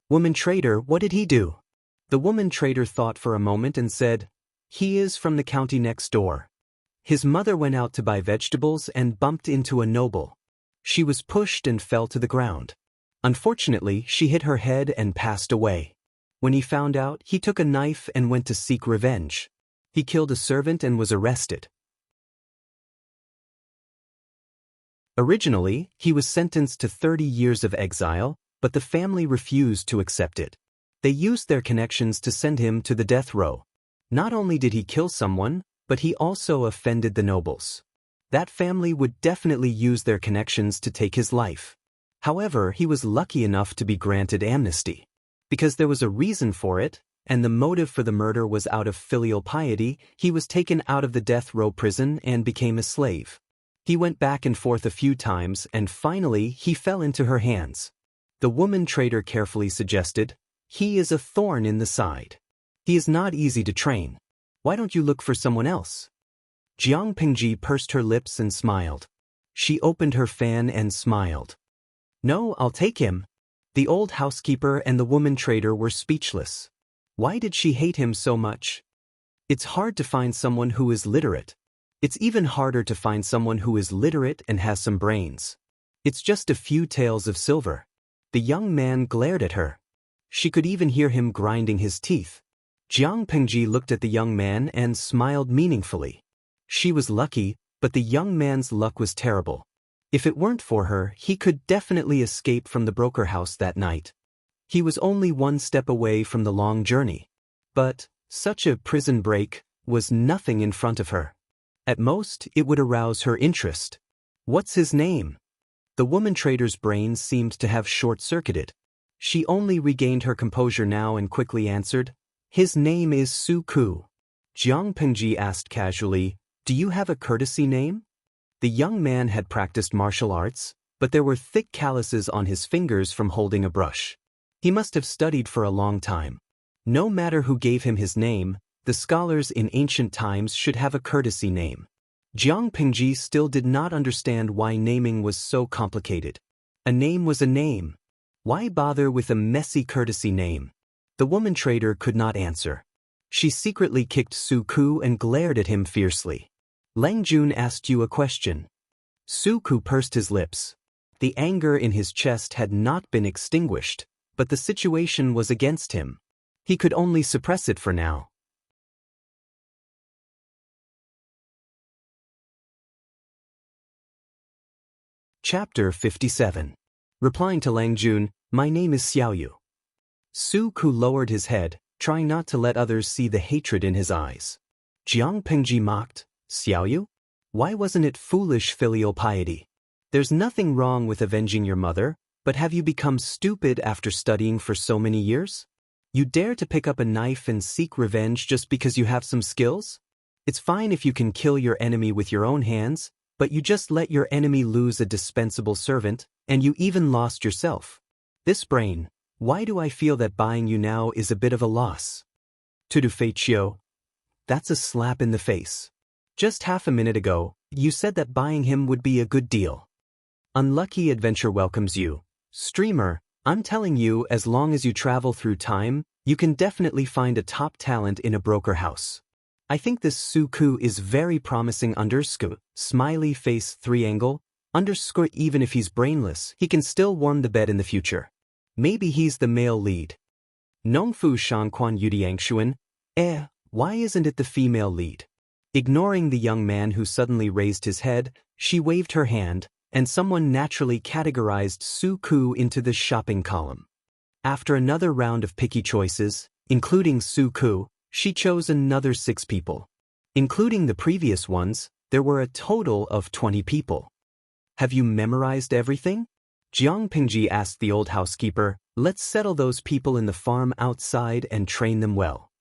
Woman trader, what did he do? The woman trader thought for a moment and said, he is from the county next door. His mother went out to buy vegetables and bumped into a noble. She was pushed and fell to the ground. Unfortunately, she hit her head and passed away. When he found out, he took a knife and went to seek revenge. He killed a servant and was arrested. Originally, he was sentenced to 30 years of exile, but the family refused to accept it. They used their connections to send him to the death row. Not only did he kill someone, but he also offended the nobles. That family would definitely use their connections to take his life. However, he was lucky enough to be granted amnesty. Because there was a reason for it, and the motive for the murder was out of filial piety, he was taken out of the death row prison and became a slave. He went back and forth a few times and finally he fell into her hands. The woman trader carefully suggested, he is a thorn in the side. He is not easy to train. Why don't you look for someone else? Jiang Pingji pursed her lips and smiled. She opened her fan and smiled. No, I'll take him. The old housekeeper and the woman trader were speechless. Why did she hate him so much? It's hard to find someone who is literate. It's even harder to find someone who is literate and has some brains. It's just a few taels of silver. The young man glared at her. She could even hear him grinding his teeth. Jiang Pingji looked at the young man and smiled meaningfully. She was lucky, but the young man's luck was terrible. If it weren't for her, he could definitely escape from the broker house that night. He was only one step away from the long journey. But such a prison break was nothing in front of her. At most, it would arouse her interest. What's his name? The woman trader's brain seemed to have short-circuited. She only regained her composure now and quickly answered, "His name is Su Ku." Jiang Pengji asked casually, "Do you have a courtesy name?" The young man had practiced martial arts, but there were thick calluses on his fingers from holding a brush. He must have studied for a long time. No matter who gave him his name, the scholars in ancient times should have a courtesy name. Jiang Pengji still did not understand why naming was so complicated. A name was a name. Why bother with a messy courtesy name? The woman trader could not answer. She secretly kicked Su Ku and glared at him fiercely. "Lang Jun asked you a question." Su Ku pursed his lips. The anger in his chest had not been extinguished, but the situation was against him. He could only suppress it for now. Chapter 57. Replying to Lang Jun, "My name is Xiaoyu." Su Ku lowered his head, trying not to let others see the hatred in his eyes. Jiang Pengji mocked, "Xiaoyu? Why wasn't it foolish filial piety? There's nothing wrong with avenging your mother, but have you become stupid after studying for so many years? You dare to pick up a knife and seek revenge just because you have some skills? It's fine if you can kill your enemy with your own hands, but you just let your enemy lose a dispensable servant, and you even lost yourself. This brain, why do I feel that buying you now is a bit of a loss?" "Tudu Feichio, that's a slap in the face. Just half a minute ago, you said that buying him would be a good deal." "Unlucky adventure welcomes you. Streamer, I'm telling you, as long as you travel through time, you can definitely find a top talent in a broker house. I think this Su Ku is very promising underscore, smiley face triangle, underscore even if he's brainless, he can still warm the bed in the future. Maybe he's the male lead." Nongfu Shanquan Yudiangshuan, why isn't it the female lead? Ignoring the young man who suddenly raised his head, she waved her hand, and someone naturally categorized Su Ku into the shopping column. After another round of picky choices, including Su Ku, she chose another 6 people. Including the previous ones, there were a total of 20 people. "Have you memorized everything?" Jiang Pengji asked the old housekeeper. "Let's settle those people in the farm outside and train them well."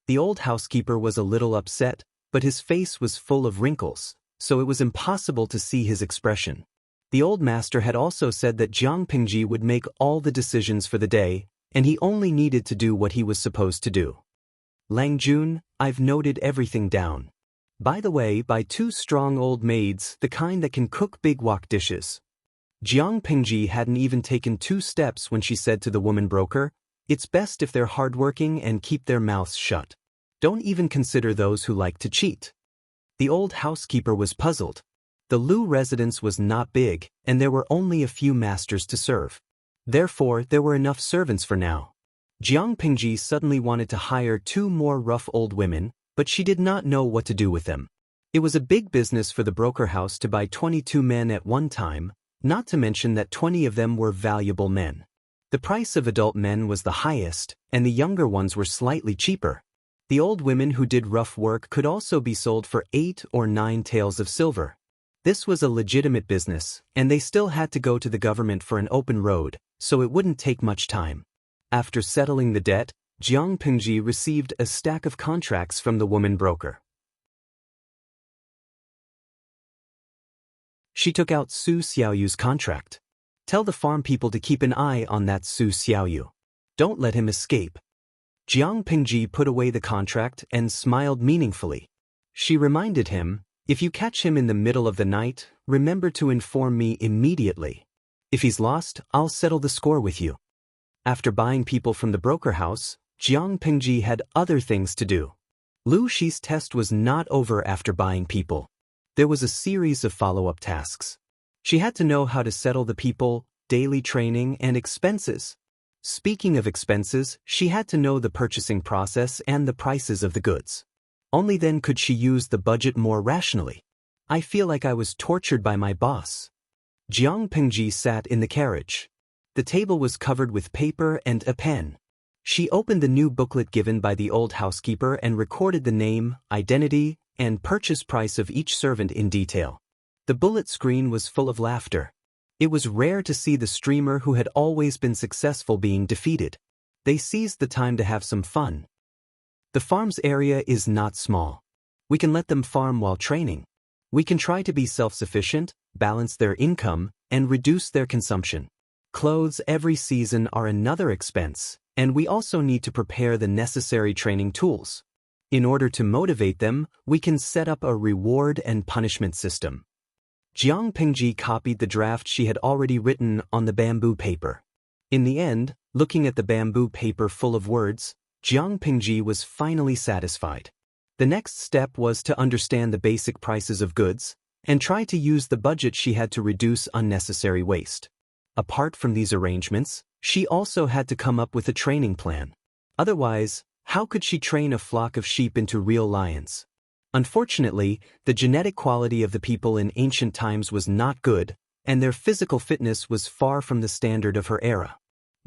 The old housekeeper was a little upset, but his face was full of wrinkles, so it was impossible to see his expression. The old master had also said that Jiang Pengji would make all the decisions for the day, and he only needed to do what he was supposed to do. "Lang Jun, I've noted everything down. By the way, buy 2 strong old maids, the kind that can cook big wok dishes." Jiang Pengji hadn't even taken 2 steps when she said to the woman broker, "It's best if they're hardworking and keep their mouths shut. Don't even consider those who like to cheat." The old housekeeper was puzzled. The Lu residence was not big, and there were only a few masters to serve. Therefore, there were enough servants for now. Jiang Pengji suddenly wanted to hire 2 more rough old women, but she did not know what to do with them. It was a big business for the broker house to buy 22 men at one time, not to mention that 20 of them were valuable men. The price of adult men was the highest, and the younger ones were slightly cheaper. The old women who did rough work could also be sold for 8 or 9 taels of silver. This was a legitimate business, and they still had to go to the government for an open road, so it wouldn't take much time. After settling the debt, Jiang Pengji received a stack of contracts from the woman broker. She took out Su Xiaoyu's contract. "Tell the farm people to keep an eye on that Su Xiaoyu. Don't let him escape." Jiang Pengji put away the contract and smiled meaningfully. She reminded him, "If you catch him in the middle of the night, remember to inform me immediately. If he's lost, I'll settle the score with you." After buying people from the broker house, Jiang Pengji had other things to do. Lu Shi's test was not over after buying people. There was a series of follow-up tasks. She had to know how to settle the people, daily training, and expenses. Speaking of expenses, she had to know the purchasing process and the prices of the goods. Only then could she use the budget more rationally. I feel like I was tortured by my boss. Jiang Pingji sat in the carriage. The table was covered with paper and a pen. She opened the new booklet given by the old housekeeper and recorded the name, identity, and purchase price of each servant in detail. The bullet screen was full of laughter. It was rare to see the streamer who had always been successful being defeated. They seized the time to have some fun. The farm's area is not small. We can let them farm while training. We can try to be self-sufficient, balance their income, and reduce their consumption. Clothes every season are another expense, and we also need to prepare the necessary training tools. In order to motivate them, we can set up a reward and punishment system. Jiang Pingji copied the draft she had already written on the bamboo paper. In the end, looking at the bamboo paper full of words, Jiang Pingji was finally satisfied. The next step was to understand the basic prices of goods and try to use the budget she had to reduce unnecessary waste. Apart from these arrangements, she also had to come up with a training plan. Otherwise, how could she train a flock of sheep into real lions? Unfortunately, the genetic quality of the people in ancient times was not good, and their physical fitness was far from the standard of her era.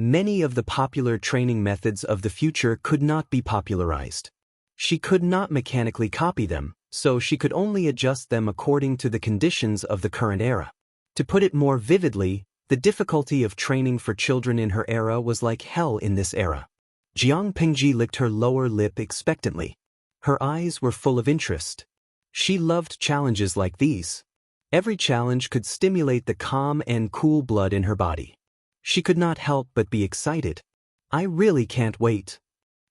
Many of the popular training methods of the future could not be popularized. She could not mechanically copy them, so she could only adjust them according to the conditions of the current era. To put it more vividly, the difficulty of training for children in her era was like hell in this era. Jiang Pingji licked her lower lip expectantly. Her eyes were full of interest. She loved challenges like these. Every challenge could stimulate the calm and cool blood in her body. She could not help but be excited. I really can't wait.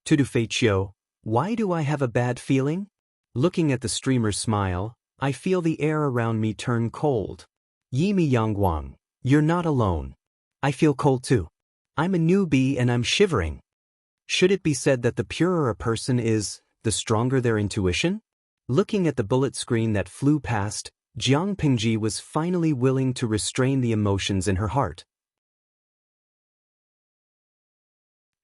Tudufeichio, why do I have a bad feeling? Looking at the streamer's smile, I feel the air around me turn cold. Yimi Yangguang, you're not alone. I feel cold too. I'm a newbie and I'm shivering. Should it be said that the purer a person is, the stronger their intuition? Looking at the bullet screen that flew past, Jiang Pingji was finally willing to restrain the emotions in her heart.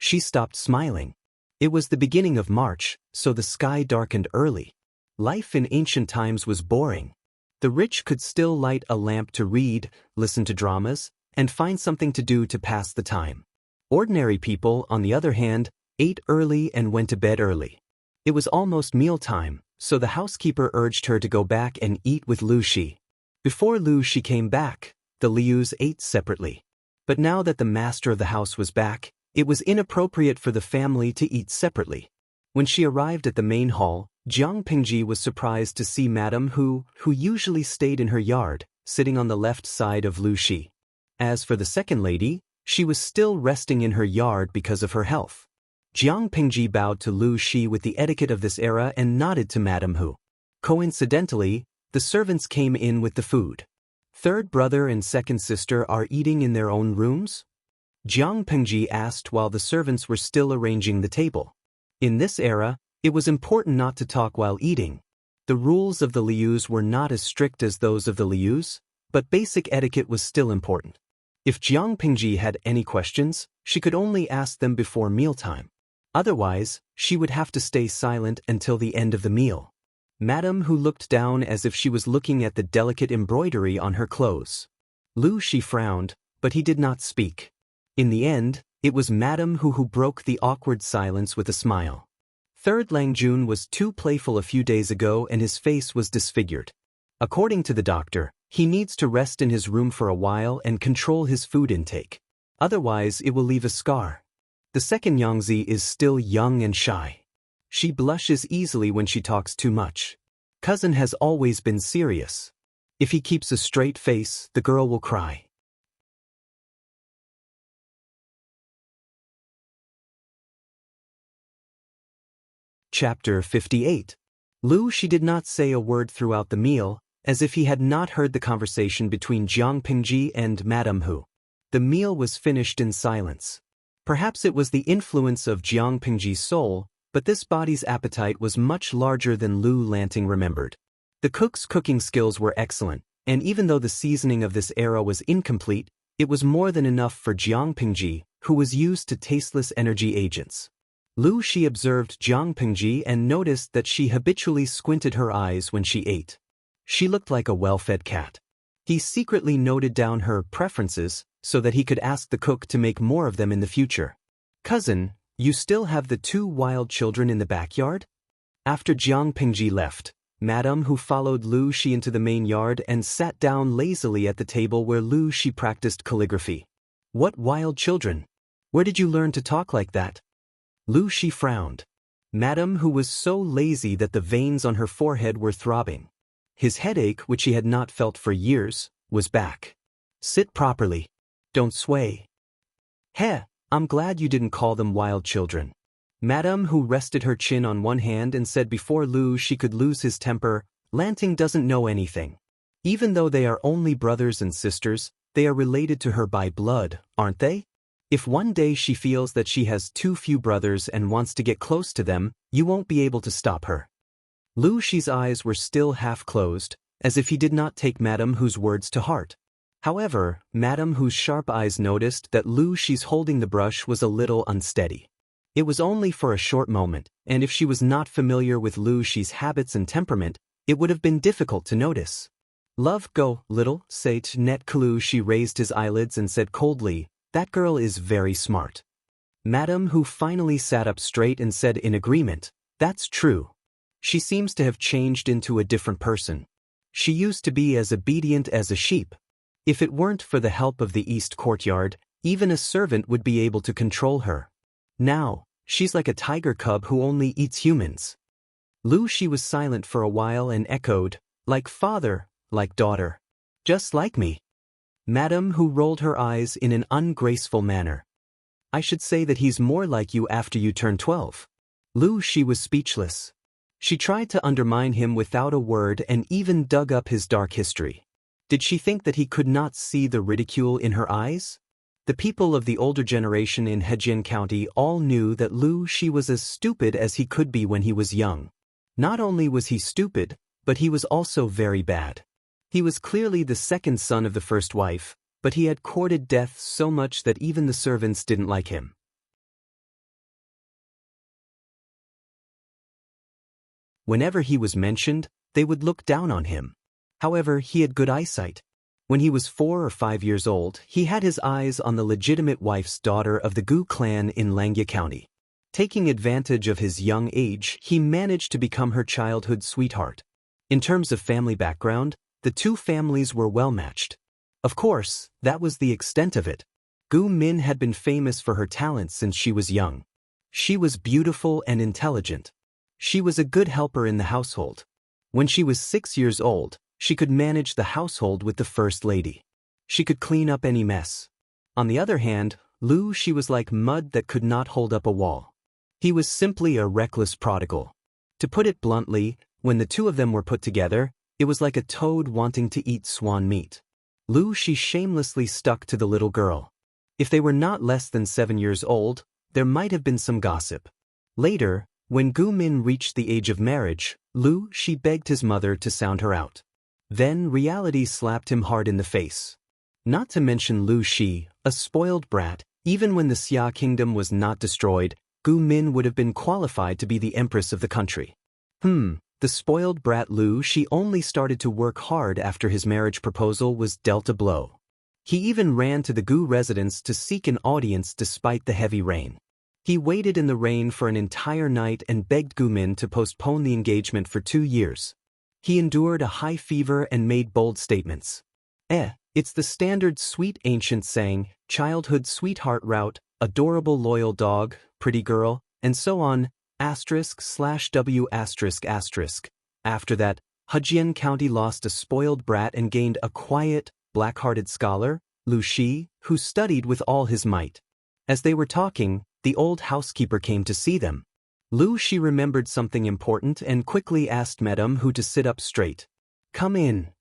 She stopped smiling. It was the beginning of March, so the sky darkened early. Life in ancient times was boring. The rich could still light a lamp to read, listen to dramas, and find something to do to pass the time. Ordinary people, on the other hand, ate early and went to bed early. It was almost mealtime, so the housekeeper urged her to go back and eat with Lu Shi. Before Lu Shi came back, the Lius ate separately. But now that the master of the house was back, it was inappropriate for the family to eat separately. When she arrived at the main hall, Jiang Pingji was surprised to see Madame who usually stayed in her yard, sitting on the left side of Lu Shi. As for the second lady, she was still resting in her yard because of her health. Jiang Pingji bowed to Lu Shi with the etiquette of this era and nodded to Madame Hu. Coincidentally, the servants came in with the food. Third brother and second sister are eating in their own rooms? Jiang Pingji asked while the servants were still arranging the table. In this era, it was important not to talk while eating. The rules of the Lius were not as strict as those of the Lius, but basic etiquette was still important. If Jiang Pingji had any questions, she could only ask them before mealtime. Otherwise, she would have to stay silent until the end of the meal. Madame Hu looked down as if she was looking at the delicate embroidery on her clothes. Lu Shi frowned, but he did not speak. In the end, it was Madame Hu who broke the awkward silence with a smile. Third Lang Jun was too playful a few days ago and his face was disfigured. According to the doctor, he needs to rest in his room for a while and control his food intake. Otherwise, it will leave a scar. The second Yangzi is still young and shy. She blushes easily when she talks too much. Cousin has always been serious. If he keeps a straight face, the girl will cry. Chapter 58. Lu Shi did not say a word throughout the meal, as if he had not heard the conversation between Jiang Pingji and Madame Hu. The meal was finished in silence. Perhaps it was the influence of Jiang Pingji's soul, but this body's appetite was much larger than Lu Lanting remembered. The cook's cooking skills were excellent, and even though the seasoning of this era was incomplete, it was more than enough for Jiang Pingji, who was used to tasteless energy agents. Lu Shi observed Jiang Pingji and noticed that she habitually squinted her eyes when she ate. She looked like a well-fed cat. He secretly noted down her preferences so that he could ask the cook to make more of them in the future. "Cousin, you still have the 2 wild children in the backyard?" After Jiang Pingji left, Madame Hu followed Lu Shi into the main yard and sat down lazily at the table where Lu Shi practiced calligraphy. "What wild children? Where did you learn to talk like that?" Lu Shi frowned. Madame Hu was so lazy that the veins on her forehead were throbbing. His headache, which he had not felt for years, was back. "Sit properly. Don't sway." "Heh, I'm glad you didn't call them wild children." Madame Hu rested her chin on one hand and said before Lu Shi could lose his temper, "Lanting doesn't know anything. Even though they are only brothers and sisters, they are related to her by blood, aren't they? If one day she feels that she has too few brothers and wants to get close to them, you won't be able to stop her." Lu Shi's eyes were still half closed, as if he did not take Madame Hu's words to heart. However, Madame Hu's sharp eyes noticed that Lu Shi's holding the brush was a little unsteady. It was only for a short moment, and if she was not familiar with Lu Shi's habits and temperament, it would have been difficult to notice. "Love go, little, say t net Lu Shi raised his eyelids and said coldly, "That girl is very smart." Madame Hu finally sat up straight and said in agreement, "That's true. She seems to have changed into a different person. She used to be as obedient as a sheep. If it weren't for the help of the East Courtyard, even a servant would be able to control her. Now, she's like a tiger cub who only eats humans." Lu Shi was silent for a while and echoed, "Like father, like daughter. Just like me." Madame Hu rolled her eyes in an ungraceful manner. "I should say that he's more like you after you turn 12. Lu Shi was speechless. She tried to undermine him without a word and even dug up his dark history. Did she think that he could not see the ridicule in her eyes? The people of the older generation in Hejian County all knew that Lu Shi was as stupid as he could be when he was young. Not only was he stupid, but he was also very bad. He was clearly the second son of the first wife, but he had courted death so much that even the servants didn't like him. Whenever he was mentioned, they would look down on him. However, he had good eyesight. When he was 4 or 5 years old, he had his eyes on the legitimate wife's daughter of the Gu clan in Langia County. Taking advantage of his young age, he managed to become her childhood sweetheart. In terms of family background, the 2 families were well matched. Of course, that was the extent of it. Gu Min had been famous for her talents since she was young. She was beautiful and intelligent. She was a good helper in the household. When she was 6 years old, she could manage the household with the first lady. She could clean up any mess. On the other hand, Lu Shi was like mud that could not hold up a wall. He was simply a reckless prodigal. To put it bluntly, when the 2 of them were put together, it was like a toad wanting to eat swan meat. Lu Shi shamelessly stuck to the little girl. If they were not less than 7 years old, there might have been some gossip. Later, when Gu Min reached the age of marriage, Lu Shi begged his mother to sound her out. Then reality slapped him hard in the face. Not to mention Lu Shi, a spoiled brat, even when the Xia kingdom was not destroyed, Gu Min would have been qualified to be the empress of the country. The spoiled brat Lu Shi only started to work hard after his marriage proposal was dealt a blow. He even ran to the Gu residence to seek an audience despite the heavy rain. He waited in the rain for an entire night and begged Gu Min to postpone the engagement for 2 years. He endured a high fever and made bold statements. It's the standard sweet ancient saying, childhood sweetheart route, adorable loyal dog, pretty girl, and so on, */w***. After that, Hejian County lost a spoiled brat and gained a quiet, black-hearted scholar, Lu Shi, who studied with all his might. As they were talking, the old housekeeper came to see them. Lu Shi remembered something important and quickly asked Madame Hu to sit up straight. "Come in."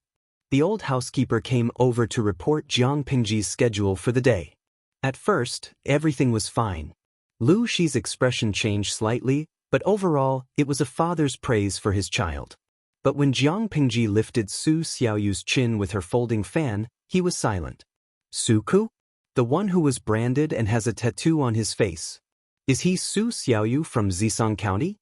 The old housekeeper came over to report Jiang Pingji's schedule for the day. At first, everything was fine. Lu Shi's expression changed slightly, but overall, it was a father's praise for his child. But when Jiang Pingji lifted Su Xiaoyu's chin with her folding fan, he was silent. "Suku? The one who was branded and has a tattoo on his face." Is he Su Xiaoyu from Zisong County?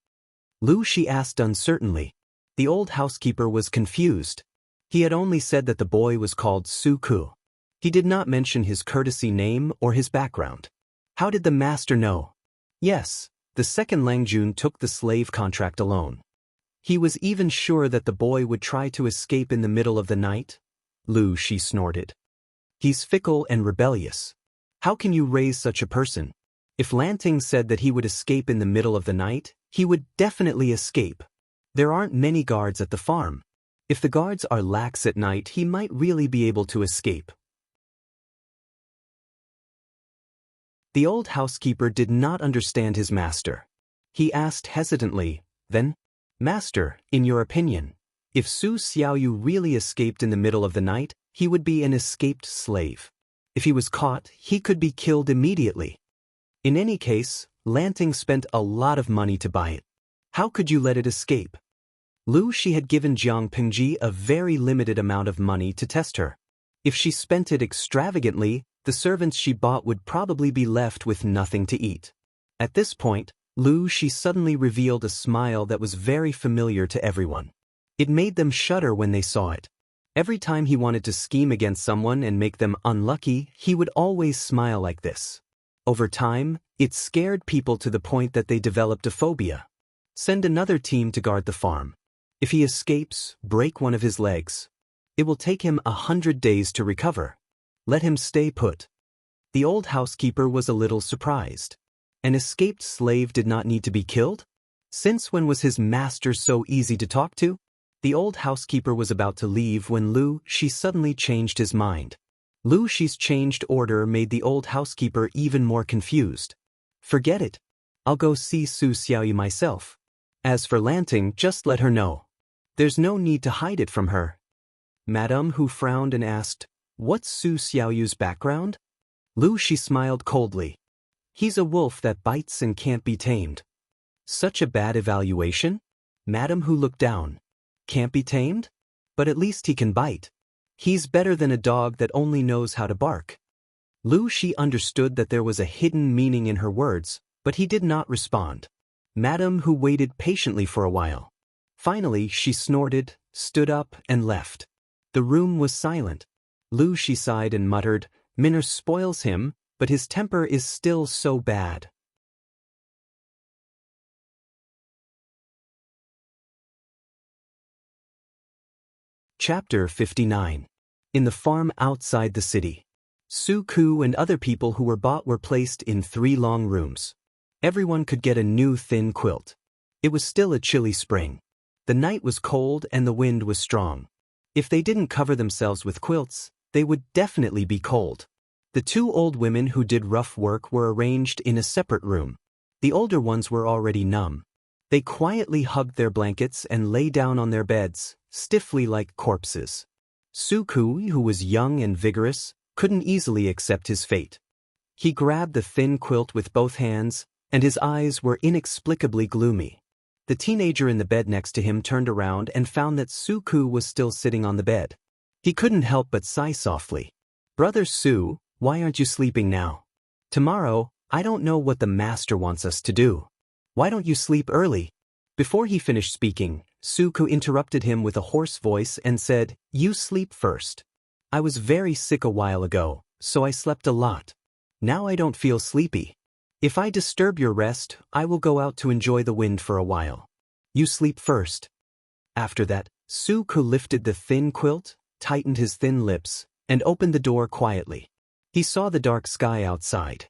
Lu Shi asked uncertainly. The old housekeeper was confused. He had only said that the boy was called Su Ku. He did not mention his courtesy name or his background. How did the master know? Yes, the second Lang Jun took the slave contract alone. He was even sure that the boy would try to escape in the middle of the night. Lu Shi snorted. He's fickle and rebellious. How can you raise such a person? If Lanting said that he would escape in the middle of the night, he would definitely escape. There aren't many guards at the farm. If the guards are lax at night, he might really be able to escape. The old housekeeper did not understand his master. He asked hesitantly, then, Master, in your opinion, if Su Xiaoyu really escaped in the middle of the night, he would be an escaped slave. If he was caught, he could be killed immediately. In any case, Lanting spent a lot of money to buy it. How could you let it escape? Lu Shi had given Jiang Pingji a very limited amount of money to test her. If she spent it extravagantly, the servants she bought would probably be left with nothing to eat. At this point, Lu Shi suddenly revealed a smile that was very familiar to everyone. It made them shudder when they saw it. Every time he wanted to scheme against someone and make them unlucky, he would always smile like this. Over time, it scared people to the point that they developed a phobia. Send another team to guard the farm. If he escapes, break one of his legs. It will take him 100 days to recover. Let him stay put. The old housekeeper was a little surprised. An escaped slave did not need to be killed? Since when was his master so easy to talk to? The old housekeeper was about to leave when Lu Shi suddenly changed his mind. Lu Shi's changed order made the old housekeeper even more confused. Forget it. I'll go see Su Xiaoyu myself. As for Lanting, just let her know. There's no need to hide it from her. Madame Hu frowned and asked, What's Su Xiaoyu's background? Lu Shi smiled coldly. He's a wolf that bites and can't be tamed. Such a bad evaluation? Madame Hu looked down. Can't be tamed? But at least he can bite. He's better than a dog that only knows how to bark. Lu Shi understood that there was a hidden meaning in her words, but he did not respond. Madame Hu waited patiently for a while. Finally, she snorted, stood up, and left. The room was silent. Lu Shi sighed and muttered, Minner spoils him, but his temper is still so bad. Chapter 59. In the farm outside the city. Su Ku and other people who were bought were placed in 3 long rooms. Everyone could get a new thin quilt. It was still a chilly spring. The night was cold and the wind was strong. If they didn't cover themselves with quilts, they would definitely be cold. The 2 old women who did rough work were arranged in a separate room. The older ones were already numb. They quietly hugged their blankets and lay down on their beds, stiffly like corpses. Su Ku, who was young and vigorous, couldn't easily accept his fate. He grabbed the thin quilt with both hands, and his eyes were inexplicably gloomy. The teenager in the bed next to him turned around and found that Su Ku was still sitting on the bed. He couldn't help but sigh softly. Brother Su, why aren't you sleeping now? Tomorrow, I don't know what the master wants us to do. Why don't you sleep early? Before he finished speaking, Su Ku interrupted him with a hoarse voice and said, You sleep first. I was very sick a while ago, so I slept a lot. Now I don't feel sleepy. If I disturb your rest, I will go out to enjoy the wind for a while. You sleep first. After that, Su Ku lifted the thin quilt, tightened his thin lips, and opened the door quietly. He saw the dark sky outside.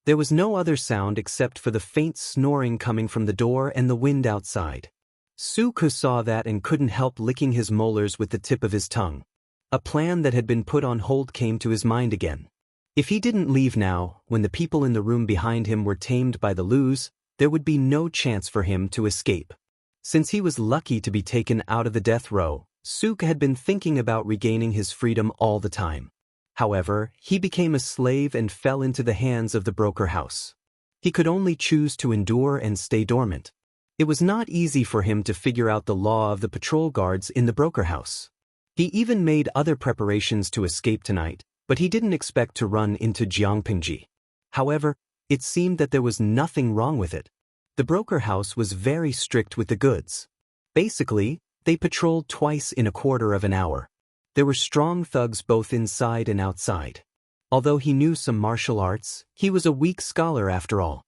There was no other sound except for the faint snoring coming from the door and the wind outside. Su Ku saw that and couldn't help licking his molars with the tip of his tongue. A plan that had been put on hold came to his mind again. If he didn't leave now, when the people in the room behind him were tamed by the Lus, there would be no chance for him to escape. Since he was lucky to be taken out of the death row, Su Ku had been thinking about regaining his freedom all the time. However, he became a slave and fell into the hands of the broker house. He could only choose to endure and stay dormant. It was not easy for him to figure out the law of the patrol guards in the broker house. He even made other preparations to escape tonight, but he didn't expect to run into Jiang Pingji. However, It seemed that there was nothing wrong with it. The broker house was very strict with the goods. Basically, they patrolled twice in a quarter of an hour. There were strong thugs both inside and outside. Although he knew some martial arts, he was a weak scholar after all.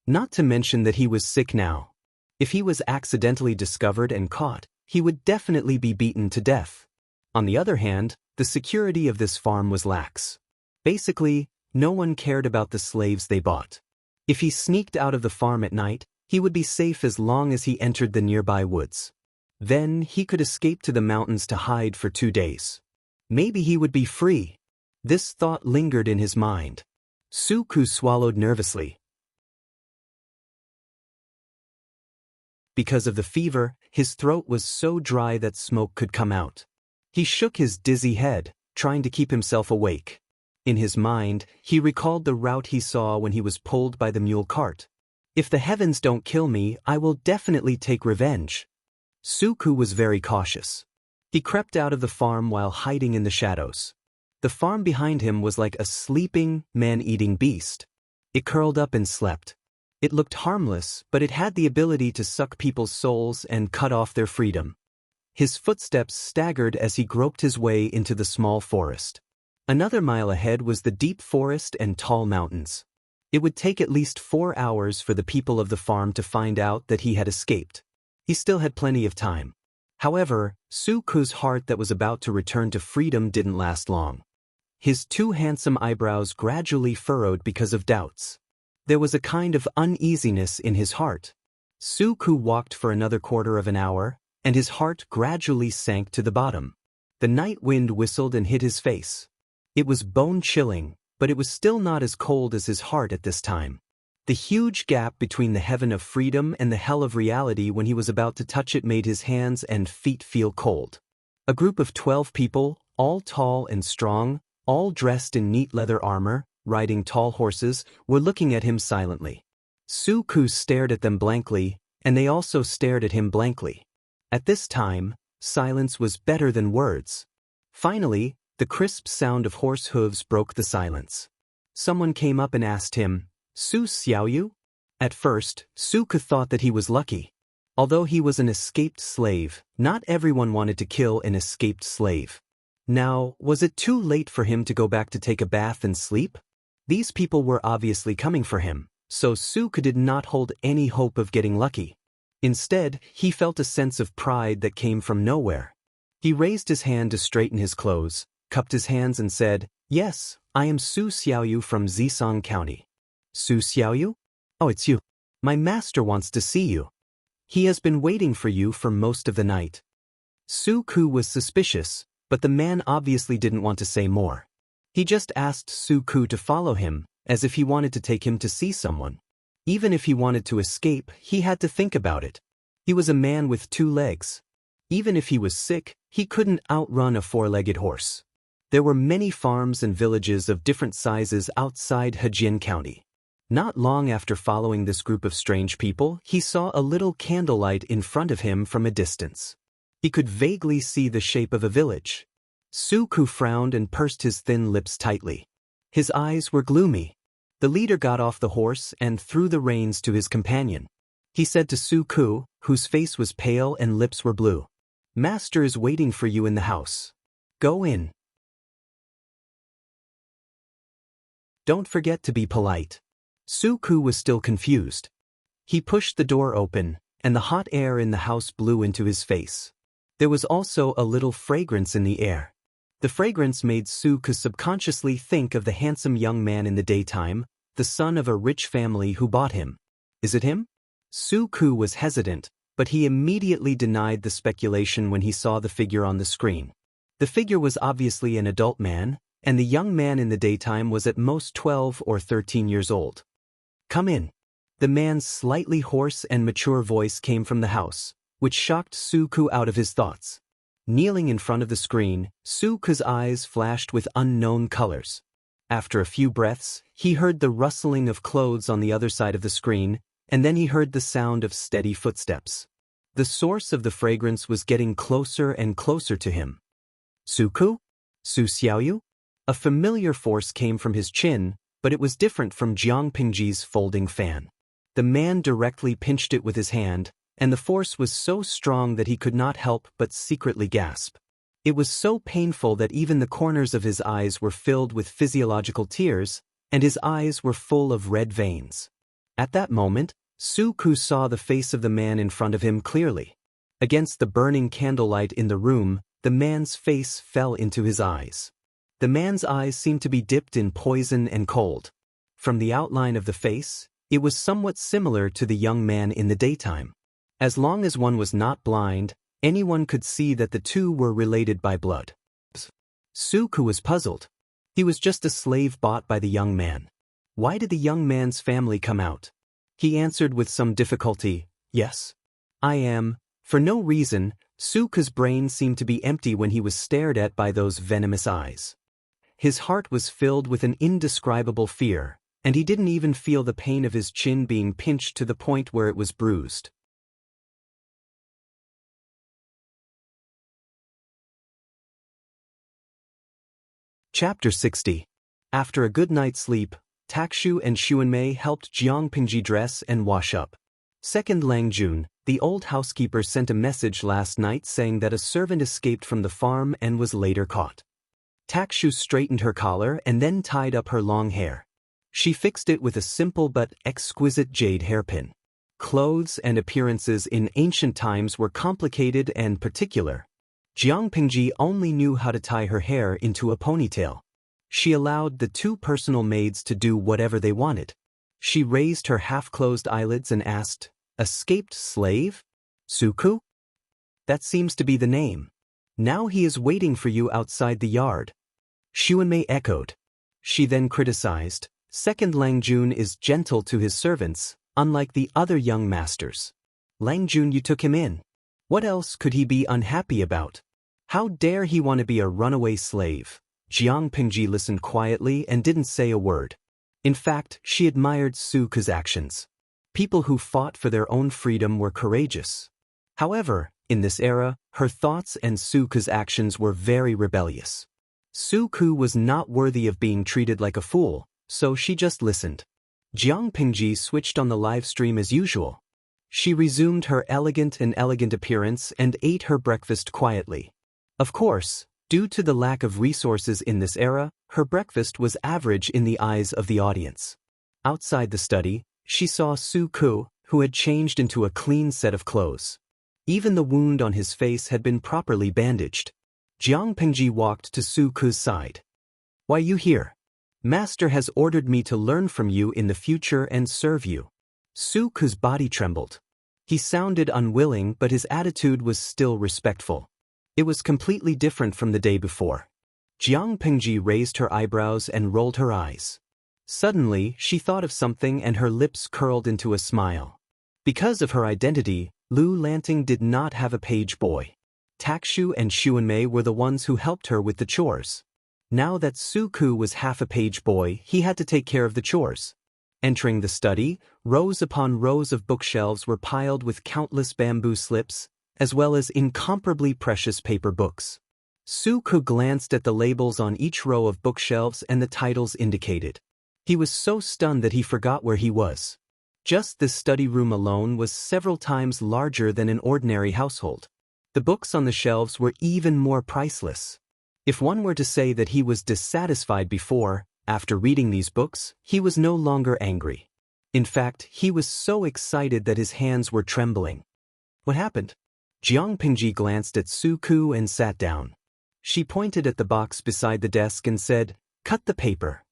Not to mention that he was sick now. If he was accidentally discovered and caught, he would definitely be beaten to death. On the other hand, the security of this farm was lax. Basically, no one cared about the slaves they bought. If he sneaked out of the farm at night, he would be safe as long as he entered the nearby woods. Then he could escape to the mountains to hide for 2 days. Maybe he would be free. This thought lingered in his mind. Su-ku swallowed nervously. Because of the fever, his throat was so dry that smoke could come out. He shook his dizzy head, trying to keep himself awake. In his mind, he recalled the route he saw when he was pulled by the mule cart. If the heavens don't kill me, I will definitely take revenge. Su-ku was very cautious. He crept out of the farm while hiding in the shadows. The farm behind him was like a sleeping, man-eating beast. It curled up and slept. It looked harmless, but it had the ability to suck people's souls and cut off their freedom. His footsteps staggered as he groped his way into the small forest. Another mile ahead was the deep forest and tall mountains. It would take at least 4 hours for the people of the farm to find out that he had escaped. He still had plenty of time. However, Su-ku's heart that was about to return to freedom didn't last long. His 2 handsome eyebrows gradually furrowed because of doubts. There was a kind of uneasiness in his heart. Su-ku walked for another quarter of an hour, and his heart gradually sank to the bottom. The night wind whistled and hit his face. It was bone-chilling, but it was still not as cold as his heart at this time. The huge gap between the heaven of freedom and the hell of reality when he was about to touch it made his hands and feet feel cold. A group of 12 people, all tall and strong, all dressed in neat leather armor, riding tall horses, were looking at him silently. Su-ku stared at them blankly, and they also stared at him blankly. At this time, silence was better than words. Finally, the crisp sound of horse hooves broke the silence. Someone came up and asked him, "Su Xiaoyu?" At first, Su-ku thought that he was lucky. Although he was an escaped slave, not everyone wanted to kill an escaped slave. Now, was it too late for him to go back to take a bath and sleep? These people were obviously coming for him, so Su-ku did not hold any hope of getting lucky. Instead, he felt a sense of pride that came from nowhere. He raised his hand to straighten his clothes, cupped his hands and said, "Yes, I am Su Xiaoyu from Zisong County." "Su Xiaoyu? Oh, it's you. My master wants to see you. He has been waiting for you for most of the night." Su-ku was suspicious, but the man obviously didn't want to say more. He just asked Su-ku to follow him, as if he wanted to take him to see someone. Even if he wanted to escape, he had to think about it. He was a man with 2 legs. Even if he was sick, he couldn't outrun a 4-legged horse. There were many farms and villages of different sizes outside Hejian County. Not long after following this group of strange people, he saw a little candlelight in front of him from a distance. He could vaguely see the shape of a village. Su-ku frowned and pursed his thin lips tightly. His eyes were gloomy. The leader got off the horse and threw the reins to his companion. He said to Su-ku, whose face was pale and lips were blue, "Master is waiting for you in the house. Go in. Don't forget to be polite." Su-ku was still confused. He pushed the door open, and the hot air in the house blew into his face. There was also a little fragrance in the air. The fragrance made Su-ku subconsciously think of the handsome young man in the daytime, the son of a rich family who bought him. Is it him? Su-ku was hesitant, but he immediately denied the speculation when he saw the figure on the screen. The figure was obviously an adult man, and the young man in the daytime was at most 12 or 13 years old. "Come in." The man's slightly hoarse and mature voice came from the house, which shocked Su-ku out of his thoughts. Kneeling in front of the screen, Su-ku's eyes flashed with unknown colors. After a few breaths, he heard the rustling of clothes on the other side of the screen, and then he heard the sound of steady footsteps. The source of the fragrance was getting closer and closer to him. "Su-ku? Su Xiaoyu?" A familiar force came from his chin, but it was different from Jiang Pingji's folding fan. The man directly pinched it with his hand, and the force was so strong that he could not help but secretly gasp. It was so painful that even the corners of his eyes were filled with physiological tears, and his eyes were full of red veins. At that moment, Su Ku saw the face of the man in front of him clearly. Against the burning candlelight in the room, the man's face fell into his eyes. The man's eyes seemed to be dipped in poison and cold. From the outline of the face, it was somewhat similar to the young man in the daytime. As long as one was not blind, anyone could see that the two were related by blood. Su Ku was puzzled. He was just a slave bought by the young man. Why did the young man's family come out? He answered with some difficulty, "Yes, I am." For no reason, Su Ku's brain seemed to be empty when he was stared at by those venomous eyes. His heart was filled with an indescribable fear, and he didn't even feel the pain of his chin being pinched to the point where it was bruised. Chapter 60. After a good night's sleep, Takshu and Xuanmei helped Jiang Pingji dress and wash up. Second Lang Jun, the old housekeeper, sent a message last night saying that a servant escaped from the farm and was later caught. Takshu straightened her collar and then tied up her long hair. She fixed it with a simple but exquisite jade hairpin. Clothes and appearances in ancient times were complicated and particular. Jiang Pingji only knew how to tie her hair into a ponytail. She allowed the two personal maids to do whatever they wanted. She raised her half-closed eyelids and asked, "Escaped slave? Su Ku? That seems to be the name. Now he is waiting for you outside the yard." Xuanmei echoed. She then criticized, "Second Lang Jun is gentle to his servants, unlike the other young masters. Lang Jun, you took him in. What else could he be unhappy about? How dare he want to be a runaway slave?" Jiang Pingji listened quietly and didn't say a word. In fact, she admired Su Ku's actions. People who fought for their own freedom were courageous. However, in this era, her thoughts and Su Ku's actions were very rebellious. Su Ku was not worthy of being treated like a fool, so she just listened. Jiang Pingji switched on the live stream as usual. She resumed her elegant appearance and ate her breakfast quietly. Of course, due to the lack of resources in this era, her breakfast was average in the eyes of the audience. Outside the study, she saw Su Ku, who had changed into a clean set of clothes. Even the wound on his face had been properly bandaged. Jiang Pingji walked to Su Ku's side. "Why you here? Master has ordered me to learn from you in the future and serve you." Su Ku's body trembled. He sounded unwilling, but his attitude was still respectful. It was completely different from the day before. Jiang Pingji raised her eyebrows and rolled her eyes. Suddenly, she thought of something and her lips curled into a smile. Because of her identity, Lu Lanting did not have a page boy. Takshu and Xuanmei were the ones who helped her with the chores. Now that Su Ku was half a page boy, he had to take care of the chores. Entering the study, rows upon rows of bookshelves were piled with countless bamboo slips, as well as incomparably precious paper books. Su Ku glanced at the labels on each row of bookshelves and the titles indicated. He was so stunned that he forgot where he was. Just this study room alone was several times larger than an ordinary household. The books on the shelves were even more priceless. If one were to say that he was dissatisfied before, after reading these books, he was no longer angry. In fact, he was so excited that his hands were trembling. What happened? Jiang Pingji glanced at Su Ku and sat down. She pointed at the box beside the desk and said, "Cut the paper."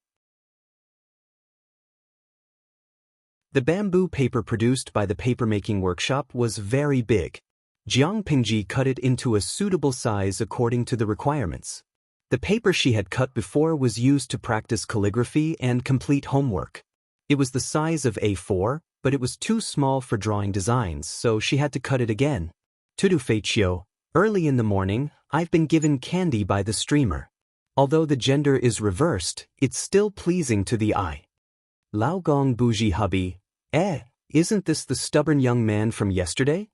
The bamboo paper produced by the papermaking workshop was very big. Jiang Pingji cut it into a suitable size according to the requirements. The paper she had cut before was used to practice calligraphy and complete homework. It was the size of A4, but it was too small for drawing designs, so she had to cut it again. Tudu Feichio, early in the morning, I've been given candy by the streamer. Although the gender is reversed, it's still pleasing to the eye. Lao Gong Bougie hubby, isn't this the stubborn young man from yesterday?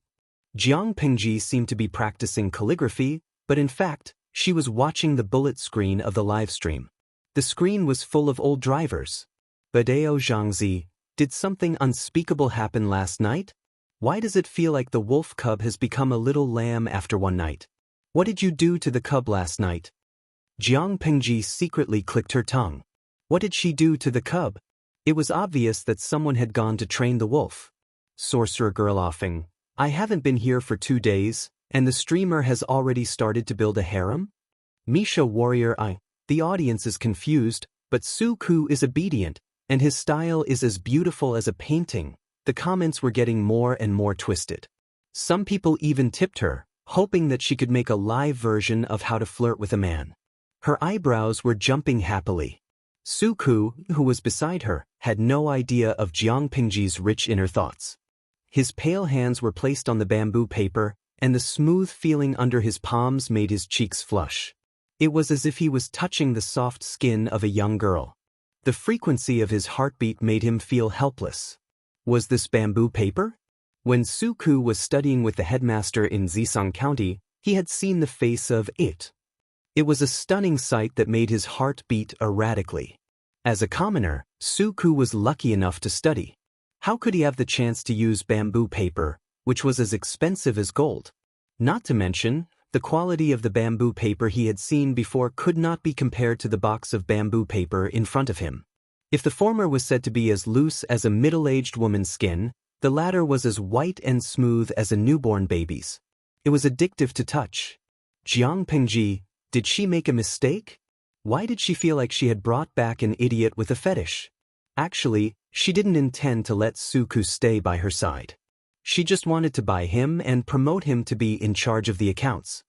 Jiang Pingji seemed to be practicing calligraphy, but in fact, she was watching the bullet screen of the live stream. The screen was full of old drivers. Badao Zhangzi, did something unspeakable happen last night? Why does it feel like the wolf cub has become a little lamb after one night? What did you do to the cub last night? Jiang Pingji secretly clicked her tongue. What did she do to the cub? It was obvious that someone had gone to train the wolf. Sorcerer girl offing. I haven't been here for 2 days, and the streamer has already started to build a harem? Misha warrior The audience is confused, but Su Ku is obedient, and his style is as beautiful as a painting. The comments were getting more and more twisted. Some people even tipped her, hoping that she could make a live version of how to flirt with a man. Her eyebrows were jumping happily. Su Ku, who was beside her, had no idea of Jiang Pingji's rich inner thoughts. His pale hands were placed on the bamboo paper, and the smooth feeling under his palms made his cheeks flush. It was as if he was touching the soft skin of a young girl. The frequency of his heartbeat made him feel helpless. Was this bamboo paper? When Su Ku was studying with the headmaster in Zisang County, he had seen the face of it. It was a stunning sight that made his heart beat erratically. As a commoner, Su Ku was lucky enough to study. How could he have the chance to use bamboo paper, which was as expensive as gold? Not to mention, the quality of the bamboo paper he had seen before could not be compared to the box of bamboo paper in front of him. If the former was said to be as loose as a middle-aged woman's skin, the latter was as white and smooth as a newborn baby's. It was addictive to touch. Jiang Pingji, did she make a mistake? Why did she feel like she had brought back an idiot with a fetish? Actually, she didn't intend to let Su Ku stay by her side. She just wanted to buy him and promote him to be in charge of the accounts.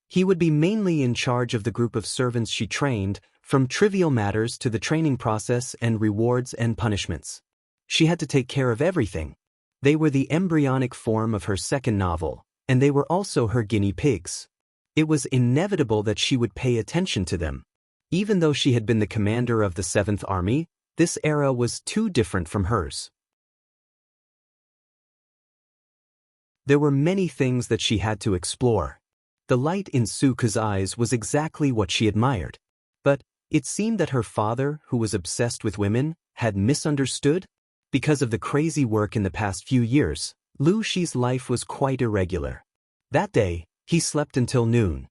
He would be mainly in charge of the group of servants she trained, from trivial matters to the training process and rewards and punishments. She had to take care of everything. They were the embryonic form of her second novel, and they were also her guinea pigs. It was inevitable that she would pay attention to them. Even though she had been the commander of the 7th Army, this era was too different from hers. There were many things that she had to explore. The light in Su Ku's eyes was exactly what she admired. But it seemed that her father, who was obsessed with women, had misunderstood. Because of the crazy work in the past few years, Lu Shi's life was quite irregular. That day, he slept until noon.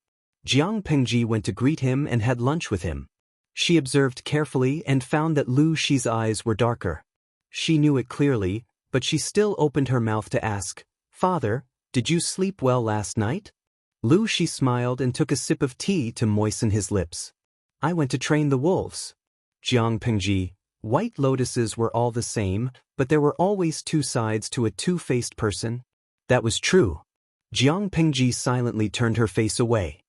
Jiang Pingji went to greet him and had lunch with him. She observed carefully and found that Lu Shi's eyes were darker. She knew it clearly, but she still opened her mouth to ask, "Father, did you sleep well last night?" Lu Shi smiled and took a sip of tea to moisten his lips. "I went to train the wolves." Jiang Pingji, white lotuses were all the same, but there were always two sides to a two-faced person. That was true. Jiang Pingji silently turned her face away.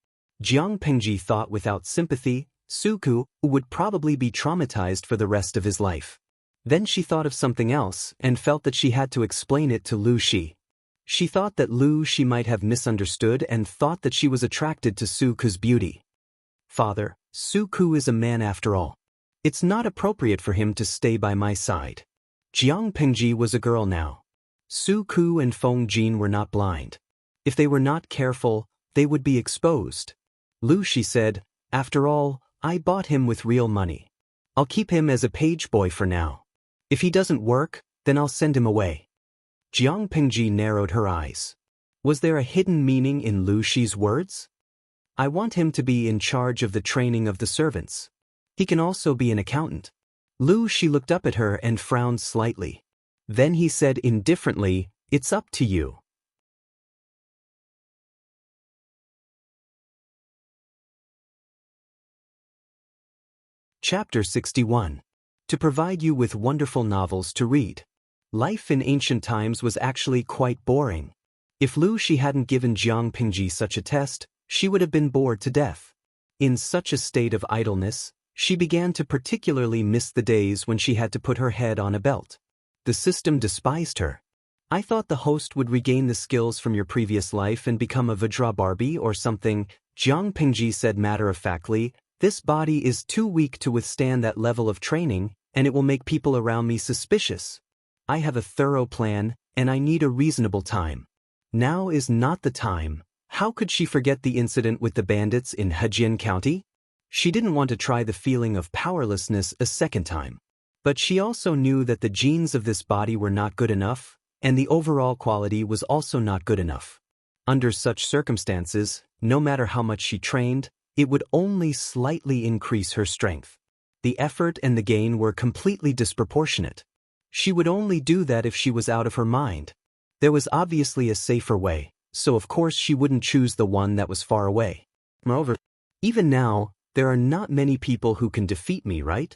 Jiang Pingji thought without sympathy, Su Ku would probably be traumatized for the rest of his life. Then she thought of something else and felt that she had to explain it to Lu Shi. She thought that Lu Shi might have misunderstood and thought that she was attracted to Su Ku's beauty. "Father, Su Ku is a man after all. It's not appropriate for him to stay by my side." Jiang Pingji was a girl now. Su Ku and Feng Jin were not blind. If they were not careful, they would be exposed. Lu Shi said, "After all, I bought him with real money. I'll keep him as a page boy for now. If he doesn't work, then I'll send him away." Jiang Pingji narrowed her eyes. Was there a hidden meaning in Lu Shi's words? "I want him to be in charge of the training of the servants. He can also be an accountant." Lu Shi looked up at her and frowned slightly. Then he said indifferently, "It's up to you." Chapter 61. To provide you with wonderful novels to read. Life in ancient times was actually quite boring. If Lu Shi hadn't given Jiang Pingji such a test, she would have been bored to death. In such a state of idleness, she began to particularly miss the days when she had to put her head on a belt. The system despised her. "I thought the host would regain the skills from your previous life and become a Vajra Barbie or something," Jiang Pingji said matter-of-factly. "This body is too weak to withstand that level of training, and it will make people around me suspicious. I have a thorough plan, and I need a reasonable time. Now is not the time." How could she forget the incident with the bandits in Hejian County? She didn't want to try the feeling of powerlessness a second time. But she also knew that the genes of this body were not good enough, and the overall quality was also not good enough. Under such circumstances, no matter how much she trained, it would only slightly increase her strength. The effort and the gain were completely disproportionate. She would only do that if she was out of her mind. There was obviously a safer way, so of course she wouldn't choose the one that was far away. Moreover, even now, there are not many people who can defeat me, right?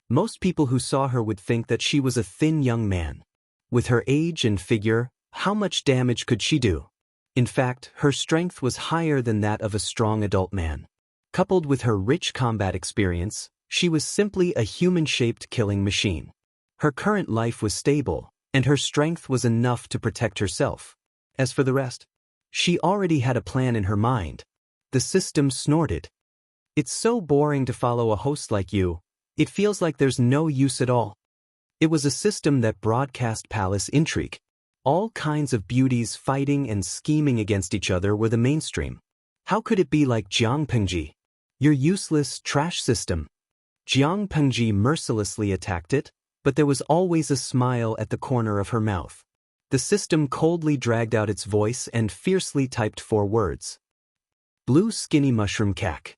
Most people who saw her would think that she was a thin young man. With her age and figure, how much damage could she do? In fact, her strength was higher than that of a strong adult man. Coupled with her rich combat experience, she was simply a human-shaped killing machine. Her current life was stable, and her strength was enough to protect herself. As for the rest, she already had a plan in her mind. The system snorted. It's so boring to follow a host like you. It feels like there's no use at all. It was a system that broadcast palace intrigue. All kinds of beauties fighting and scheming against each other were the mainstream. How could it be like Jiang Pengji? Your useless trash system. Jiang Pengji mercilessly attacked it, but there was always a smile at the corner of her mouth. The system coldly dragged out its voice and fiercely typed 4 words. Blue skinny mushroom cack.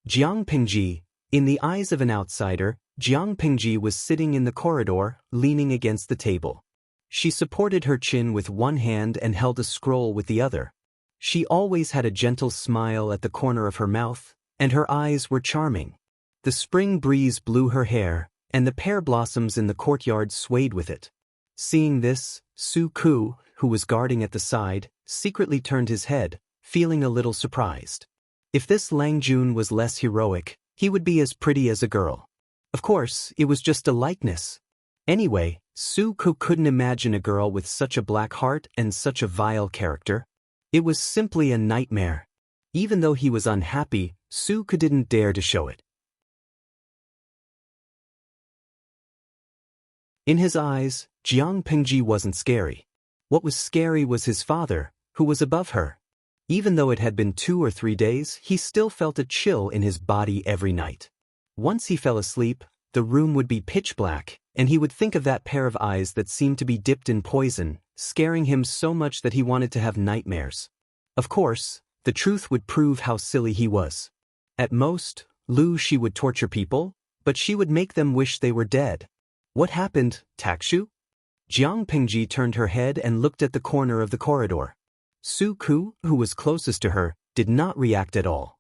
Jiang Pengji. In the eyes of an outsider, Jiang Pengji was sitting in the corridor, leaning against the table. She supported her chin with one hand and held a scroll with the other. She always had a gentle smile at the corner of her mouth, and her eyes were charming. The spring breeze blew her hair, and the pear blossoms in the courtyard swayed with it. Seeing this, Su Ku, who was guarding at the side, secretly turned his head, feeling a little surprised. If this Lang Jun was less heroic, he would be as pretty as a girl. Of course, it was just a likeness. Anyway, Su Ku couldn't imagine a girl with such a black heart and such a vile character. It was simply a nightmare. Even though he was unhappy, Su Ku didn't dare to show it. In his eyes, Jiang Pengji wasn't scary. What was scary was his father, who was above her. Even though it had been 2 or 3 days, he still felt a chill in his body every night. Once he fell asleep, the room would be pitch black, and he would think of that pair of eyes that seemed to be dipped in poison, scaring him so much that he wanted to have nightmares. Of course, the truth would prove how silly he was. At most, she would torture people, but she would make them wish they were dead. What happened, Takshu? Jiang Pengji turned her head and looked at the corner of the corridor. Su Ku, who was closest to her, did not react at all.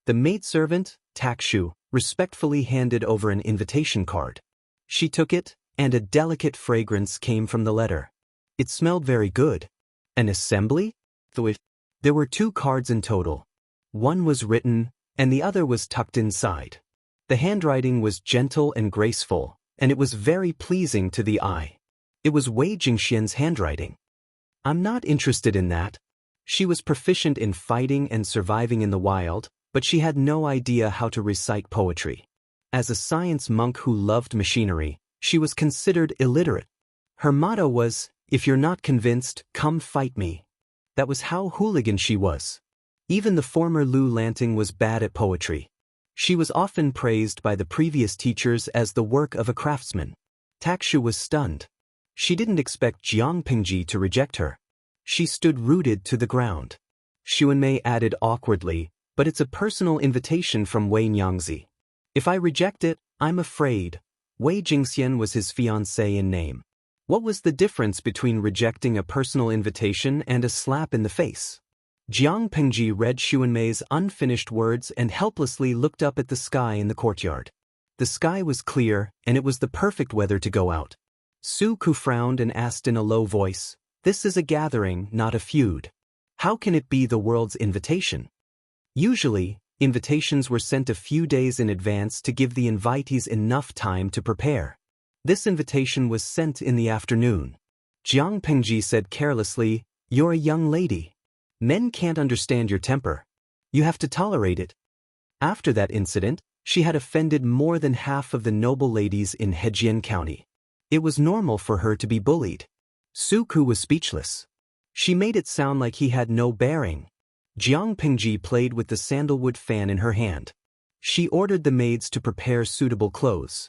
The maidservant, Takshu, respectfully handed over an invitation card. She took it, and a delicate fragrance came from the letter. It smelled very good. An assembly? There were 2 cards in total. One was written, and the other was tucked inside. The handwriting was gentle and graceful, and it was very pleasing to the eye. It was Wei Jingxian's handwriting. I'm not interested in that. She was proficient in fighting and surviving in the wild, but she had no idea how to recite poetry. As a science monk who loved machinery, she was considered illiterate. Her motto was, "If you're not convinced, come fight me." That was how hooligan she was. Even the former Lu Lanting was bad at poetry. She was often praised by the previous teachers as the work of a craftsman. Takshu was stunned. She didn't expect Jiang Pengji to reject her. She stood rooted to the ground. Xuanmei added awkwardly, "But it's a personal invitation from Wei Nyangzi. If I reject it, I'm afraid." Wei Jingxian was his fiancée in name. What was the difference between rejecting a personal invitation and a slap in the face? Jiang Pengji read Xuanmei's unfinished words and helplessly looked up at the sky in the courtyard. The sky was clear, and it was the perfect weather to go out. Su Ku frowned and asked in a low voice, "This is a gathering, not a feud. How can it be the world's invitation?" Usually, invitations were sent a few days in advance to give the invitees enough time to prepare. This invitation was sent in the afternoon. Jiang Pengji said carelessly, "You're a young lady. Men can't understand your temper. You have to tolerate it." After that incident, she had offended more than half of the noble ladies in Hejian County. It was normal for her to be bullied. Su Ku was speechless. She made it sound like he had no bearing. Jiang Pengji played with the sandalwood fan in her hand. She ordered the maids to prepare suitable clothes.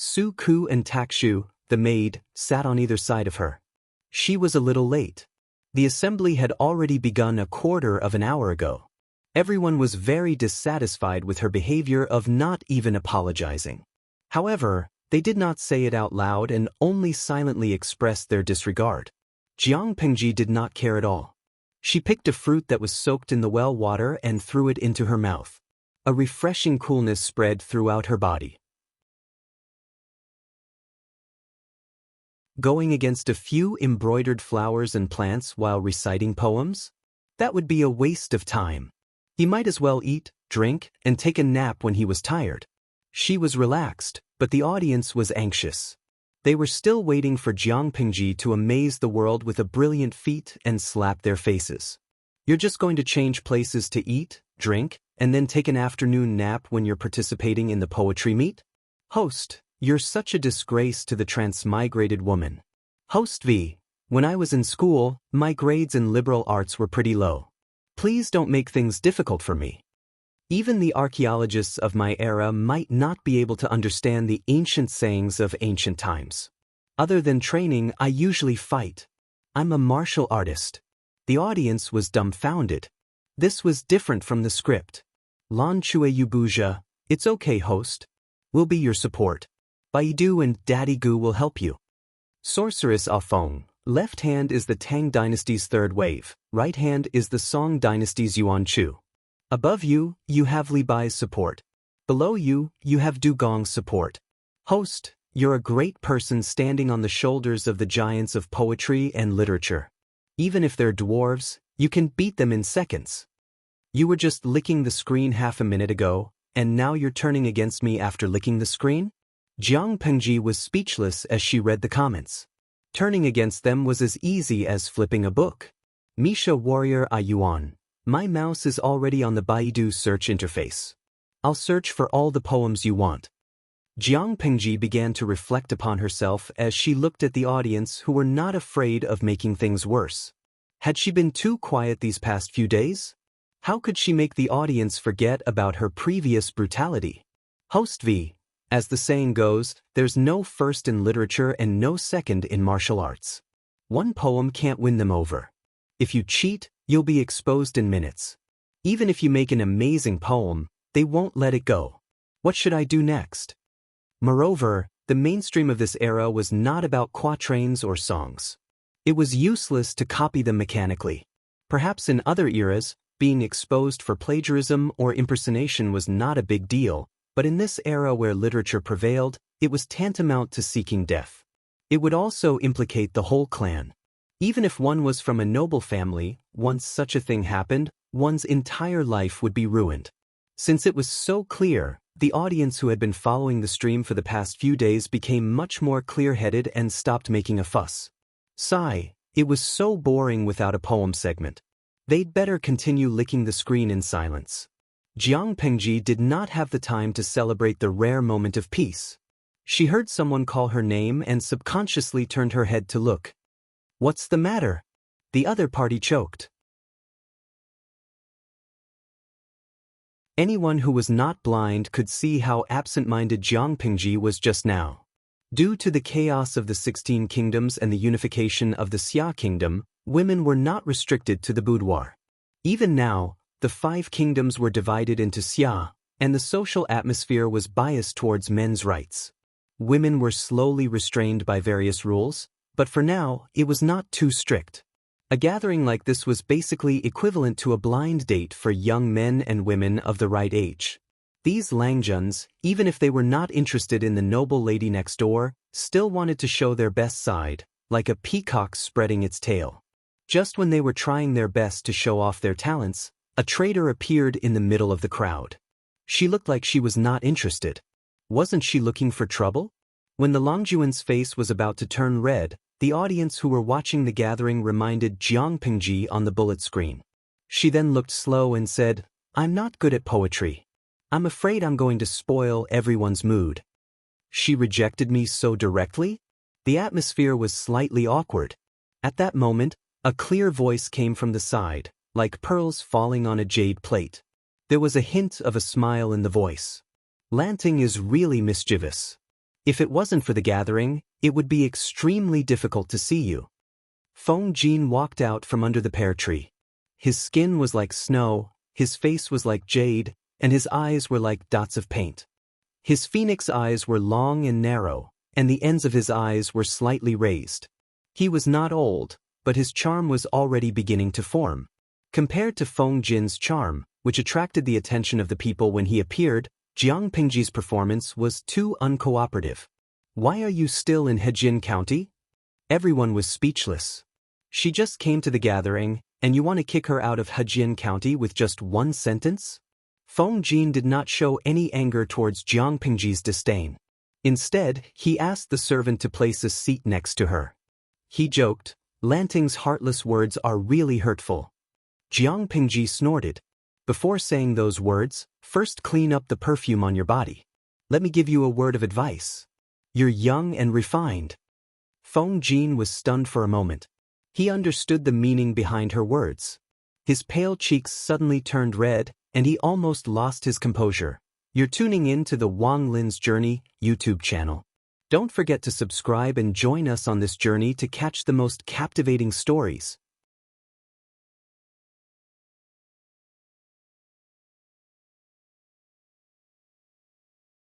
Su Ku and Takshu, the maid, sat on either side of her. She was a little late. The assembly had already begun a quarter of an hour ago. Everyone was very dissatisfied with her behavior of not even apologizing. However, they did not say it out loud and only silently expressed their disregard. Jiang Pingji did not care at all. She picked a fruit that was soaked in the well water and threw it into her mouth. A refreshing coolness spread throughout her body. Going against a few embroidered flowers and plants while reciting poems? That would be a waste of time. He might as well eat, drink, and take a nap when he was tired. She was relaxed, but the audience was anxious. They were still waiting for Jiang Pingji to amaze the world with a brilliant feat and slap their faces. You're just going to change places to eat, drink, and then take an afternoon nap when you're participating in the poetry meet? Host, you're such a disgrace to the transmigrated woman. Host V, when I was in school, my grades in liberal arts were pretty low. Please don't make things difficult for me. Even the archaeologists of my era might not be able to understand the ancient sayings of ancient times. Other than training, I usually fight. I'm a martial artist. The audience was dumbfounded. This was different from the script. Lan Chue Yubuja, it's okay, host. We'll be your support. Baidu and Daddy Gu will help you. Sorceress Afeng, left hand is the Tang dynasty's third wave, right hand is the Song dynasty's Yuan Chu. Above you, you have Li Bai's support. Below you, you have Du Gong's support. Host, you're a great person standing on the shoulders of the giants of poetry and literature. Even if they're dwarves, you can beat them in seconds. You were just licking the screen half a minute ago, and now you're turning against me after licking the screen? Jiang Pengji was speechless as she read the comments. Turning against them was as easy as flipping a book. Misha Warrior Ayuan, my mouse is already on the Baidu search interface. I'll search for all the poems you want. Jiang Pengji began to reflect upon herself as she looked at the audience who were not afraid of making things worse. Had she been too quiet these past few days? How could she make the audience forget about her previous brutality? Host V, as the saying goes, there's no first in literature and no second in martial arts. One poem can't win them over. If you cheat, you'll be exposed in minutes. Even if you make an amazing poem, they won't let it go. What should I do next? Moreover, the mainstream of this era was not about quatrains or songs. It was useless to copy them mechanically. Perhaps in other eras, being exposed for plagiarism or impersonation was not a big deal, but in this era where literature prevailed, it was tantamount to seeking death. It would also implicate the whole clan. Even if one was from a noble family, once such a thing happened, one's entire life would be ruined. Since it was so clear, the audience who had been following the stream for the past few days became much more clear-headed and stopped making a fuss. Sigh, it was so boring without a poem segment. They'd better continue licking the screen in silence. Jiang Pengji did not have the time to celebrate the rare moment of peace. She heard someone call her name and subconsciously turned her head to look. What's the matter? The other party choked. Anyone who was not blind could see how absent-minded Jiang Pingji was just now. Due to the chaos of the 16 kingdoms and the unification of the Xia kingdom, women were not restricted to the boudoir. Even now, the 5 kingdoms were divided into Xia, and the social atmosphere was biased towards men's rights. Women were slowly restrained by various rules, but for now, it was not too strict. A gathering like this was basically equivalent to a blind date for young men and women of the right age. These Langjuns, even if they were not interested in the noble lady next door, still wanted to show their best side, like a peacock spreading its tail. Just when they were trying their best to show off their talents, a traitor appeared in the middle of the crowd. She looked like she was not interested. Wasn't she looking for trouble? When the Longjuan's face was about to turn red, the audience who were watching the gathering reminded Jiang Pingji on the bullet screen. She then looked slow and said, "I'm not good at poetry. I'm afraid I'm going to spoil everyone's mood." She rejected me so directly? The atmosphere was slightly awkward. At that moment, a clear voice came from the side, like pearls falling on a jade plate. There was a hint of a smile in the voice. Lanting is really mischievous. If it wasn't for the gathering, it would be extremely difficult to see you. Feng Jin walked out from under the pear tree. His skin was like snow, his face was like jade, and his eyes were like dots of paint. His phoenix eyes were long and narrow, and the ends of his eyes were slightly raised. He was not old, but his charm was already beginning to form. Compared to Feng Jin's charm, which attracted the attention of the people when he appeared, Jiang Pingji's performance was too uncooperative. "Why are you still in Hejin County?" Everyone was speechless. She just came to the gathering, and you want to kick her out of Hejin County with just one sentence? Feng Jin did not show any anger towards Jiang Pingji's disdain. Instead, he asked the servant to place a seat next to her. He joked, "Lanting's heartless words are really hurtful." Jiang Pingji snorted. "Before saying those words, first clean up the perfume on your body. Let me give you a word of advice. You're young and refined." Feng Jin was stunned for a moment. He understood the meaning behind her words. His pale cheeks suddenly turned red, and he almost lost his composure. You're tuning in to the Wang Lin's Journey YouTube channel. Don't forget to subscribe and join us on this journey to catch the most captivating stories.